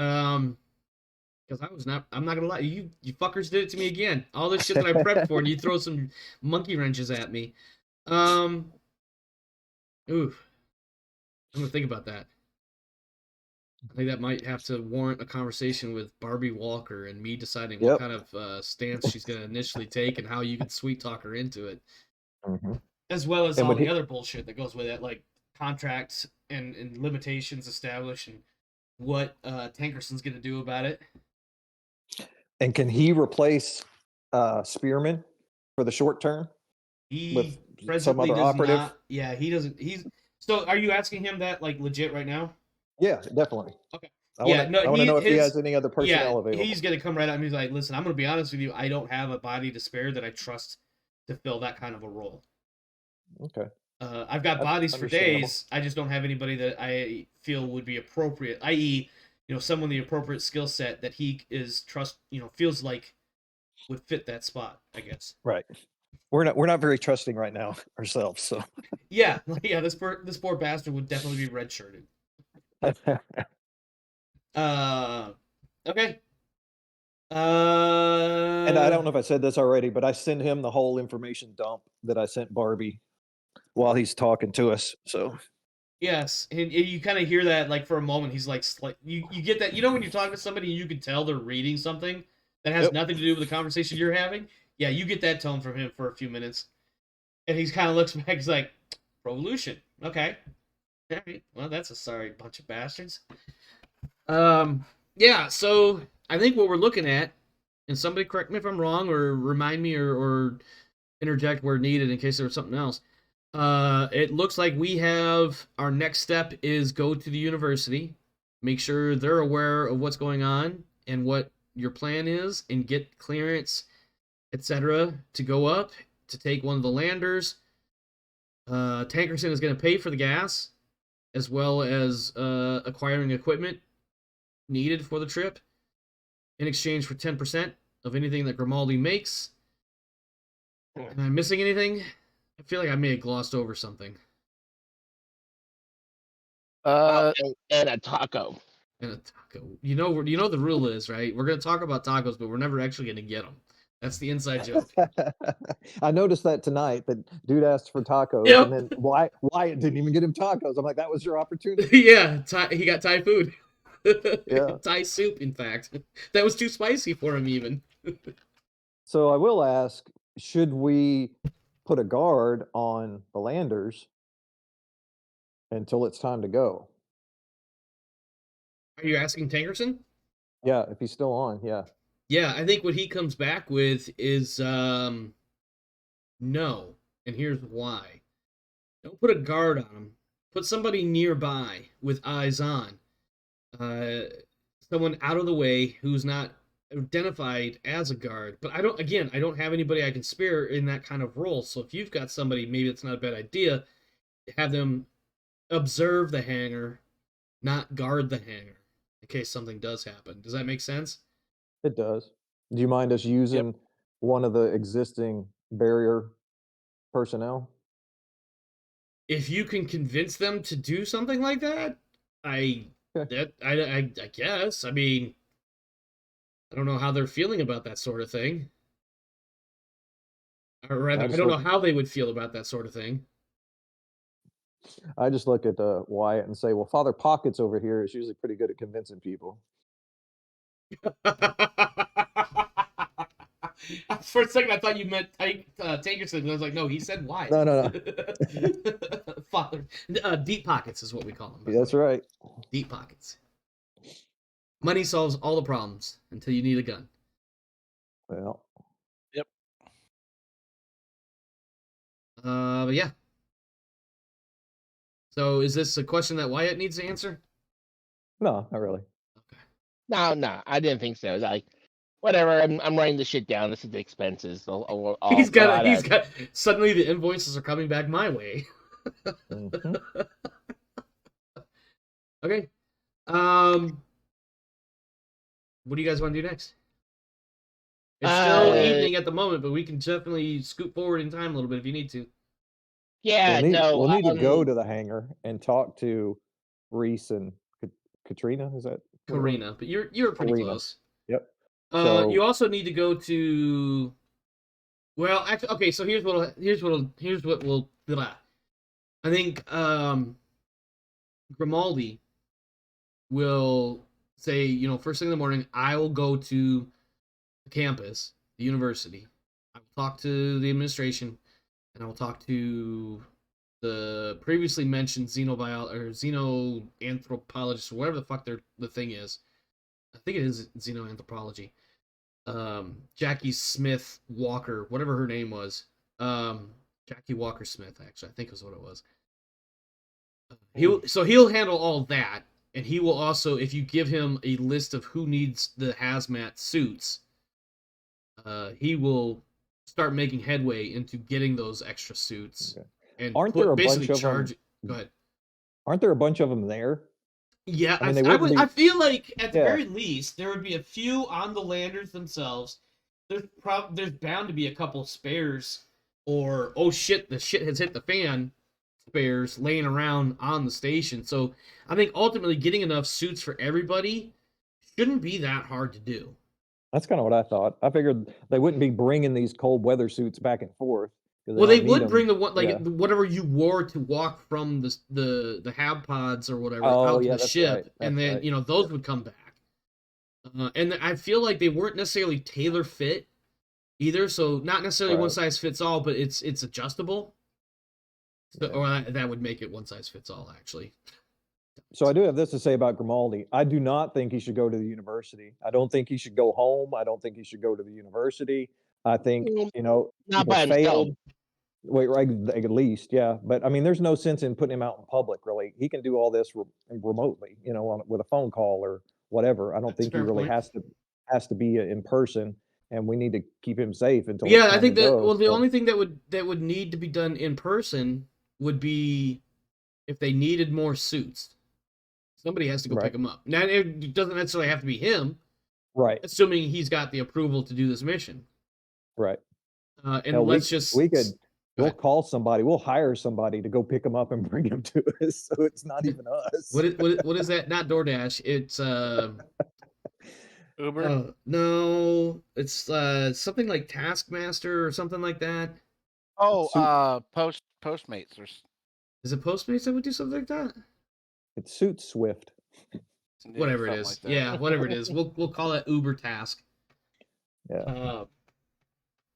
Because I'm not gonna lie, you fuckers did it to me again. All this shit that I prepped for, and you throw some monkey wrenches at me. I'm gonna think about that. I think that might have to warrant a conversation with Barbie Walker and me deciding what kind of stance she's gonna initially take and how you can sweet talk her into it. Mm-hmm. As well as all the other bullshit that goes with it, like contracts and limitations established, and what Tankerson's gonna do about it. And can he replace Spearman for the short term? He presently some other operative? Not. Yeah, he doesn't. So are you asking him that, like, legit right now? Yeah, definitely. Okay. I want to know if he has any other personnel available. He's gonna come right out and he's like, listen, I'm gonna be honest with you, I don't have a body to spare that I trust to fill that kind of a role. Okay. I've got bodies for days. I just don't have anybody that I feel would be appropriate, i.e., someone the appropriate skill set that he is feels like would fit that spot, I guess. Right. We're not very trusting right now ourselves. So Yeah, this poor bastard would definitely be redshirted. Okay. and I don't know if I said this already, but I send him the whole information dump that I sent Barbie while he's talking to us. So Yes, and you kind of hear that like for a moment. He's like, you get that, when you're talking to somebody, you can tell they're reading something that has Yep. nothing to do with the conversation you're having. Yeah, you get that tone from him for a few minutes, and he's kind of looks back. He's like, "Revolution, okay, all right. Well, that's a sorry bunch of bastards." Yeah. So I think what we're looking at, and somebody correct me if I'm wrong, or remind me, or interject where needed in case there was something else. It looks like we have our next step is go to the university, make sure they're aware of what's going on and what your plan is, and get clearance, etc., to go up to take one of the landers. Tankerson is going to pay for the gas as well as acquiring equipment needed for the trip in exchange for 10% of anything that Grimaldi makes. Am I missing anything? I feel like I may have glossed over something. And a taco. And a taco. You know the rule is, right? We're gonna talk about tacos, but we're never actually gonna get them. That's the inside joke. I noticed that tonight that dude asked for tacos, Yep. and then Wyatt didn't even get him tacos. I'm like, that was your opportunity. Yeah, he got Thai food. Yeah. Thai soup, in fact. That was too spicy for him, even. So I will ask, should we put a guard on the landers until it's time to go? Are you asking Tankerson? Yeah, if he's still on, yeah. Yeah, I think what he comes back with is no, and here's why. Don't put a guard on him. Put somebody nearby with eyes on. Someone out of the way who's not identified as a guard. But I don't have anybody I can spare in that kind of role. So if you've got somebody, maybe it's not a bad idea to have them observe the hangar, not guard the hangar in case something does happen. Does that make sense? It does. Do you mind us using one of the existing barrier personnel? If you can convince them to do something like that, I guess. I mean, I don't know how they're feeling about that sort of thing. Or rather, I don't know how they would feel about that sort of thing. I just look at Wyatt and say, well, Father Pockets over here is usually pretty good at convincing people. For a second, I thought you meant Tankerson, and I was like, no, he said Wyatt. No. Father, deep pockets is what we call them. That's right. Deep pockets. Money solves all the problems until you need a gun. Well. Yep. But yeah. So is this a question that Wyatt needs to answer? No, not really. Okay. No, I didn't think so. It was like, whatever. I'm writing this shit down. This is the expenses. He's got. Suddenly the invoices are coming back my way. Mm-hmm. Okay. What do you guys want to do next? It's still evening at the moment, but we can definitely scoot forward in time a little bit if you need to. Yeah, we'll need to go to the hangar and talk to Reese and Katrina. Is that Karina? But you're pretty close. Yep. You also need to go to. Well, actually, okay. So here's what we'll. Blah. I think Grimaldi will say, first thing in the morning, I will go to the campus, the university. I will talk to the administration, and I will talk to the previously mentioned xenoanthropologist, or whatever the fuck the thing is. I think it is xenoanthropology. Jackie Smith Walker, whatever her name was. Jackie Walker Smith, actually, I think is what it was. He'll handle all that, and he will also, if you give him a list of who needs the hazmat suits, he will start making headway into getting those extra suits. Okay. And aren't there a bunch of them? Go ahead. Aren't there a bunch of them there? Yeah, I feel like at the very least there would be a few on the landers themselves, there's bound to be a couple spares, or oh shit, the shit has hit the fan spares laying around on the station. So I think ultimately getting enough suits for everybody shouldn't be that hard to do. That's kind of what I thought. I figured they wouldn't be bringing these cold weather suits back and forth. 'Cause Well, they don't need would 'em. bring the one like Yeah. whatever you wore to walk from the hab pods or whatever Oh, out to yeah, the that's ship, right. and That's then right. those Yep. would come back. And I feel like they weren't necessarily tailor fit either, so not necessarily one Right. size fits all, but it's adjustable. So, Yeah. or that would make it one size fits all, actually. So I do have this to say about Grimaldi. I do not think he should go to the university. I don't think he should go home. I don't think he should go to the university. I think, Mm, you know, Not either by himself. failed. Wait, right, at least, yeah. But I mean, there's no sense in putting him out in public, really. He can do all this remotely, you know, with a phone call or whatever. I don't That's a think he fair really point. has to be in person, and we need to keep him safe until it's Yeah, I time think to that go. the So, only thing that would need to be done in person would be if they needed more suits. Somebody has to go pick right, him up. Now it doesn't necessarily have to be him, right, assuming he's got the approval to do this mission. right. And Hell, let's just we could go we'll ahead. call somebody. We'll hire somebody to go pick him up and bring him to us, so it's not even us. What is that? Not DoorDash. It's Uber. no, it's something like Taskmaster or something like that. Suit Postmates or Is it Postmates that would do something like that? It's Suit Swift. Whatever it something is. like that. Yeah, whatever it is. We'll call it Uber Task. Yeah.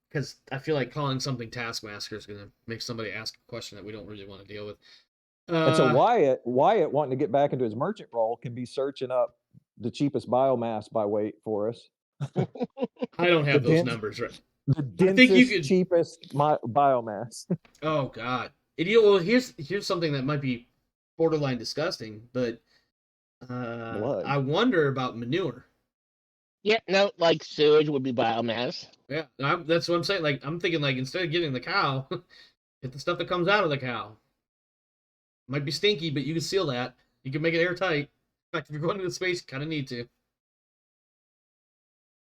Because I feel like calling something Taskmaster is gonna make somebody ask a question that we don't really want to deal with. And so Wyatt wanting to get back into his merchant role can be searching up the cheapest biomass by weight for us. I don't The have those dense numbers right. the I think you densest, could. cheapest biomass. Oh God. Well, here's something that might be borderline disgusting, but Blood. I wonder about manure. Yeah, no, like sewage would be biomass. Yeah, that's what I'm saying. Like I'm thinking, like instead of getting the cow, get the stuff that comes out of the cow. Might be stinky, but you can seal that. You can make it airtight. In fact, if you're going into space, you kind of need to,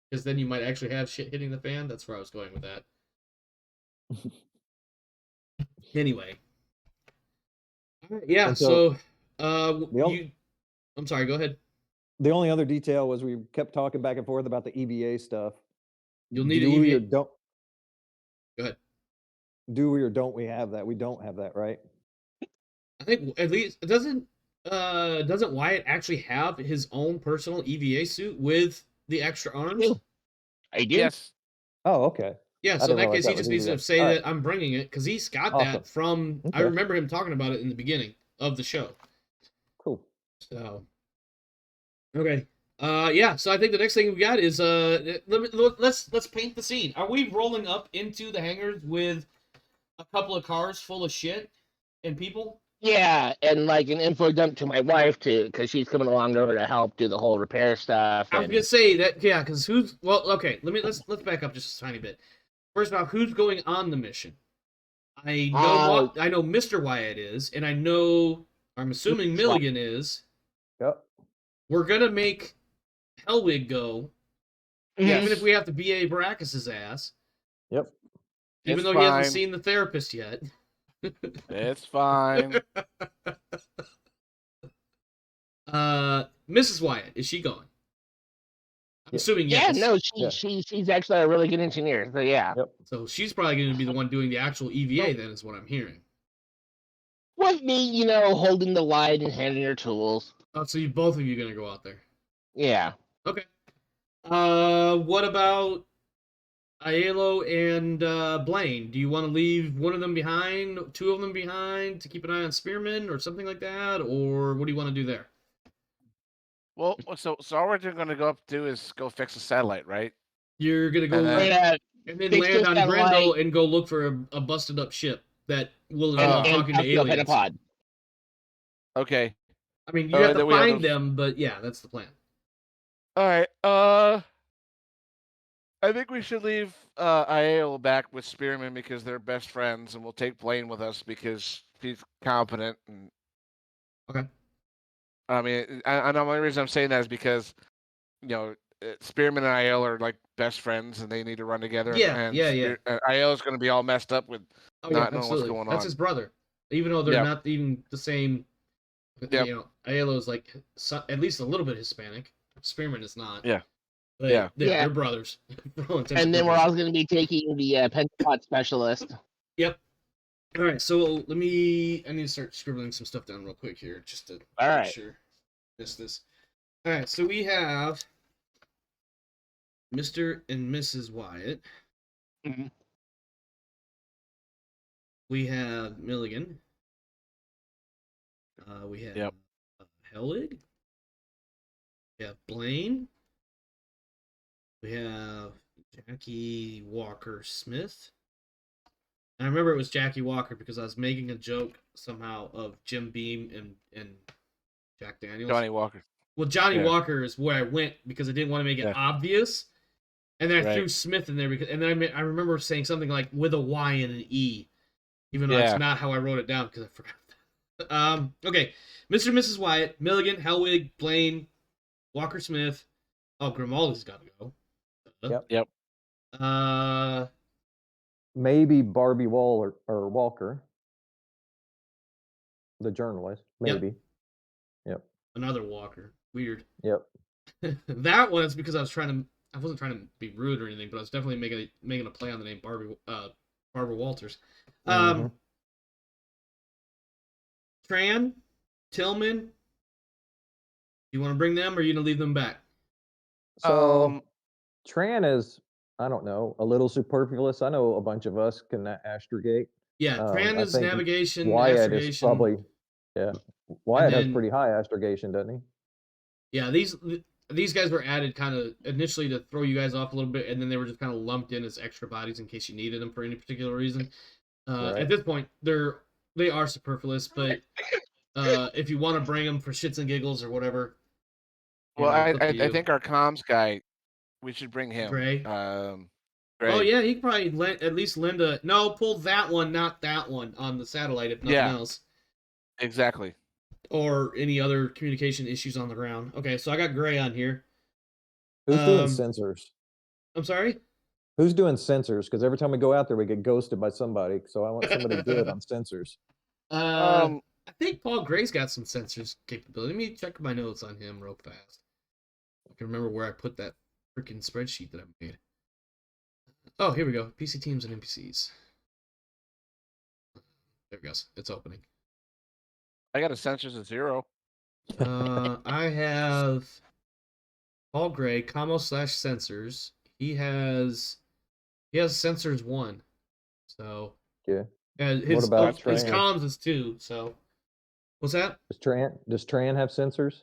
because then you might actually have shit hitting the fan. That's where I was going with that. Anyway, all right, yeah. And so I'm sorry. Go ahead. the only other detail was we kept talking back and forth about the EVA stuff. You'll need Do an we or EVA. don't Go ahead. do we or don't we have that? We don't have that, right? I think at least doesn't Wyatt actually have his own personal EVA suit with the extra arms? I do. Yes. Oh, okay. Yeah, I so in didn't that realize case, that he was just needs EVA. to say All that right. I'm bringing it because he's got Awesome. that from. I Okay. remember him talking about it in the beginning of the show. Cool. So, okay, yeah. So I think the next thing we got is let's paint the scene. Are we rolling up into the hangars with a couple of cars full of shit and people? Yeah, and like an info dump to my wife too, because she's coming along over to help do the whole repair stuff. I was gonna say that, yeah, because okay. Let's back up just a tiny bit. First off, who's going on the mission? I know Mr. Wyatt is, and I'm assuming Milligan is. Yep. We're gonna make Hellwig go, Yes. even if we have to BA Baracus's ass. Yep. Even It's though he hasn't fine. seen the therapist yet. It's fine. Mrs. Wyatt, is she going? I'm Yeah. assuming Yeah, yes. no, Yeah. she's actually a really good engineer. So yeah, Yep. So she's probably going to be the one doing the actual EVA. Then is what I'm hearing. with me, holding the light and handing her tools. Oh, so both of you going to go out there? Yeah. Okay. What about Aiello and Blaine? Do you want to leave one of them behind, two of them behind, to keep an eye on Spearman or something like that, or what do you want to do there? Well, so all we're going to go up do is go fix the satellite, right? You're gonna go And then- and then fix land this on satellite. Grendel and go look for a busted up ship that will And, involve and talking to talk to a aliens. Pentapod. Okay. I mean, you All have right, to then we have find to- them, but yeah, that's the plan. All right. I think we should leave Aiel back with Spearman because they're best friends, and we'll take Blaine with us because he's competent. And Okay. I mean, I know the only reason I'm saying that is because Spearman and Aiel are like best friends, and they need to run together. Yeah, And yeah. Aiel is going to be all messed up with Oh yeah, not knowing what's absolutely. going That's on. his brother, even though they're Yep. not even the same. Yep. You know, Aiello's like at least a little bit Hispanic. Spearman is not. Yeah. But Yeah. they're brothers. For all intents And then we're purposes. also going to be taking the Pentapod specialist. Yep. All right, so I need to start scribbling some stuff down real quick here, just to make sure miss this. All right, so we have Mr. and Mrs. Wyatt. Mhm. We have Milligan. We have Helig. We have Blaine. We have Jackie Walker Smith. And I remember it was Jackie Walker because I was making a joke somehow of Jim Beam and Jack Daniels. Johnny Walker. Well, Johnny Walker is where I went because I didn't want to make it obvious. And then I threw Smith in there and then I remember saying something like with a Y and an E, even though that's not how I wrote it down because I forgot. Okay, Mr. and Mrs. Wyatt, Milligan, Helwig, Blaine, Walker Smith. Oh, Grimaldi's got to go. Yep. Maybe Barbie Wall or Walker, the journalist. Maybe. Yep. Another Walker. Weird. Yep. That one is because I wasn't trying to be rude or anything, but I was definitely making a play on the name Barbara Walters. Tran, Tillman. You want to bring them or are you gonna leave them back? So Tran is, I don't know, a little superfluous. I know a bunch of us can astrogate. Yeah, Tran is navigation. Wyatt astrogation. is probably Wyatt has pretty high astrogation, doesn't he? Yeah, these guys were added kind of initially to throw you guys off a little bit, and then they were just kind of lumped in as extra bodies in case you needed them for any particular reason. At this point, they are superfluous, but if you want to bring them for shits and giggles or whatever. Well, I think our comms guy, we should bring him. Gray. Gray. Oh yeah, he could probably at least lend a pull that one, not that one on the satellite if nothing else. Exactly. Or any other communication issues on the ground. Okay, so I got Gray on here. Who's doing sensors? I'm sorry? Who's doing sensors? Because every time we go out there, we get ghosted by somebody. So I want somebody good on sensors. I think Paul Gray's got some sensors capability. Let me check my notes on him real fast. I can remember where I put that freaking spreadsheet that I made. Oh, here we go. PC teams and NPCs. There it goes. It's opening. I got a sensors of 0. I have Paul Gray, commo/sensors. He has sensors 1. So his comms is 2. So what's that? Does Tran have sensors?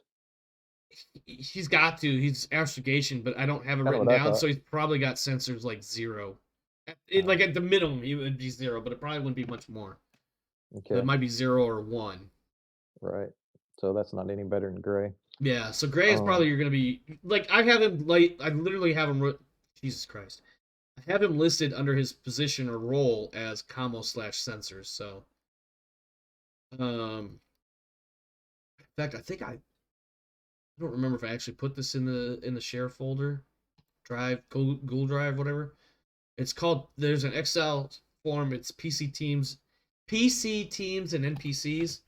He's got to. He's astrogation, but I don't have it written down, so he's probably got sensors like 0. Like at the minimum, he would be 0, but it probably wouldn't be much more. Okay. It might be 0 or 1. Right. So that's not any better than Gray. Yeah. So Gray is probably you're gonna be like I have him like I literally have him. Jesus Christ, I have him listed under his position or role as commo/sensors. So, in fact, I think I don't remember if I actually put this in the share folder, Drive, Google Drive, whatever. It's called. There's an Excel form. It's PC teams and NPCs.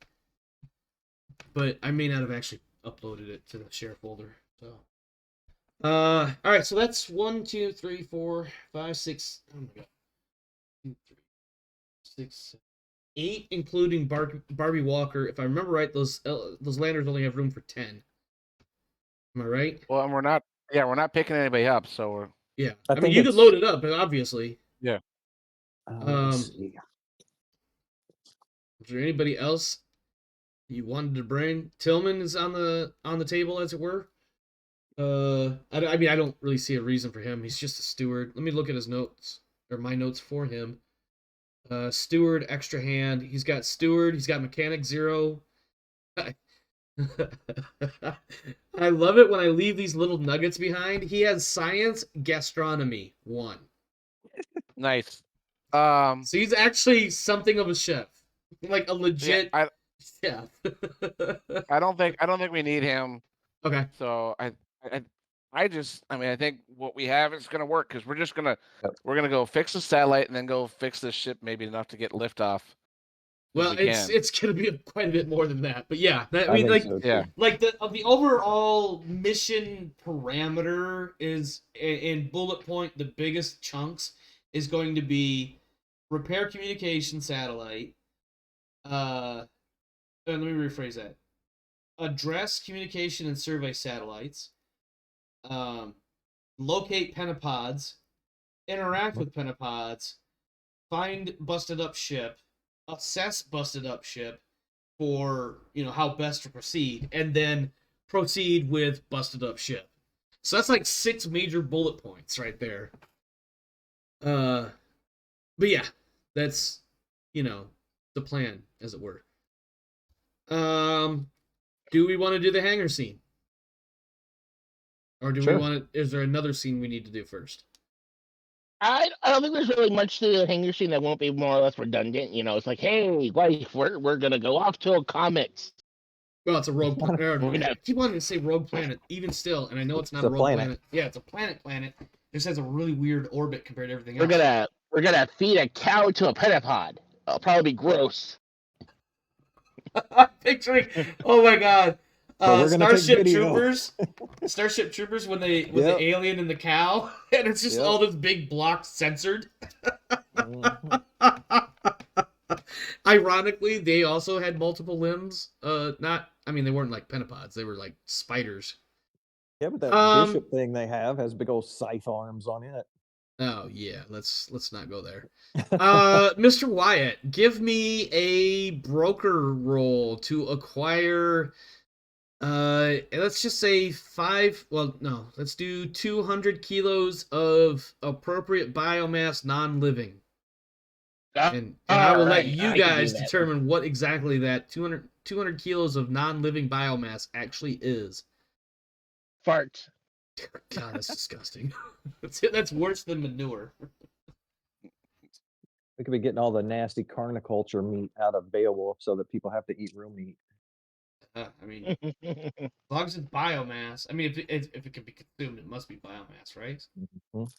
But I may not have actually uploaded it to the share folder. So, all right. So that's 1, 2, 3, 4, 5, 6. Oh my god, 2, 3, 6, 8, including Barbie Walker. If I remember right, those landers only have room for 10. Am I right? Well, and we're not picking anybody up, so we're. Yeah, I mean, you could load it up, but obviously. Yeah. Let's see. Is there anybody else you wanted to bring? Tillman is on the table, as it were. I mean, I don't really see a reason for him. He's just a steward. Let me look at his notes or my notes for him. Steward, extra hand. He's got steward. He's got mechanic 0. I love it when I leave these little nuggets behind. He has science gastronomy 1. Nice. So he's actually something of a chef, like a legit chef. I don't think we need him. Okay. So I I mean, I think what we have is going to work because Yep. we're gonna go fix the satellite and then go fix this ship maybe enough to get liftoff. Well, we it's can. it's gonna be quite a bit more than that, but yeah, I I mean, think like, so, too. Yeah. like the overall mission parameter is in bullet point. The biggest chunks is going to be repair communication satellite. Let me rephrase that. Address communication and survey satellites. Locate pentapods. Interact with pentapods. Find busted up ship. Assess busted up ship for how best to proceed, and then proceed with busted up ship. So that's like 6 major bullet points right there. But yeah, that's the plan, as it were. Do we want to do the hangar scene, or do we Sure. want to? Is there another scene we need to do first? I don't think there's really much to the hangar scene that won't be more or less redundant. It's like, hey, wife, we're gonna go off to a comics. Well, it's a rogue planet. We're gonna I keep wanting to say rogue planet, even still, and I know it's not It's a a rogue planet. planet. Yeah, it's a planet. It just has a really weird orbit compared to everything we're else. gonna feed a cow to a pentapod. It'll probably be gross. I'm picturing. Oh my god. But we're gonna take Starship video. Troopers. Starship Troopers when Yep. the alien and the cow, and it's just Yep. all this big blocks censored. Mhm. Ironically, they also had multiple limbs. They weren't like pentapods. They were like spiders. Yeah, but that bishop thing they have has big old scythe arms on it. Oh yeah, let's not go there. Mr. Wyatt, give me a broker roll to acquire. Let's just say 5. Well, no, let's do 200 kilos of appropriate biomass, non-living. And I will let you guys determine what exactly that 200 kilos of non-living biomass actually is. Fart. God, that's disgusting. That's worse than manure. We could be getting all the nasty carniculture meat out of Beowulf so that people have to eat real meat. As long as it's biomass. If it can be consumed, it must be biomass, right? Mhm.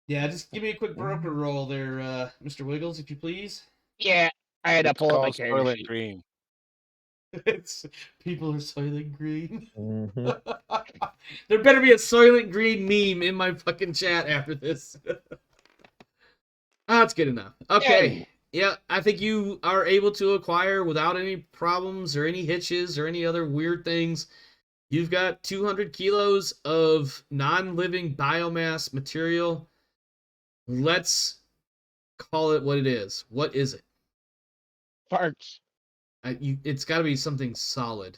Yeah, just give me a quick broker roll there, Mr. Wiggles, if you please. Yeah, I had to It's pull up my called character Soylent sheet. Green. People are Soylent Green. Mhm. There better be a Soylent Green meme in my fucking chat after this. That's good enough. Okay. Yeah, I think you are able to acquire without any problems or any hitches or any other weird things. You've got 200 kilos of non-living biomass material. Let's call it what it is. What is it? Farts. It's got to be something solid.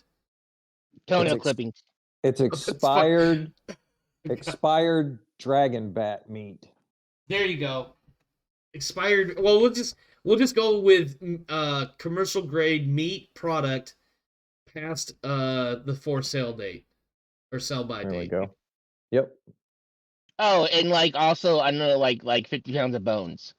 Toenail It's clippings. It's expired dragon bat meat. There you go. Expired. Well, we'll just go with commercial grade meat product past the for sale date or sell by There we date. go. Yep. Oh, and also I know like 50 pounds of bones.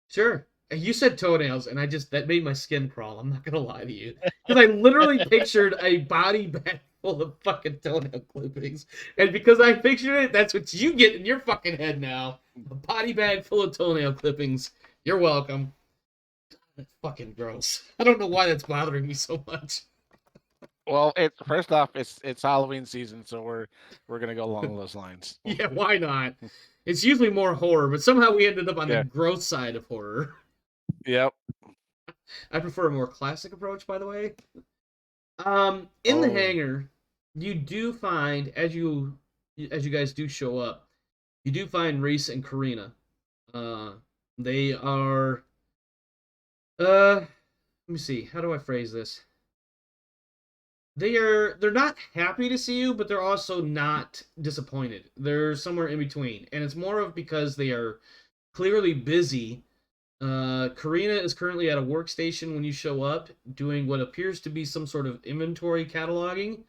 Sure. You said toenails, and that made my skin crawl. I'm not gonna lie to you, because I literally pictured a body bag full of fucking toenail clippings, and because I pictured it, that's what you get in your fucking head now. A body bag full of toenail clippings. You're welcome. That's fucking gross. I don't know why that's bothering me so much. Well, first off, it's Halloween season, so we're gonna go along those lines. Yeah, why not? It's usually more horror, but somehow we ended up on the gross side of horror. Yep. I prefer a more classic approach, by the way. In the hangar, you do find, as you guys do show up, you do find Reese and Karina. They are let me see, how do I phrase this? They're not happy to see you, but they're also not disappointed. They're somewhere in between, and it's more of because they are clearly busy. Karina is currently at a workstation when you show up, doing what appears to be some sort of inventory cataloging.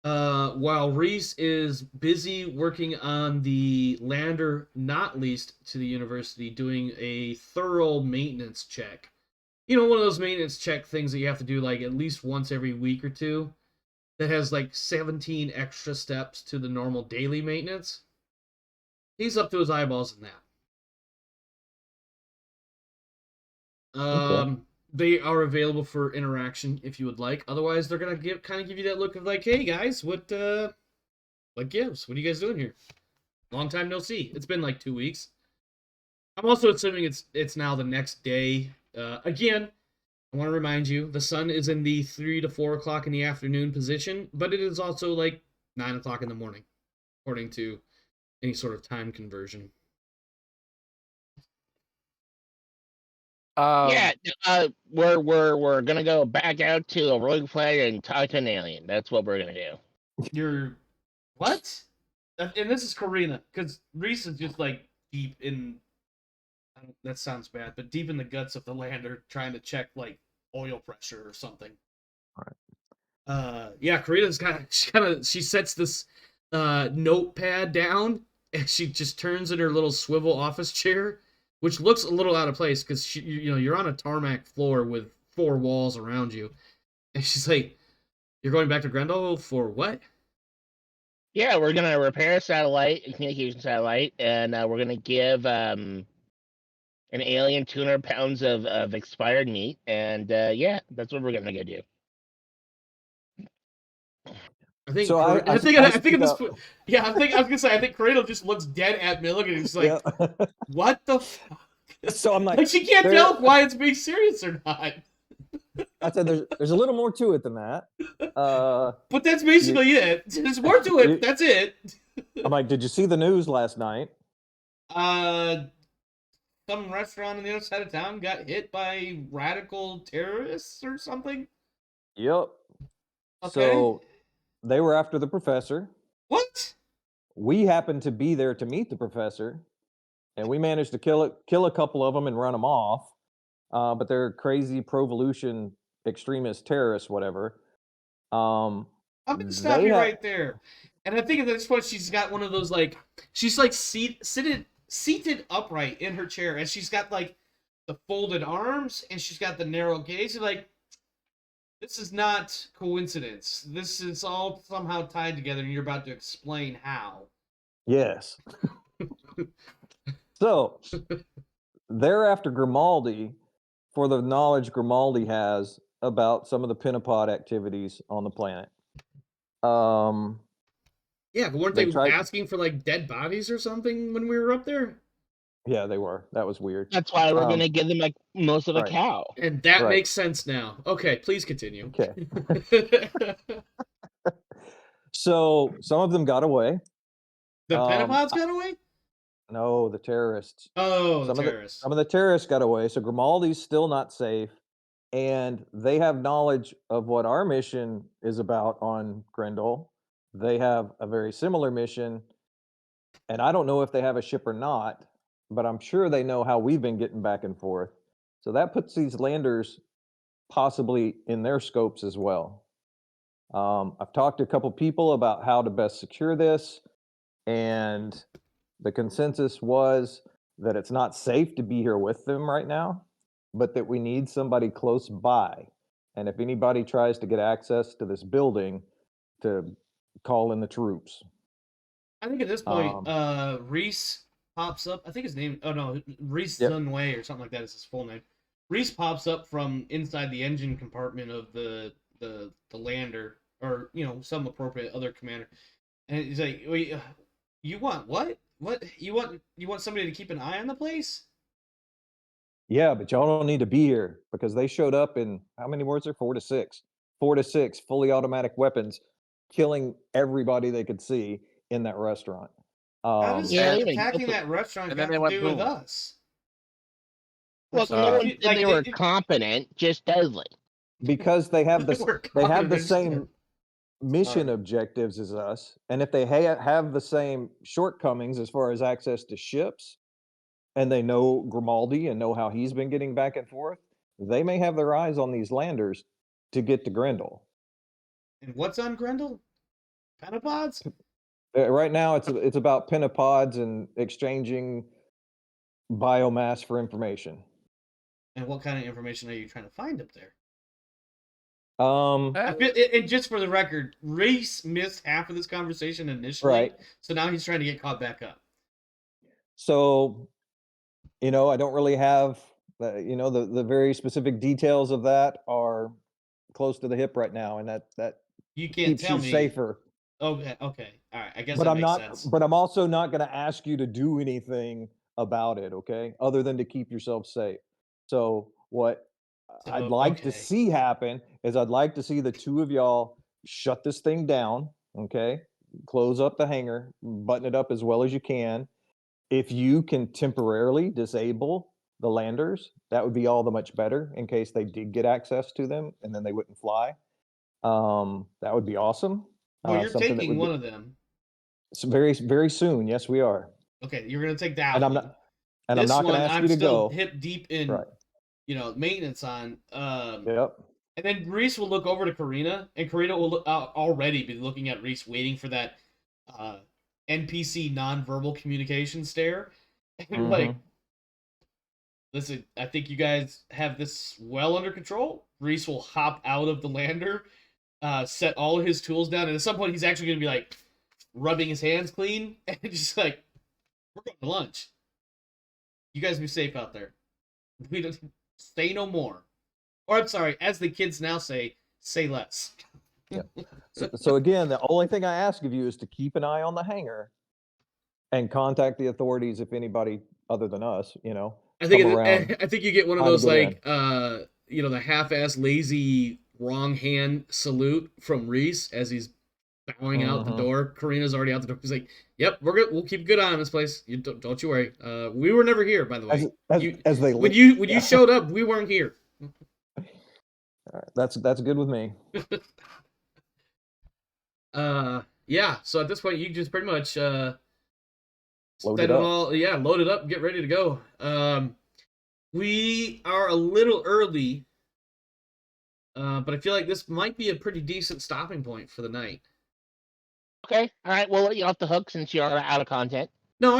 While Reese is busy working on the lander not leased to the university, doing a thorough maintenance check. One of those maintenance check things that you have to do like at least once every week or two. that has like 17 extra steps to the normal daily maintenance. He's up to his eyeballs in that. Okay. They are available for interaction if you would like. Otherwise, they're gonna give you that look of like, hey guys, what gives? What are you guys doing here? Long time no see. It's been like 2 weeks. I'm also assuming it's now the next day. Again, I want to remind you, the sun is in the 3 to 4 o'clock in the afternoon position, but it is also like 9 o'clock in the morning, according to any sort of time conversion. Yeah, we're gonna go back out to a roleplay and talk to an alien. That's what we're gonna do. You're what? And this is Karina, because Reese is just like deep in. That sounds bad, but deep in the guts of the lander, trying to check like oil pressure or something. Right. Yeah, Karina's she sets this notepad down and she just turns in her little swivel office chair, which looks a little out of place because you're on a tarmac floor with 4 walls around you, and she's like, "You're going back to Grendel for what?" Yeah, we're gonna repair a communication satellite, and we're gonna give an alien 200 pounds of expired meat, and yeah, that's what we're gonna go do. I think So I think I at this speak point, yeah, I was gonna say, I think Cradle just looks dead at Milligan and he's like, yeah. "What the fuck?" So I'm Like she can't tell if Wyatt's being serious or not. I said there's a little more to it than that. But that's basically it. There's more to it. That's it. I'm like, did you see the news last night? Some restaurant on the other side of town got hit by radical terrorists or something. Yep. Okay. So they were after the professor. What? We happened to be there to meet the professor, and we managed to kill a couple of them and run them off. But they're crazy pro-evolution extremist terrorists, whatever. I'm gonna stop you right there. And I think at this point she's got one of those like she's like seated upright in her chair, and she's got like the folded arms and she's got the narrow gaze. You're like, this is not coincidence. This is all somehow tied together, and you're about to explain how. Yes. So they're after Grimaldi for the knowledge Grimaldi has about some of the Pentapod activities on the planet. Yeah, but weren't they asking for like dead bodies or something when we were up there? Yeah, they were. That was weird. That's why we're gonna give them like most of a cow. And that makes sense now. Okay, please continue. Okay. So some of them got away. The Pentapods got away? No, the terrorists. Oh, the terrorists. Some of the terrorists got away. So Grimaldi's still not safe. And they have knowledge of what our mission is about on Grendel. They have a very similar mission. And I don't know if they have a ship or not, but I'm sure they know how we've been getting back and forth. So that puts these landers possibly in their scopes as well. I've talked to a couple people about how to best secure this, and the consensus was that it's not safe to be here with them right now, but that we need somebody close by. And if anybody tries to get access to this building, to call in the troops. I think at this point, Reese pops up. I think his name. Oh no, Reese Sunway or something like that is his full name. Reese pops up from inside the engine compartment of the lander, or some appropriate other commander, and he's like, "Wait, you want what? What you want somebody to keep an eye on the place?" Yeah, but y'all don't need to be here because they showed up in how many words are 4 to 6? 4 to 6 fully automatic weapons, killing everybody they could see in that restaurant. How does attacking that restaurant got to do with us? Well, no one said they were competent, just deadly. Because they have the same mission objectives as us, and if they have the same shortcomings as far as access to ships, and they know Grimaldi and know how he's been getting back and forth, they may have their eyes on these landers to get to Grendel. And what's on Grendel? Pentapods? Right now, it's about pentapods and exchanging biomass for information. And what kind of information are you trying to find up there? And just for the record, Reese missed half of this conversation initially, Right. so now he's trying to get caught back up. So, I don't really have, the very specific details of that are close to the hip right now, and that You can't keeps tell you me. safer. Okay, all right. I guess But that I'm makes not. sense. But I'm also not going to ask you to do anything about it, okay? Other than to keep yourself safe. So what I'd So, like to okay. see happen is I'd like to see the two of y'all shut this thing down, okay? Close up the hangar, button it up as well as you can. If you can temporarily disable the landers, that would be all the much better in case they did get access to them and then they wouldn't fly. That would be awesome. Well, you're Something that taking would one be of them. very, very soon. Yes, we are. Okay, you're gonna take that And I'm one. not. And I'm This not going one, to ask I'm you to still go. hip deep in, Right. maintenance on. Yep. And then Reese will look over to Karina, and Karina will already be looking at Reese, waiting for that NPC nonverbal communication stare. And like, listen, I think you guys have this well under control. Reese will hop out of the lander, set all of his tools down, and at some point he's actually going to be like rubbing his hands clean and just like, we're going to lunch. You guys be safe out there. We don't say no more. Or I'm sorry, as the kids now say less. Yeah. So again, the only thing I ask of you is to keep an eye on the hangar and contact the authorities if anybody other than us, I think come around. I think you get one of trying to those get like the half-ass lazy wrong hand salute from Reese as he's bowing out the door. Karina's already out the door. He's like, "Yep, we're good. We'll keep a good eye on this place. Don't you worry. We were never here, by the way. As they when you showed up, we weren't here." All right, that's good with me. Yeah. So at this point, you just pretty much Load it up. Load it up, get ready to go. We are a little early, but I feel like this might be a pretty decent stopping point for the night. Okay, all right. We'll let you off the hook since you're out of content. No,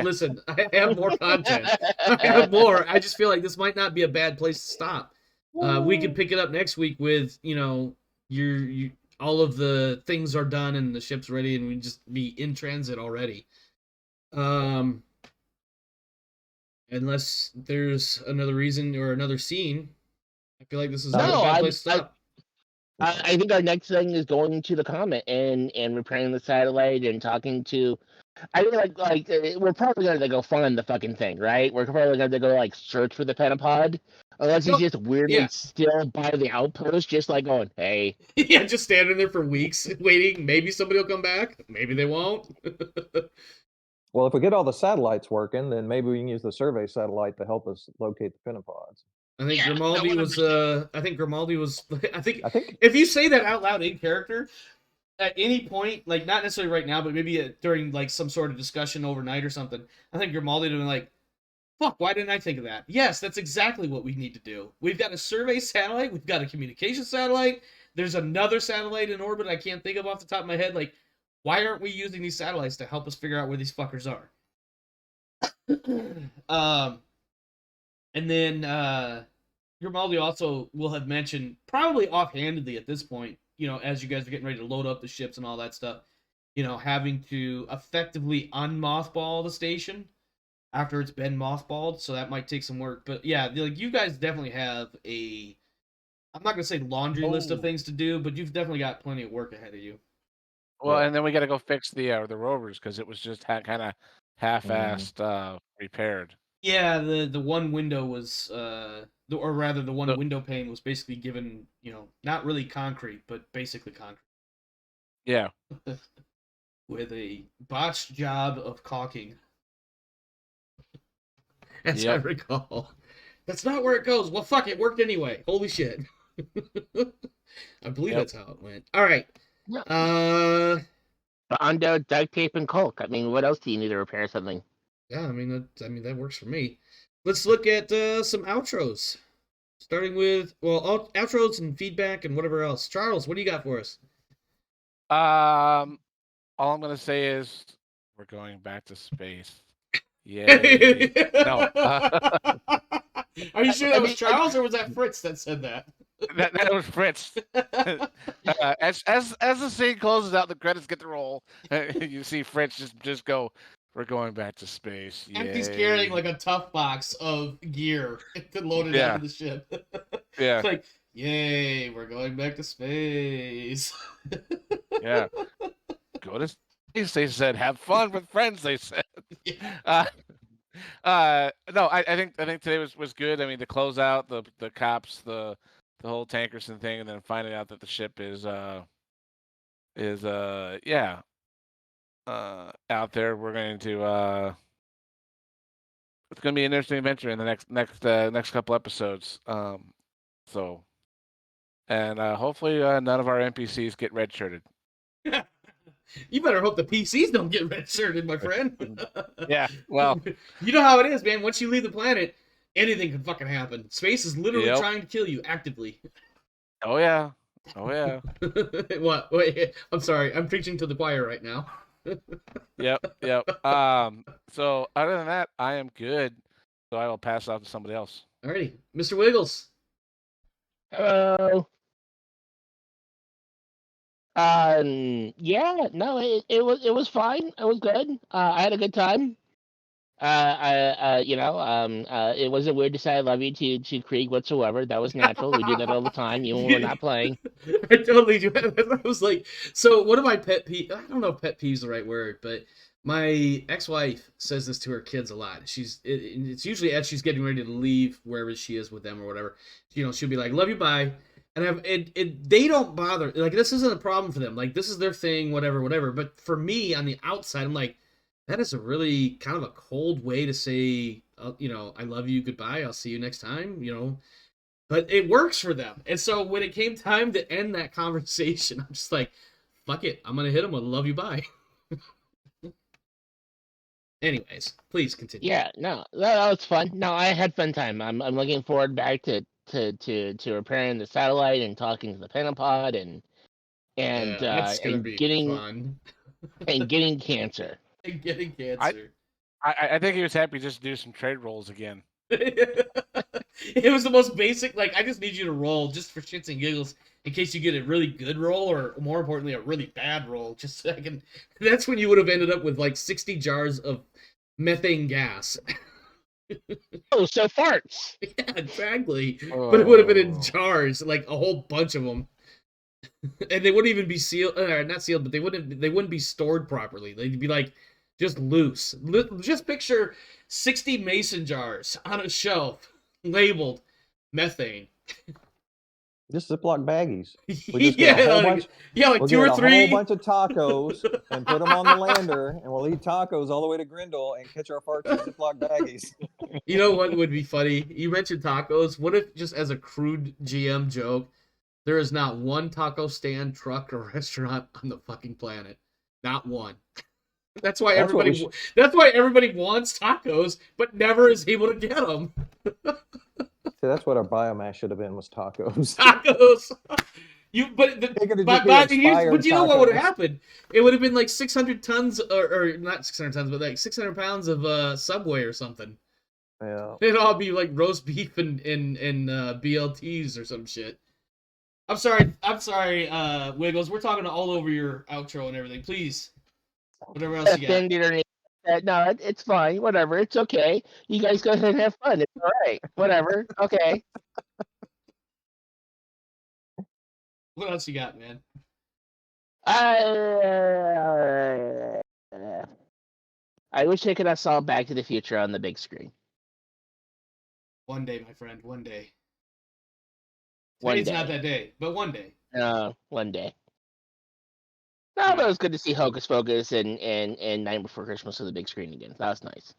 listen. I have more content. I have more. I just feel like this might not be a bad place to stop. We could pick it up next week with your all of the things are done and the ship's ready, and we just be in transit already. Unless there's another reason or another scene, I feel like this is not a bad place to stop. I think our next thing is going to the comet and repairing the satellite and talking to. I think we're probably gonna go find the fucking thing, right? We're probably gonna go like search for the pentapod, unless he's just weirdly still by the outpost, just like going, "Hey." Yeah, just standing there for weeks waiting. Maybe somebody will come back. Maybe they won't. Well, if we get all the satellites working, then maybe we can use the survey satellite to help us locate the pentapods. I think Grimaldi was. I think Grimaldi was. I think think if you say that out loud in character, at any point, like not necessarily right now, but maybe during like some sort of discussion overnight or something, I think Grimaldi would have been like, "Fuck, why didn't I think of that?" Yes, that's exactly what we need to do. We've got a survey satellite. We've got a communication satellite. There's another satellite in orbit I can't think of off the top of my head. Like, why aren't we using these satellites to help us figure out where these fuckers are? And then Grimaldi also will have mentioned, probably offhandedly at this point, as you guys are getting ready to load up the ships and all that stuff, having to effectively unmothball the station after it's been mothballed, so that might take some work. But yeah, like you guys definitely have I'm not gonna say laundry list of things to do, but you've definitely got plenty of work ahead of you. Well, and then we got to go fix the rovers because it was just kind of half-assed repaired. Yeah, the one window was, or rather, the one window pane was basically given, not really concrete, but basically concrete. Yeah. With a botched job of caulking. As I recall. That's not where it goes. Well, fuck, it worked anyway. Holy shit. I believe that's how it went. All right. Undo duct tape and caulk. I mean, what else do you need to repair something? Yeah, I mean that works for me. Let's look at some outros. Starting with outros and feedback and whatever else. Charles, what do you got for us? All I'm gonna say is we're going back to space. Yay! No. Are you sure that was Charles or was that Fritz that said that? That was Fritz. As the scene closes out, the credits get to roll. You see Fritz just go. We're going back to space. And he's carrying Yay. like a tough box of gear to load it Yeah. onto the ship. Yeah. It's like, yay, we're going back to space. Yeah. Go to space, they said. Have fun with friends, they said. Yeah. No, I think today was good. I mean, the closeout, the cops, the whole Tankerson thing, and then finding out that the ship is yeah out there. We're going to it's going to be an interesting adventure in the next couple episodes. So and hopefully none of our NPCs get redshirted. You better hope the PCs don't get redshirted, my friend. Yeah, well, you know how it is, man. Once you leave the planet, anything can fucking happen. Space is literally Yep. trying to kill you actively. Oh yeah. What? Wait, I'm sorry. I'm preaching to the choir right now. Yep. So other than that, I am good. So I will pass off to somebody else. Alrighty, Mr. Wiggles. Hello. Yeah, no, it was fine. It was good. I had a good time. It wasn't weird to say I love you to Krieg whatsoever. That was natural. We do that all the time, even when we're not playing. I totally do. I was like, so one of my pet peeves, I don't know if pet peeve is the right word, but my ex-wife says this to her kids a lot. It's usually as she's getting ready to leave wherever she is with them or whatever. You know, she'll be like, "Love you, bye." And they don't bother. Like, this isn't a problem for them. Like, this is their thing, whatever. But for me, on the outside, I'm like, that is a really kind of a cold way to say, I love you, goodbye, I'll see you next time, But it works for them. And so when it came time to end that conversation, I'm just like, fuck it. I'm going to hit them with love you, bye. Anyways, please continue. Yeah, no, that was fun. No, I had fun time. I'm looking forward back to repairing the satellite and talking to the Pentapod and Yeah, that's going to and be getting fun. and getting cancer. And getting cancer. I think he was happy just to do some trade rolls again. It was the most basic, like, I just need you to roll just for shits and giggles in case you get a really good roll or, more importantly, a really bad roll. Just so I can. That's when you would have ended up with like 60 jars of methane gas. Oh, so farts. Yeah, exactly. But it would have been in jars, like a whole bunch of them. And they wouldn't even be sealed, not sealed, but they wouldn't be stored properly. They'd be like just loose. Just picture 60 mason jars on a shelf labeled methane. Just Ziploc baggies. We just get a Yeah, whole like, bunch. yeah, like We'll 2 get or a 3. whole bunch of tacos and put them on the lander, and we'll eat tacos all the way to Grindel and catch our farts in Ziploc baggies. You know what would be funny? You mentioned tacos. What if, just as a crude GM joke, there is not one taco stand, truck, or restaurant on the fucking planet? Not one. That's why That's why everybody wants tacos, but never is able to get them. See, that's what our biomass should have been, was tacos. Tacos. But you know what would have happened? It would have been like 600 tons, or not 600 tons, but like 600 pounds of Subway or something. Yeah. It'd all be like roast beef and BLTs or some shit. I'm sorry, Wiggles. We're talking all over your outro and everything. Please, whatever else you got. Offended or anything. No, it's fine. Whatever. It's okay. You guys go ahead and have fun. It's all right. Whatever. Okay. What else you got, man? I wish I could have saw Back to the Future on the big screen. One day, my friend. One day. One Today's day. not that day, but one day. One day. No, but it was good to see Hocus Pocus and Night Before Christmas on the big screen again. That was nice.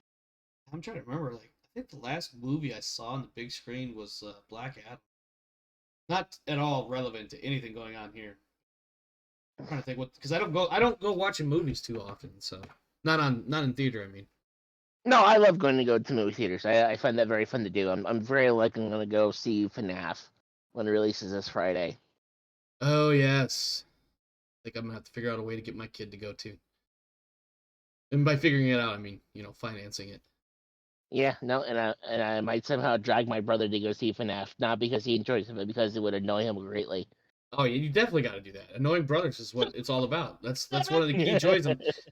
I'm trying to remember. Like, I think the last movie I saw on the big screen was Black Adam. Not at all relevant to anything going on here. I'm trying to think because I don't go watching movies too often. So not in theater. I mean. No, I love going to movie theaters. I find that very fun to do. I'm very likely going to go see FNAF when it releases this Friday. Oh yes. I think I'm gonna have to figure out a way to get my kid to go too. And by figuring it out, I mean, financing it. Yeah, no, and I might somehow drag my brother to go see FNAF, not because he enjoys it, but because it would annoy him greatly. Oh, yeah, you definitely got to do that. Annoying brothers is what it's all about. That's one of the key joys.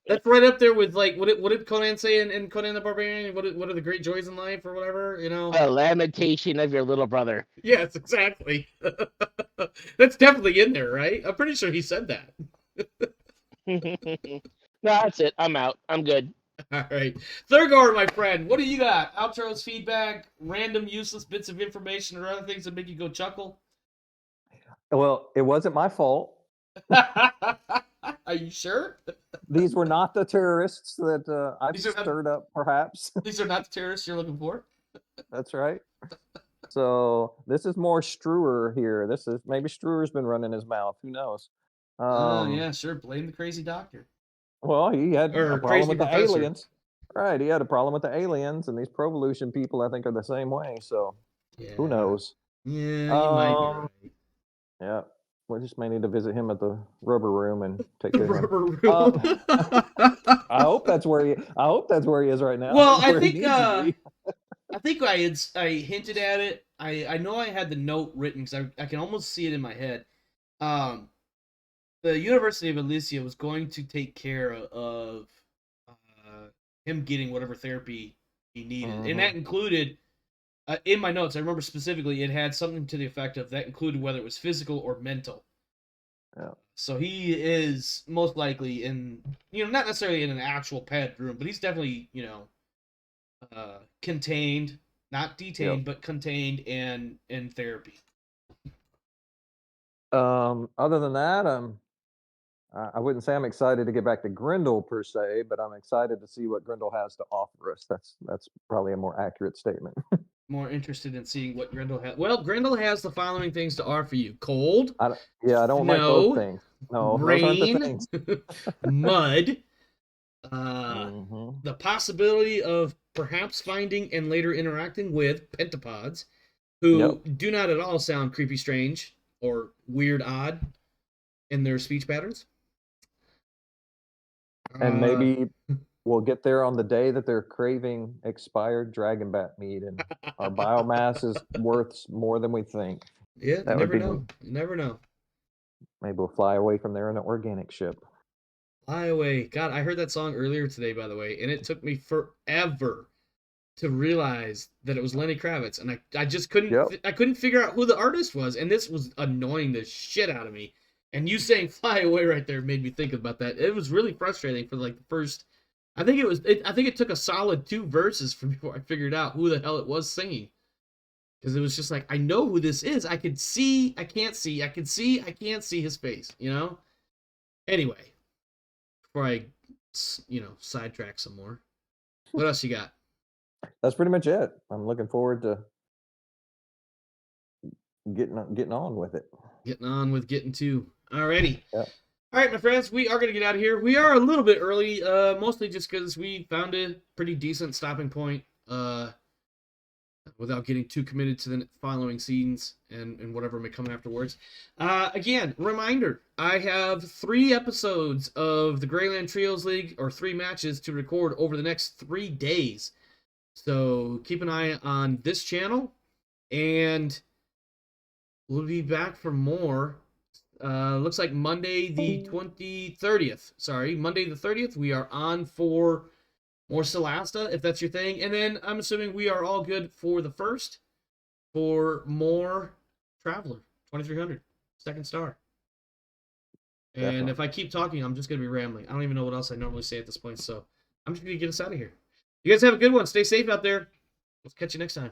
That's right up there with like what did Conan say in Conan the Barbarian? What are the great joys in life or whatever? You know. A lamentation of your little brother. Yes, exactly. That's definitely in there, right? I'm pretty sure he said that. No, that's it. I'm out. I'm good. All right. Thurgar, my friend, what do you got? Outros, feedback, random useless bits of information, or other things that make you go chuckle? Well, it wasn't my fault. Are you sure? These were not the terrorists that I've These are not- stirred up, perhaps. These are not the terrorists you're looking for? That's right. So this is more Struer here. This is maybe Struer's been running his mouth. Who knows? Oh, yeah, sure. Blame the crazy doctor. Well, he had Or a crazy problem with the professor. aliens. Right, he had a problem with the aliens, and these Provolution people, I think, are the same way. So Yeah. who knows? Yeah, you might be Um, right. Yeah, we just may need to visit him at the rubber room and take care of him. Rubber room. I hope that's where he. I hope that's where he is right now. Well, I where he think needs to be. I think I hinted at it. I know I had the note written because I can almost see it in my head. The University of Elysia was going to take care of him getting whatever therapy he needed, and that included. In my notes, I remember specifically it had something to the effect of that included whether it was physical or mental. Yeah. So he is most likely in, not necessarily in an actual padded room, but he's definitely, contained, not detained, but contained and in therapy. Other than that, I wouldn't say I'm excited to get back to Grendel per se, but I'm excited to see what Grendel has to offer us. That's probably a more accurate statement. More interested in seeing what Grendel has. Well, Grendel has the following things to offer you: cold, I don't like those things. No, those aren't the rain, things. mud, Mhm. the possibility of perhaps finding and later interacting with pentapods, who do not at all sound creepy, strange, or weird, odd in their speech patterns. And maybe we'll get there on the day that they're craving expired dragon bat meat, and our biomass is worth more than we think. Yeah, That you would never be know. You never know. Maybe we'll fly away from there in an organic ship. Fly away. God, I heard that song earlier today, by the way, and it took me forever to realize that it was Lenny Kravitz, and I just couldn't I couldn't figure out who the artist was, and this was annoying the shit out of me. And you saying "Fly Away" right there made me think about that. It was really frustrating for like the first. I think it took a solid 2 verses before I figured out who the hell it was singing, because it was just like, I know who this is. I could see, I can't see. I could see, I can't see his face. Anyway, before I sidetrack some more, what else you got? That's pretty much it. I'm looking forward to getting on with it. Getting on with getting to. Alrighty. Yeah. All right, my friends, we are going to get out of here. We are a little bit early, mostly just because we found a pretty decent stopping point without getting too committed to the following scenes and whatever may come afterwards. Again, reminder, I have 3 episodes of the Greyland Trios League, or 3 matches to record over the next 3 days. So keep an eye on this channel, and we'll be back for more. Looks like Monday the 30th. Sorry, Monday the 30th. We are on for more Solasta, if that's your thing. And then I'm assuming we are all good for the 1st for more Traveler 2300, 2nd star. And Definitely. if I keep talking, I'm just going to be rambling. I don't even know what else I normally say at this point. So I'm just going to get us out of here. You guys have a good one. Stay safe out there. Let's catch you next time.